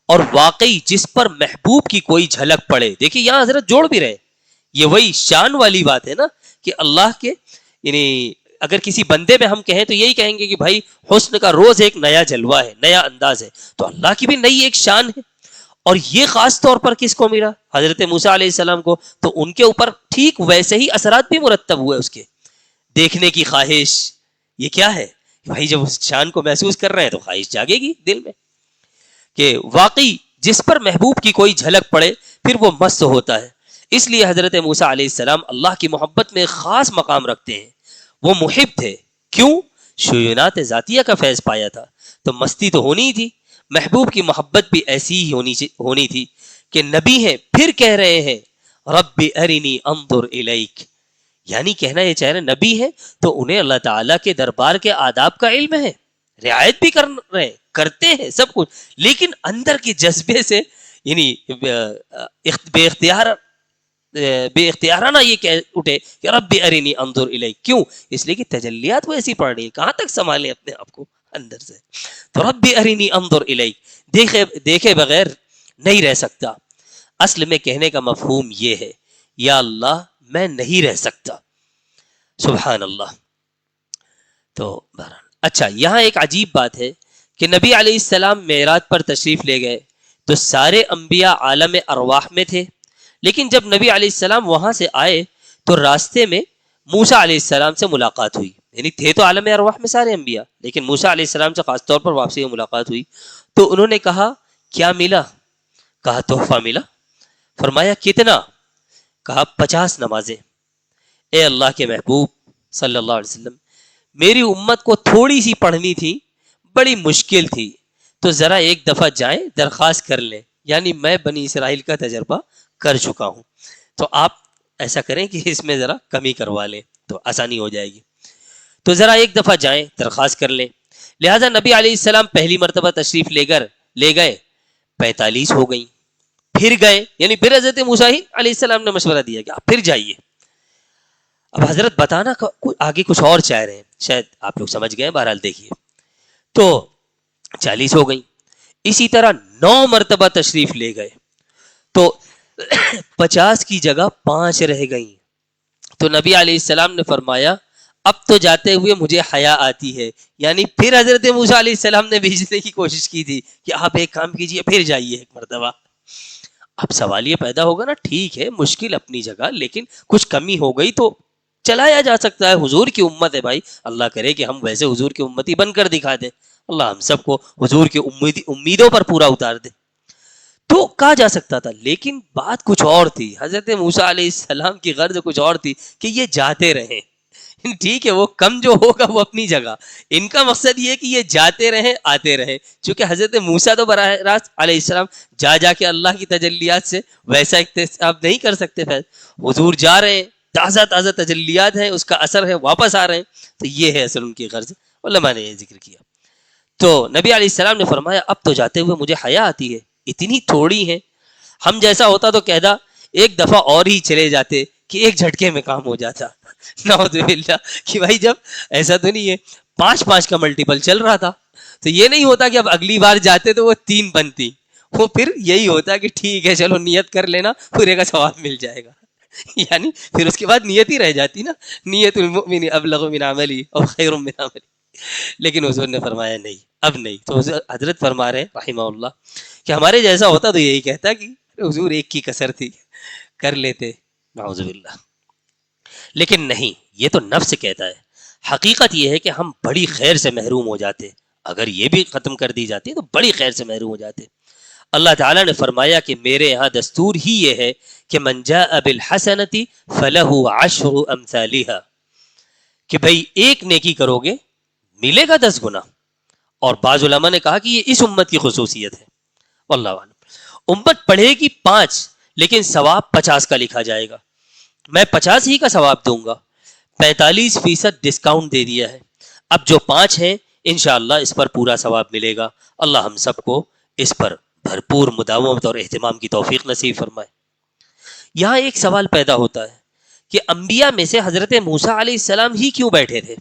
اور واقعی جس پر محبوب کی کوئی جھلک پڑے، دیکھیے یہاں حضرت جوڑ بھی رہے، یہ وہی شان والی بات ہے نا کہ اللہ کے یعنی اگر کسی بندے میں ہم کہیں تو یہی کہیں گے کہ بھائی حسن کا روز ایک نیا جلوہ ہے، نیا انداز ہے، تو اللہ کی بھی نئی ایک شان ہے۔ اور یہ خاص طور پر کس کو ملا؟ حضرت موسیٰ علیہ السلام کو، تو ان کے اوپر ٹھیک ویسے ہی اثرات بھی مرتب ہوئے، اس کے دیکھنے کی خواہش، یہ کیا ہے؟ بھائی جب اس شان کو محسوس کر رہے ہیں تو خواہش جاگے گی دل میں کہ واقعی جس پر محبوب کی کوئی جھلک پڑے پھر وہ مست ہوتا ہے. اس لیے حضرت موسیٰ علیہ السلام اللہ کی محبت میں خاص مقام رکھتے ہیں. وہ محب تھے. کیوں؟ شیونات ذاتیہ کا فیض پایا تھا تو مستی تو ہونی ہی تھی. محبوب کی محبت بھی ایسی ہی ہونی تھی کہ نبی ہیں پھر کہہ رہے ہیں رب ارنی انظر الیک، یعنی کہنا یہ چاہ رہے نبی ہیں تو انہیں اللہ تعالیٰ کے دربار کے آداب کا علم ہے، رعایت بھی کر رہے ہیں، کرتے ہیں سب کچھ، لیکن اندر کے جذبے سے یعنی بے اختیارانہ یہ کہہ اٹھے کہ رب ارنی انظر الیک. کیوں؟ اس لیے کہ تجلیات وہ ایسی پڑھ رہی ہیں، کہاں تک سنبھالیں اپنے آپ کو اندر سے. تو رب ارنی انظر الیک، دیکھے بغیر نہیں رہ سکتا. اصل میں کہنے کا مفہوم یہ ہے یا اللہ میں نہیں رہ سکتا. سبحان اللہ. تو بہرحال اچھا یہاں ایک عجیب بات ہے کہ نبی علیہ السلام معراج پر تشریف لے گئے تو سارے انبیاء عالم ارواح میں تھے، لیکن جب نبی علیہ السلام وہاں سے آئے تو راستے میں موسیٰ علیہ السلام سے ملاقات ہوئی. یعنی تھے تو عالم ارواح میں سارے انبیاء، لیکن موسیٰ علیہ السلام سے خاص طور پر واپسی میں ملاقات ہوئی. تو انہوں نے کہا کیا ملا؟ کہا تحفہ ملا. فرمایا کتنا؟ کہا 50 نمازیں. اے اللہ کے محبوب صلی اللہ علیہ وسلم، میری امت کو تھوڑی سی پڑھنی تھی، بڑی مشکل تھی، تو ذرا ایک دفعہ جائیں درخواست کر لیں. یعنی میں بنی اسرائیل کا تجربہ کر چکا ہوں، تو آپ ایسا کریں کہ اس میں ذرا کمی کروا لیں تو آسانی ہو جائے گی. تو ذرا ایک دفعہ جائیں درخواست کر لیں. لہذا نبی علیہ السلام پہلی مرتبہ تشریف لے گئے 45 ہو گئیں. پھر گئے، یعنی پھر حضرت موسیٰ علیہ السلام نے مشورہ دیا کہ آپ پھر جائیے. اب حضرت بتانا آگے کچھ اور چاہ رہے ہیں، شاید آپ لوگ سمجھ گئے، بہرحال دیکھیے. تو 40 ہو گئیں. اسی طرح 9 مرتبہ تشریف لے گئے تو 50 کی جگہ 5 رہ گئیں. تو نبی علیہ السلام نے فرمایا اب تو جاتے ہوئے مجھے حیا آتی ہے. یعنی پھر حضرت موسیٰ علیہ السلام نے بھیجنے کی کوشش کی تھی کہ آپ ایک کام کیجئے، پھر جائیے ایک مرتبہ. اب سوال یہ پیدا ہوگا نا، ٹھیک ہے مشکل اپنی جگہ، لیکن کچھ کمی ہو گئی تو چلایا جا سکتا ہے. حضور کی امت ہے بھائی، اللہ کرے کہ ہم ویسے حضور کی امتی بن کر دکھا دیں. اللہ ہم سب کو حضور کی امیدوں پر پورا اتار دے. تو کہا جا سکتا تھا، لیکن بات کچھ اور تھی. حضرت موسیٰ علیہ السلام کی غرض کچھ اور تھی کہ یہ جاتے رہیں. ٹھیک ہے وہ کم جو ہوگا وہ اپنی جگہ، ان کا مقصد یہ کہ یہ جاتے رہیں آتے رہیں. چونکہ حضرت موسیٰ تو براہ راست علیہ السلام جا کے اللہ کی تجلیات سے ویسا اکتساب نہیں کر سکتے. حضور جا رہے ہیں، تازہ تجلیات ہیں، اس کا اثر ہے، واپس آ رہے ہیں. تو یہ ہے اصل ان کی غرض. علماء نے یہ ذکر کیا. تو نبی علیہ السلام نے فرمایا اب تو جاتے ہوئے مجھے حیا آتی ہے، اتنی تھوڑی ہیں. ہم جیسا ہوتا تو کہدا ایک دفعہ اور ہی چلے جاتے کہ ایک جھٹکے میں کام ہو جاتا. نعوذ باللہ کہ بھائی جب ایسا تو نہیں ہے 5 کا ملٹیپل چل رہا تھا تو یہ نہیں ہوتا کہ اب اگلی بار جاتے تو وہ 3 بنتی. وہ پھر یہی ہوتا کہ ٹھیک ہے چلو نیت کر لینا، پورے کا ثواب مل جائے گا. یعنی پھر اس کے بعد نیت ہی رہ جاتی نا، نیت المؤمن ابلغ من عملی اور خیر من عملی. لیکن حضور نے فرمایا نہیں، اب نہیں. تو حضرت فرما رہے رحمہ اللہ کہ ہمارے جیسا ہوتا تو یہی کہتا کہ حضور ایک کی کسر تھی، کر لیتے. نعوذ باللہ. لیکن نہیں، یہ تو نفس کہتا ہے. حقیقت یہ ہے کہ ہم بڑی خیر سے محروم ہو جاتے. اگر یہ بھی ختم کر دی جاتی تو بڑی خیر سے محروم ہو جاتے. اللہ تعالیٰ نے فرمایا کہ میرے یہاں دستور ہی یہ ہے کہ من جاء بالحسنۃ فلہ 10 امثالھا، کہ بھئی ایک نیکی کرو گے ملے گا 10 گنا. اور بعض علماء نے کہا کہ یہ اس امت کی خصوصیت ہے. واللہ اعلم. امت پڑھے گی 5 لیکن ثواب 50 کا لکھا جائے گا. میں 50 ہی کا ثواب دوں گا، 45% ڈسکاؤنٹ دے دیا ہے. اب جو 5 ہیں انشاءاللہ اس پر پورا ثواب ملے گا. اللہ ہم سب کو اس پر بھرپور مداومت اور اہتمام کی توفیق نصیب فرمائے. یہاں ایک سوال پیدا ہوتا ہے کہ انبیاء میں سے حضرت موسیٰ علیہ السلام ہی کیوں بیٹھے تھے؟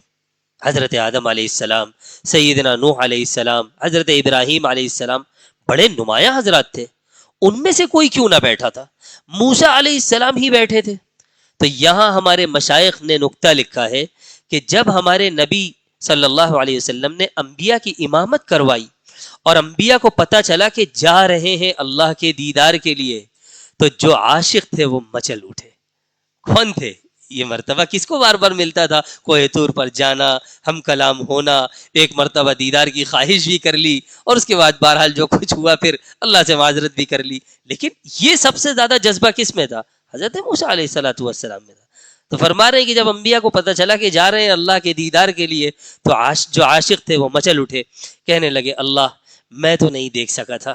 حضرت آدم علیہ السلام، سیدنا نوح علیہ السلام، حضرت ابراہیم علیہ السلام بڑے نمایاں حضرات تھے، ان میں سے کوئی کیوں نہ بیٹھا تھا؟ موسیٰ علیہ السلام ہی بیٹھے تھے. تو یہاں ہمارے مشائخ نے نکتہ لکھا ہے کہ جب ہمارے نبی صلی اللہ علیہ وسلم نے انبیاء کی امامت کروائی اور انبیاء کو پتہ چلا کہ جا رہے ہیں اللہ کے دیدار کے لیے، تو جو عاشق تھے وہ مچل اٹھے. کون تھے؟ یہ مرتبہ کس کو بار بار ملتا تھا؟ کوہ طور پر جانا، ہم کلام ہونا، ایک مرتبہ دیدار کی خواہش بھی کر لی، اور اس کے بعد بہرحال جو کچھ ہوا پھر اللہ سے معذرت بھی کر لی. لیکن یہ سب سے زیادہ جذبہ کس میں تھا؟ حضرت موسیٰ علیہ الصلوۃ والسلام میں تھا. تو فرما رہے ہیں کہ جب انبیاء کو پتہ چلا کہ جا رہے ہیں اللہ کے دیدار کے لیے، تو جو عاشق تھے وہ مچل اٹھے، کہنے لگے اللہ میں تو نہیں دیکھ سکا تھا،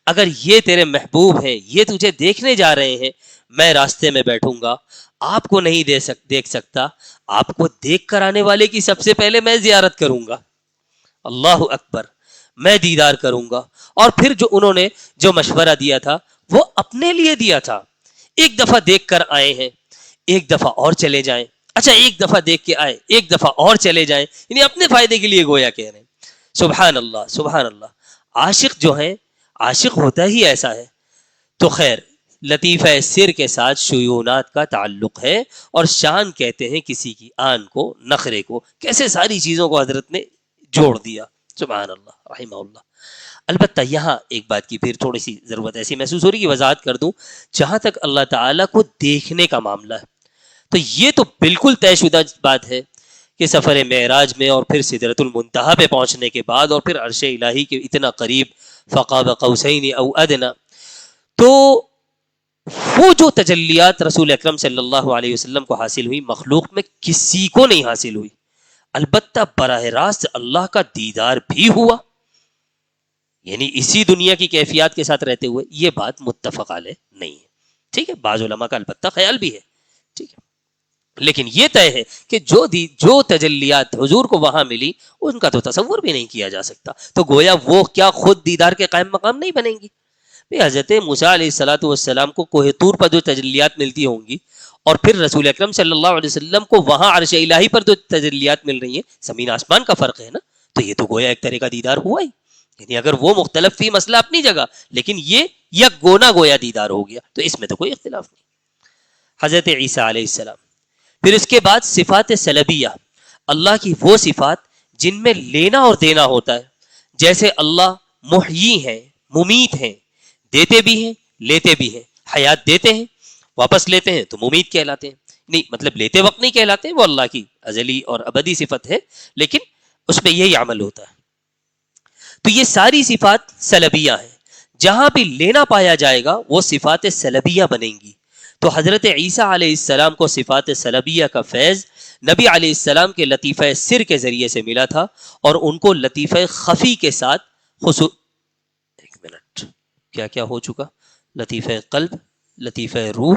اگر یہ تیرے محبوب ہیں، یہ تجھے دیکھنے جا رہے ہیں، میں راستے میں بیٹھوں گا، آپ کو نہیں دیکھ سکتا، آپ کو دیکھ کر آنے والے کی سب سے پہلے میں زیارت کروں گا. اللہ اکبر، میں دیدار کروں گا. اور پھر جو انہوں نے جو مشورہ دیا تھا وہ اپنے لیے دیا تھا. ایک دفعہ دیکھ کر آئے ہیں، ایک دفعہ اور چلے جائیں. اچھا ایک دفعہ دیکھ کے آئے، ایک دفعہ اور چلے جائیں، یعنی اپنے فائدے کے لیے گویا کہہ رہے ہیں. سبحان اللہ سبحان اللہ. عاشق جو ہیں، عاشق ہوتا ہی ایسا ہے. تو خیر، لطیفہ سر کے ساتھ شیونات کا تعلق ہے، اور شان کہتے ہیں کسی کی آن کو، نخرے کو. کیسے ساری چیزوں کو حضرت نے جوڑ دیا. سبحان اللہ رحمہ اللہ. البتہ یہاں ایک بات کی پھر تھوڑی سی ضرورت ایسی محسوس ہو رہی کہ وضاحت کر دوں. جہاں تک اللہ تعالیٰ کو دیکھنے کا معاملہ ہے تو یہ تو بالکل طے شدہ بات ہے کہ سفر معراج میں اور پھر سدرۃ المنتہا پہ پہنچنے کے بعد اور پھر عرش الہی کے اتنا قریب، فقاب قوسین او ادنا، تو وہ جو تجلیات رسول اکرم صلی اللہ علیہ وسلم کو حاصل ہوئی مخلوق میں کسی کو نہیں حاصل ہوئی. البتہ براہ راست اللہ کا دیدار بھی ہوا، یعنی اسی دنیا کی کیفیات کے ساتھ رہتے ہوئے. یہ بات متفق علیہ نہیں ہے، ٹھیک ہے. بعض علماء کا البتہ خیال بھی ہے، ٹھیک ہے. لیکن یہ طے ہے کہ جو تجلیات حضور کو وہاں ملی ان کا تو تصور بھی نہیں کیا جا سکتا. تو گویا وہ کیا خود دیدار کے قائم مقام نہیں بنیں گی؟ حضرت موسیٰ علیہ الصلوۃ والسلام کو کوہ طور پر جو تجلیات ملتی ہوں گی، اور پھر رسول اکرم صلی اللہ علیہ وسلم کو وہاں عرش الہی پر جو تجلیات مل رہی ہیں، زمین آسمان کا فرق ہے نا. تو یہ تو گویا ایک طرح کا دیدار ہوا ہی. یعنی اگر وہ مختلف فی مسئلہ اپنی جگہ، لیکن یہ یک گونا گویا دیدار ہو گیا، تو اس میں تو کوئی اختلاف نہیں. حضرت عیسیٰ علیہ السلام. پھر اس کے بعد صفات سلبیہ، اللہ کی وہ صفات جن میں لینا اور دینا ہوتا ہے. جیسے اللہ محیی ہیں، ممیت ہیں، دیتے بھی ہیں لیتے بھی ہیں. حیات دیتے ہیں، واپس لیتے ہیں تو ممیت کہلاتے ہیں. نہیں مطلب لیتے وقت نہیں کہلاتے ہیں، وہ اللہ کی ازلی اور ابدی صفت ہے، لیکن اس میں یہی عمل ہوتا ہے. تو یہ ساری صفات سلبیہ ہیں. جہاں بھی لینا پایا جائے گا وہ صفات سلبیہ بنیں گی. تو حضرت عیسیٰ علیہ السلام کو صفات سلبیہ کا فیض نبی علیہ السلام کے لطیفہ سر کے ذریعے سے ملا تھا، اور ان کو لطیفہ خفی کے ساتھ ایک منٹ کیا کیا ہو چکا؟ لطیفہ قلب، لطیفہ روح،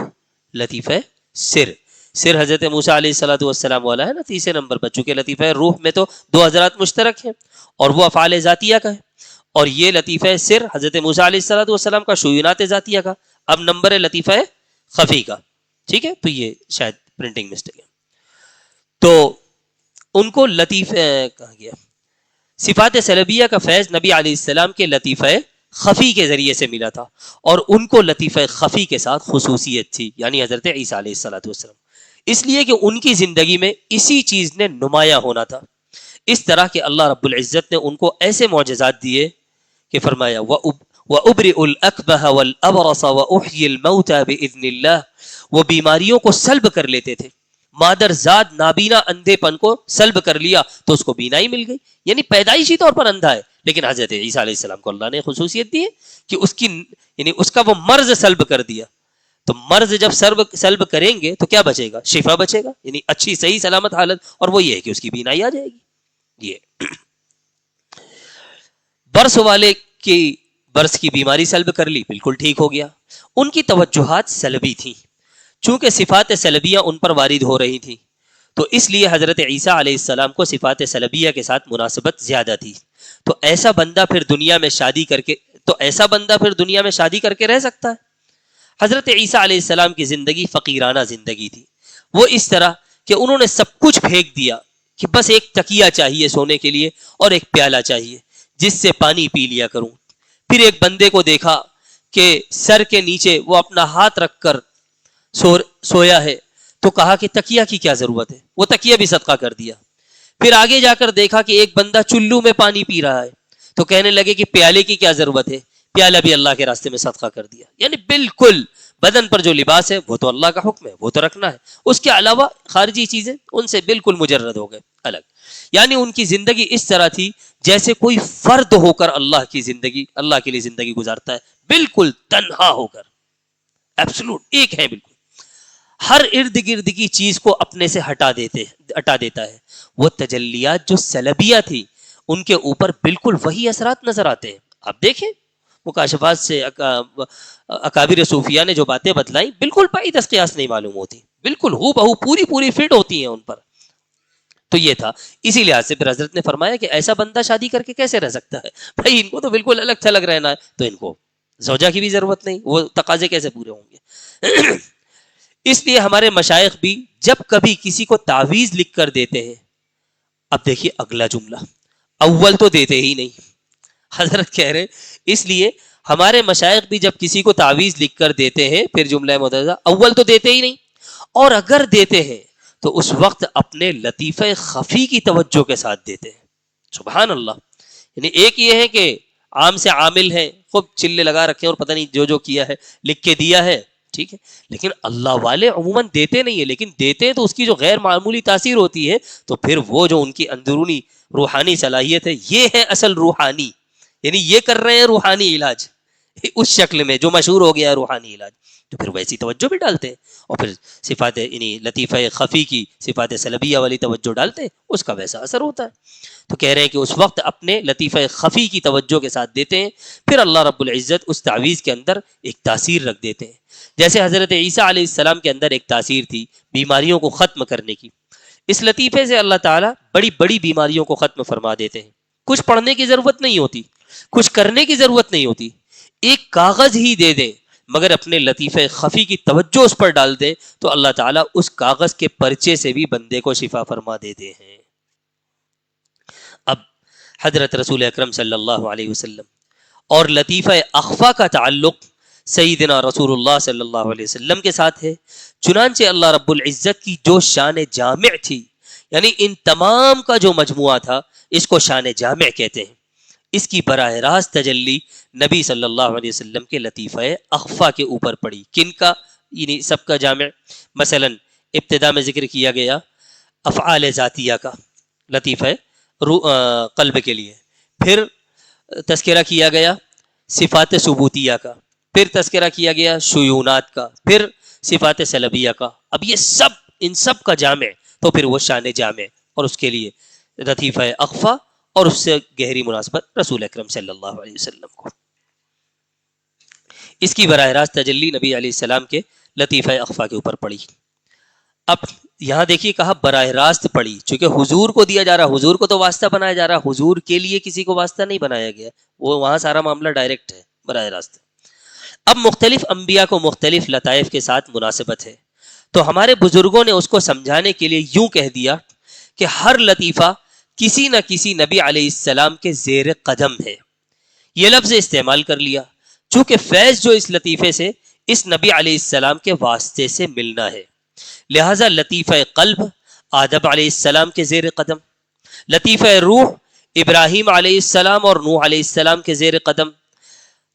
لطیفہ سر. سر حضرت موسیٰ علیہ الصلوۃ والسلام والا ہے نا، تیسرے نمبر پر. چونکہ لطیفہ روح میں تو دو حضرات مشترک ہیں اور وہ افعال ذاتیہ کا ہے، اور یہ لطیفہ سر حضرت موسیٰ علیہ الصلوۃ والسلام کا شیونات ذاتیہ کا. اب نمبر ہے لطیفہ خفی کا، ٹھیک ہے. تو یہ شاید پرنٹنگ مسٹیک ہے. تو ان کو لطیفہ کہا گیا، صفات سلبیہ کا فیض نبی علیہ السلام کے لطیفہ خفی کے ذریعے سے ملا تھا، اور ان کو لطیفہ خفی کے ساتھ خصوصیت تھی، یعنی حضرت عیسیٰ علیہ الصلوۃ والسلام. اس لیے کہ ان کی زندگی میں اسی چیز نے نمایاں ہونا تھا. اس طرح کہ اللہ رب العزت نے ان کو ایسے معجزات دیے کہ فرمایا وَأُبْرِئُ الْأَكْمَحَ وَالْأَبْرَصَ وَأُحْيِي الْمَوْتَى بِإِذْنِ اللَّهِ. وہ بیماریوں کو سلب کر لیتے تھے. مادرزاد نابینا اندھے پن کو سلب کر لیا تو اس کو بینائی مل گئی، یعنی پیدائشی طور پر اندھا ہے. لیکن حضرت عیسیٰ علیہ السلام کو اللہ نے خصوصیت دی ہے کہ اس کی یعنی اس کا وہ مرض سلب کر دیا. تو مرض جب سلب کریں گے تو کیا بچے گا؟ شفا بچے گا، یعنی اچھی صحیح سلامت حالت. اور وہ یہ ہے کہ اس کی بینائی آ جائے گی. یہ برس والے کی برس کی بیماری سلب کر لی، بالکل ٹھیک ہو گیا. ان کی توجہات سلبی تھیں، چونکہ صفات سلبیہ ان پر وارد ہو رہی تھی، تو اس لیے حضرت عیسیٰ علیہ السلام کو صفات سلبیہ کے ساتھ مناسبت زیادہ تھی. تو ایسا بندہ پھر دنیا میں شادی کر کے رہ سکتا ہے؟ حضرت عیسیٰ علیہ السلام کی زندگی فقیرانہ زندگی تھی. وہ اس طرح کہ انہوں نے سب کچھ پھینک دیا کہ بس ایک تکیہ چاہیے سونے کے لیے اور ایک پیالہ چاہیے جس سے پانی پی لیا کروں. پھر ایک بندے کو دیکھا کہ سر کے نیچے وہ اپنا ہاتھ رکھ کر سویا ہے، تو کہا کہ تکیہ کی کیا ضرورت ہے، وہ تکیہ بھی صدقہ کر دیا. پھر آگے جا کر دیکھا کہ ایک بندہ چلو میں پانی پی رہا ہے، تو کہنے لگے کہ پیالے کی کیا ضرورت ہے، پیالہ بھی اللہ کے راستے میں صدقہ کر دیا. یعنی بالکل بدن پر جو لباس ہے وہ تو اللہ کا حکم ہے، وہ تو رکھنا ہے، اس کے علاوہ خارجی چیزیں ان سے بالکل مجرد ہو گئے، الگ. یعنی ان کی زندگی اس طرح تھی جیسے کوئی فرد ہو کر اللہ کے لیے زندگی گزارتا ہے، بالکل تنہا ہو کر، ایبسولوٹ ایک ہے بالکل. ہر ارد گرد کی چیز کو اپنے سے ہٹا دیتا ہے. وہ تجلیات جو سلبیہ تھی ان کے اوپر بالکل وہی اثرات نظر آتے ہیں. آپ دیکھیں مکاشفات سے اکابر صوفیہ نے جو باتیں بتلائیں بالکل پائی دست قیاس نہیں معلوم ہوتی، بالکل ہو بہو پوری فٹ ہوتی ہیں ان پر. تو یہ تھا، اسی لحاظ سے پھر حضرت نے فرمایا کہ ایسا بندہ شادی کر کے کیسے رہ سکتا ہے؟ بھائی ان کو تو بالکل الگ تھلگ رہنا ہے، تو ان کو زوجہ کی بھی ضرورت نہیں، وہ تقاضے کیسے پورے ہوں گے؟ اس لیے ہمارے مشائخ بھی جب کبھی کسی کو تعویذ لکھ کر دیتے ہیں، اب دیکھیے اگلا جملہ، اول تو دیتے ہی نہیں، حضرت کہہ رہے اس لیے ہمارے مشائخ بھی جب کسی کو تعویذ لکھ کر دیتے ہیں، پھر جملہ متحدہ اول تو دیتے ہی نہیں، اور اگر دیتے ہیں تو اس وقت اپنے لطیفہ خفی کی توجہ کے ساتھ دیتے ہیں. سبحان اللہ. یعنی ایک یہ ہے کہ عام سے عامل ہیں، خوب چلے لگا رکھے اور پتہ نہیں جو کیا ہے لکھ کے دیا ہے، ٹھیک ہے، لیکن اللہ والے عموماً دیتے نہیں ہیں، لیکن دیتے ہیں تو اس کی جو غیر معمولی تاثیر ہوتی ہے، تو پھر وہ جو ان کی اندرونی روحانی صلاحیت ہے، یہ ہے اصل روحانی. یعنی یہ کر رہے ہیں روحانی علاج اس شکل میں جو مشہور ہو گیا ہے روحانی علاج، تو پھر ویسی توجہ بھی ڈالتے ہیں، اور پھر صفات یعنی لطیفہ خفی کی صفات سلبیہ والی توجہ ڈالتے ہیں، اس کا ویسا اثر ہوتا ہے. تو کہہ رہے ہیں کہ اس وقت اپنے لطیفہ خفی کی توجہ کے ساتھ دیتے ہیں، پھر اللہ رب العزت اس تعویذ کے اندر ایک تاثیر رکھ دیتے ہیں. جیسے حضرت عیسیٰ علیہ السلام کے اندر ایک تاثیر تھی بیماریوں کو ختم کرنے کی، اس لطیفے سے اللہ تعالیٰ بڑی بڑی بیماریوں کو ختم فرما دیتے ہیں. کچھ پڑھنے کی ضرورت نہیں ہوتی، کچھ کرنے کی ضرورت نہیں ہوتی، ایک کاغذ ہی دے دیں مگر اپنے لطیفہ خفی کی توجہ اس پر ڈال دے تو اللہ تعالیٰ اس کاغذ کے پرچے سے بھی بندے کو شفا فرما دیتے ہیں. اب حضرت رسول اکرم صلی اللہ علیہ وسلم اور لطیفہ اخفا کا تعلق سیدنا رسول اللہ صلی اللہ علیہ وسلم کے ساتھ ہے. چنانچہ اللہ رب العزت کی جو شان جامع تھی، یعنی ان تمام کا جو مجموعہ تھا، اس کو شان جامع کہتے ہیں. اس کی براہ راست تجلی نبی صلی اللہ علیہ وسلم کے لطیفہ اخفا کے اوپر پڑی. کن کا؟ یعنی سب کا جامع. مثلا ابتدا میں ذکر کیا گیا افعال ذاتیہ کا لطیفہ قلب کے لیے، پھر تذکرہ کیا گیا صفات ثبوتیہ کا، پھر تذکرہ کیا گیا شیونات کا، پھر صفات سلبیہ کا. اب یہ سب ان سب کا جامع تو پھر وہ شان جامع، اور اس کے لیے لطیفہ اخفا اور اس سے گہری مناسبت رسول اکرم صلی اللہ علیہ وسلم کو. اس کی براہ راست تجلی نبی علیہ السلام کے لطیفہ اخفا کے اوپر پڑی. اب یہاں دیکھیے کہا براہ راست پڑی، چونکہ حضور کو دیا جا رہا، حضور کو تو واسطہ بنایا جا رہا، حضور کے لیے کسی کو واسطہ نہیں بنایا گیا، وہ وہاں سارا معاملہ ڈائریکٹ ہے، براہ راست. اب مختلف انبیاء کو مختلف لطائف کے ساتھ مناسبت ہے، تو ہمارے بزرگوں نے اس کو سمجھانے کے لیے یوں کہہ دیا کہ ہر لطیفہ کسی نہ کسی نبی علیہ السلام کے زیر قدم ہے. یہ لفظ استعمال کر لیا چونکہ فیض جو اس لطیفے سے اس نبی علیہ السلام کے واسطے سے ملنا ہے، لہذا لطیفہ قلب آدم علیہ السلام کے زیر قدم، لطیفہ روح ابراہیم علیہ السلام اور نوح علیہ السلام کے زیر قدم،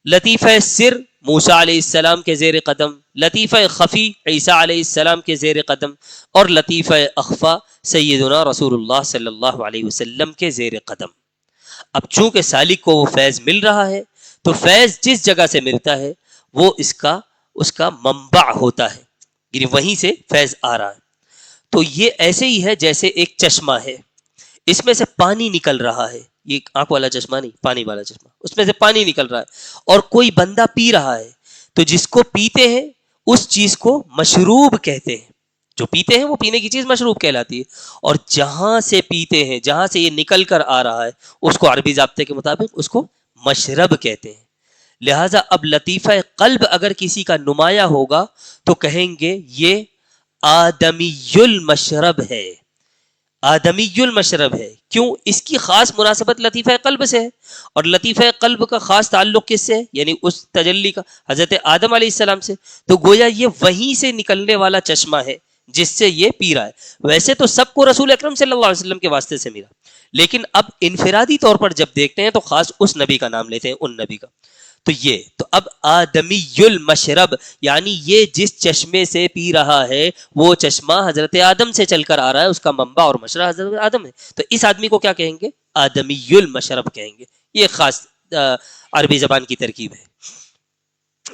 لطیفہ سر موسیٰ علیہ السلام کے زیر قدم، لطیفہ خفی عیسیٰ علیہ السلام کے زیر قدم، اور لطیفہ اخفا سیدنا رسول اللہ صلی اللہ علیہ وسلم کے زیر قدم. اب چونکہ سالک کو وہ فیض مل رہا ہے تو فیض جس جگہ سے ملتا ہے وہ اس کا منبع ہوتا ہے، یعنی وہیں سے فیض آ رہا ہے. تو یہ ایسے ہی ہے جیسے ایک چشمہ ہے، اس میں سے پانی نکل رہا ہے، یہ آنکھ والا چشمہ نہیں، پانی والا چشمہ، اس میں سے پانی نکل رہا ہے، اور کوئی بندہ پی رہا ہے، تو جس کو پیتے ہیں اس چیز کو مشروب کہتے ہیں. جو پیتے ہیں وہ پینے کی چیز مشروب کہلاتی ہے، اور جہاں سے پیتے ہیں، جہاں سے یہ نکل کر آ رہا ہے، اس کو عربی ضابطے کے مطابق اس کو مشرب کہتے ہیں. لہٰذا اب لطیفہ قلب اگر کسی کا نمایاں ہوگا تو کہیں گے یہ آدمی المشرب ہے، آدمی المشرب ہے. کیوں؟ اس کی خاص مناسبت لطیفہ قلب سے ہے، اور لطیفہ قلب کا خاص تعلق کس سے ہے؟ یعنی اس تجلی کا حضرت آدم علیہ السلام سے. تو گویا یہ وہیں سے نکلنے والا چشمہ ہے جس سے یہ پی رہا ہے. ویسے تو سب کو رسول اکرم صلی اللہ علیہ وسلم کے واسطے سے ملا، لیکن اب انفرادی طور پر جب دیکھتے ہیں تو خاص اس نبی کا نام لیتے ہیں، ان نبی کا. تو یہ تو اب آدمی المشرب یعنی یہ جس چشمے سے پی رہا ہے وہ چشمہ حضرت آدم سے چل کر آ رہا ہے، اس کا منبع اور مشرب حضرت آدم ہے، تو اس آدمی کو کیا کہیں گے؟ آدمی المشرب کہیں گے. یہ خاص عربی زبان کی ترکیب ہے،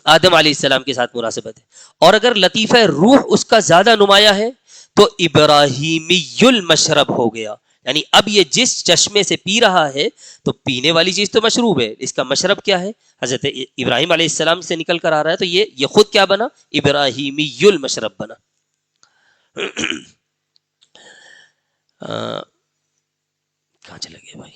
آدم علیہ السلام کے ساتھ مناسبت ہے. اور اگر لطیفہ روح اس کا زیادہ نمایاں ہے تو ابراہیمی المشرب ہو گیا، یعنی اب یہ جس چشمے سے پی رہا ہے تو پینے والی چیز تو مشروب ہے، اس کا مشرب کیا ہے؟ حضرت ابراہیم علیہ السلام سے نکل کر آ رہا ہے، تو یہ خود کیا بنا؟ ابراہیمی المشرب بنا. کہاں چلے گئے بھائی؟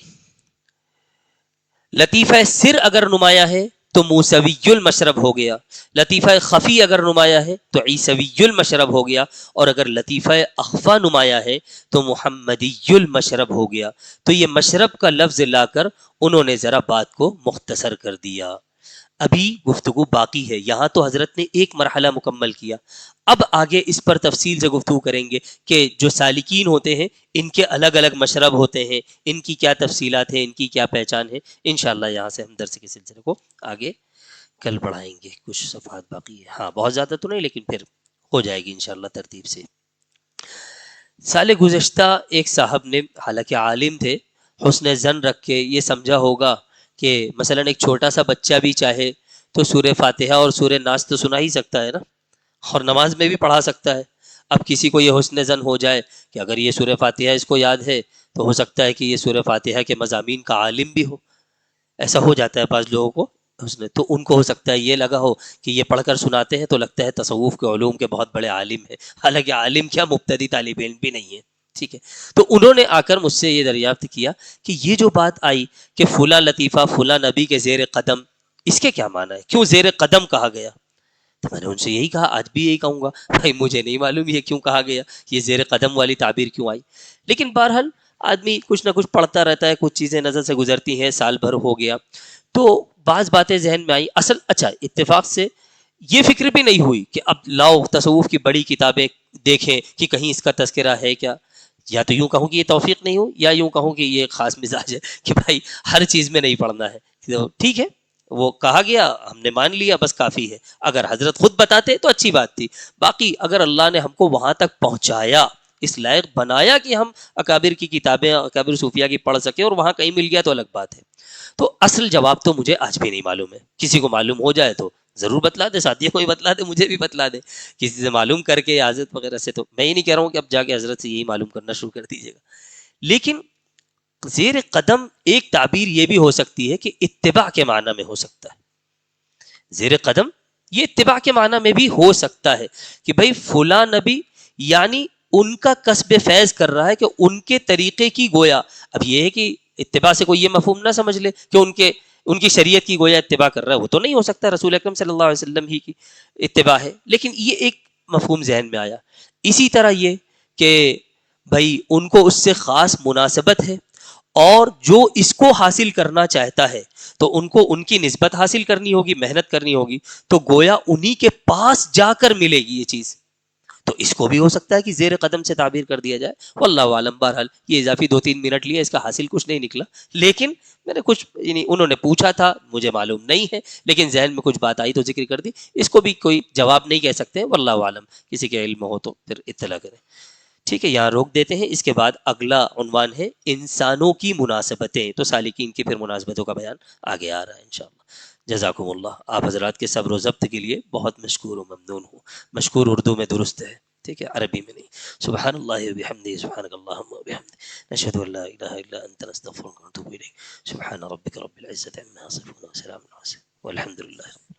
لطیفہ سر اگر نمایاں ہے تو موسوی المشرب ہو گیا، لطیفہ خفی اگر نمایاں ہے تو عیسوی المشرب ہو گیا، اور اگر لطیفہ اخفا نمایاں ہے تو محمدی المشرب ہو گیا. تو یہ مشرب کا لفظ لا کر انہوں نے ذرا بات کو مختصر کر دیا. ابھی گفتگو باقی ہے، یہاں تو حضرت نے ایک مرحلہ مکمل کیا، اب آگے اس پر تفصیل سے گفتگو کریں گے کہ جو سالکین ہوتے ہیں ان کے الگ الگ مشرب ہوتے ہیں، ان کی کیا تفصیلات ہیں، ان کی کیا پہچان ہے. انشاءاللہ یہاں سے ہم درس کے سلسلے کو آگے کل پڑھائیں گے. کچھ صفحات باقی ہے، ہاں بہت زیادہ تو نہیں، لیکن پھر ہو جائے گی انشاءاللہ ترتیب سے. سال گزشتہ ایک صاحب نے، حالانکہ عالم تھے، حسن زن رکھ کے یہ سمجھا ہوگا کہ مثلا ایک چھوٹا سا بچہ بھی چاہے تو سورہ فاتحہ اور سورہ ناس تو سنا ہی سکتا ہے نا، اور نماز میں بھی پڑھا سکتا ہے. اب کسی کو یہ حسن زن ہو جائے کہ اگر یہ سورہ فاتحہ اس کو یاد ہے تو ہو سکتا ہے کہ یہ سورہ فاتحہ کے مضامین کا عالم بھی ہو. ایسا ہو جاتا ہے بعض لوگوں کو حسن، تو ان کو ہو سکتا ہے یہ لگا ہو کہ یہ پڑھ کر سناتے ہیں تو لگتا ہے تصوف کے علوم کے بہت بڑے عالم ہیں، حالانکہ عالم کیا مبتدی طالب علم بھی نہیں ہے. ٹھیک ہے، تو انہوں نے آ کر مجھ سے یہ دریافت کیا کہ یہ جو بات آئی کہ فلاں لطیفہ فلاں نبی کے زیر قدم، اس کے کیا معنی ہے؟ کیوں زیر قدم کہا گیا؟ تو میں نے ان سے یہی کہا، آج بھی یہی کہوں گا، بھائی مجھے نہیں معلوم یہ کیوں کہا گیا، یہ زیر قدم والی تعبیر کیوں آئی. لیکن بہرحال آدمی کچھ نہ کچھ پڑھتا رہتا ہے، کچھ چیزیں نظر سے گزرتی ہیں، سال بھر ہو گیا تو بعض باتیں ذہن میں آئی. اصل اچھا اتفاق سے یہ فکر بھی نہیں ہوئی کہ اب لاؤ تصوف کی بڑی کتابیں دیکھیں کہ کہیں اس کا تذکرہ ہے کیا. یا تو یوں کہوں کہ یہ توفیق نہیں ہو، یا یوں کہوں کہ یہ خاص مزاج ہے کہ بھائی ہر چیز میں نہیں پڑھنا ہے. تو ٹھیک ہے، وہ کہا گیا، ہم نے مان لیا، بس کافی ہے. اگر حضرت خود بتاتے تو اچھی بات تھی، باقی اگر اللہ نے ہم کو وہاں تک پہنچایا، اس لائق بنایا کہ ہم اکابر کی کتابیں اکابر صوفیہ کی پڑھ سکیں اور وہاں کہیں مل گیا تو الگ بات ہے. تو اصل جواب تو مجھے آج بھی نہیں معلوم ہے. کسی کو معلوم ہو جائے تو ضرور بتلا دے، ساتھی کو ہی بتلا دے، مجھے بھی بتلا دے کسی سے معلوم کر کے حضرت وغیرہ سے. تو میں ہی نہیں کہہ رہا ہوں کہ اب جا کے حضرت سے یہی معلوم کرنا شروع کر دیجیے گا. لیکن زیر قدم ایک تعبیر یہ بھی ہو سکتی ہے کہ اتباع کے معنی میں ہو سکتا ہے. زیر قدم یہ اتباع کے معنی میں بھی ہو سکتا ہے کہ بھائی فلاں نبی، یعنی ان کا کسب فیض کر رہا ہے کہ ان کے طریقے کی گویا. اب یہ ہے کہ اتباع سے کوئی یہ مفہوم نہ سمجھ لے کہ ان کی شریعت کی گویا اتباع کر رہا ہے، وہ تو نہیں ہو سکتا، رسول اکرم صلی اللہ علیہ وسلم ہی کی اتباع ہے. لیکن یہ ایک مفہوم ذہن میں آیا. اسی طرح یہ کہ بھائی ان کو اس سے خاص مناسبت ہے، اور جو اس کو حاصل کرنا چاہتا ہے تو ان کو ان کی نسبت حاصل کرنی ہوگی، محنت کرنی ہوگی، تو گویا انہی کے پاس جا کر ملے گی یہ چیز. تو اس کو بھی ہو سکتا ہے کہ زیر قدم سے تعبیر کر دیا جائے، واللہ عالم. بہرحال یہ اضافی 2-3 منٹ لیے، اس کا حاصل کچھ نہیں نکلا، لیکن میں نے کچھ یعنی انہوں نے پوچھا تھا، مجھے معلوم نہیں ہے، لیکن ذہن میں کچھ بات آئی تو ذکر کر دی. اس کو بھی کوئی جواب نہیں کہہ سکتے، واللہ عالم. کسی کے علم ہو تو پھر اطلاع کریں. ٹھیک ہے، یہاں روک دیتے ہیں. اس کے بعد اگلا عنوان ہے انسانوں کی مناسبتیں، تو سالکین کی پھر مناسبتوں کا بیان آگے آ رہا ہے انشاءاللہ. جزاکم اللہ. آپ حضرات کے صبر و ضبط کے لیے بہت مشکور و ممنون ہوں. مشکور اردو میں درست ہے، ٹھیک ہے، عربی میں نہیں. سبحان اللہ و بحمدہ، سبحانک اللہم و بحمدہ، نشہد ان لا الہ الا انت، نستغفرک و نتوب الیک. سبحان ربک رب العزۃ عما یصفون، وسلام علی المرسلین، والحمد للہ.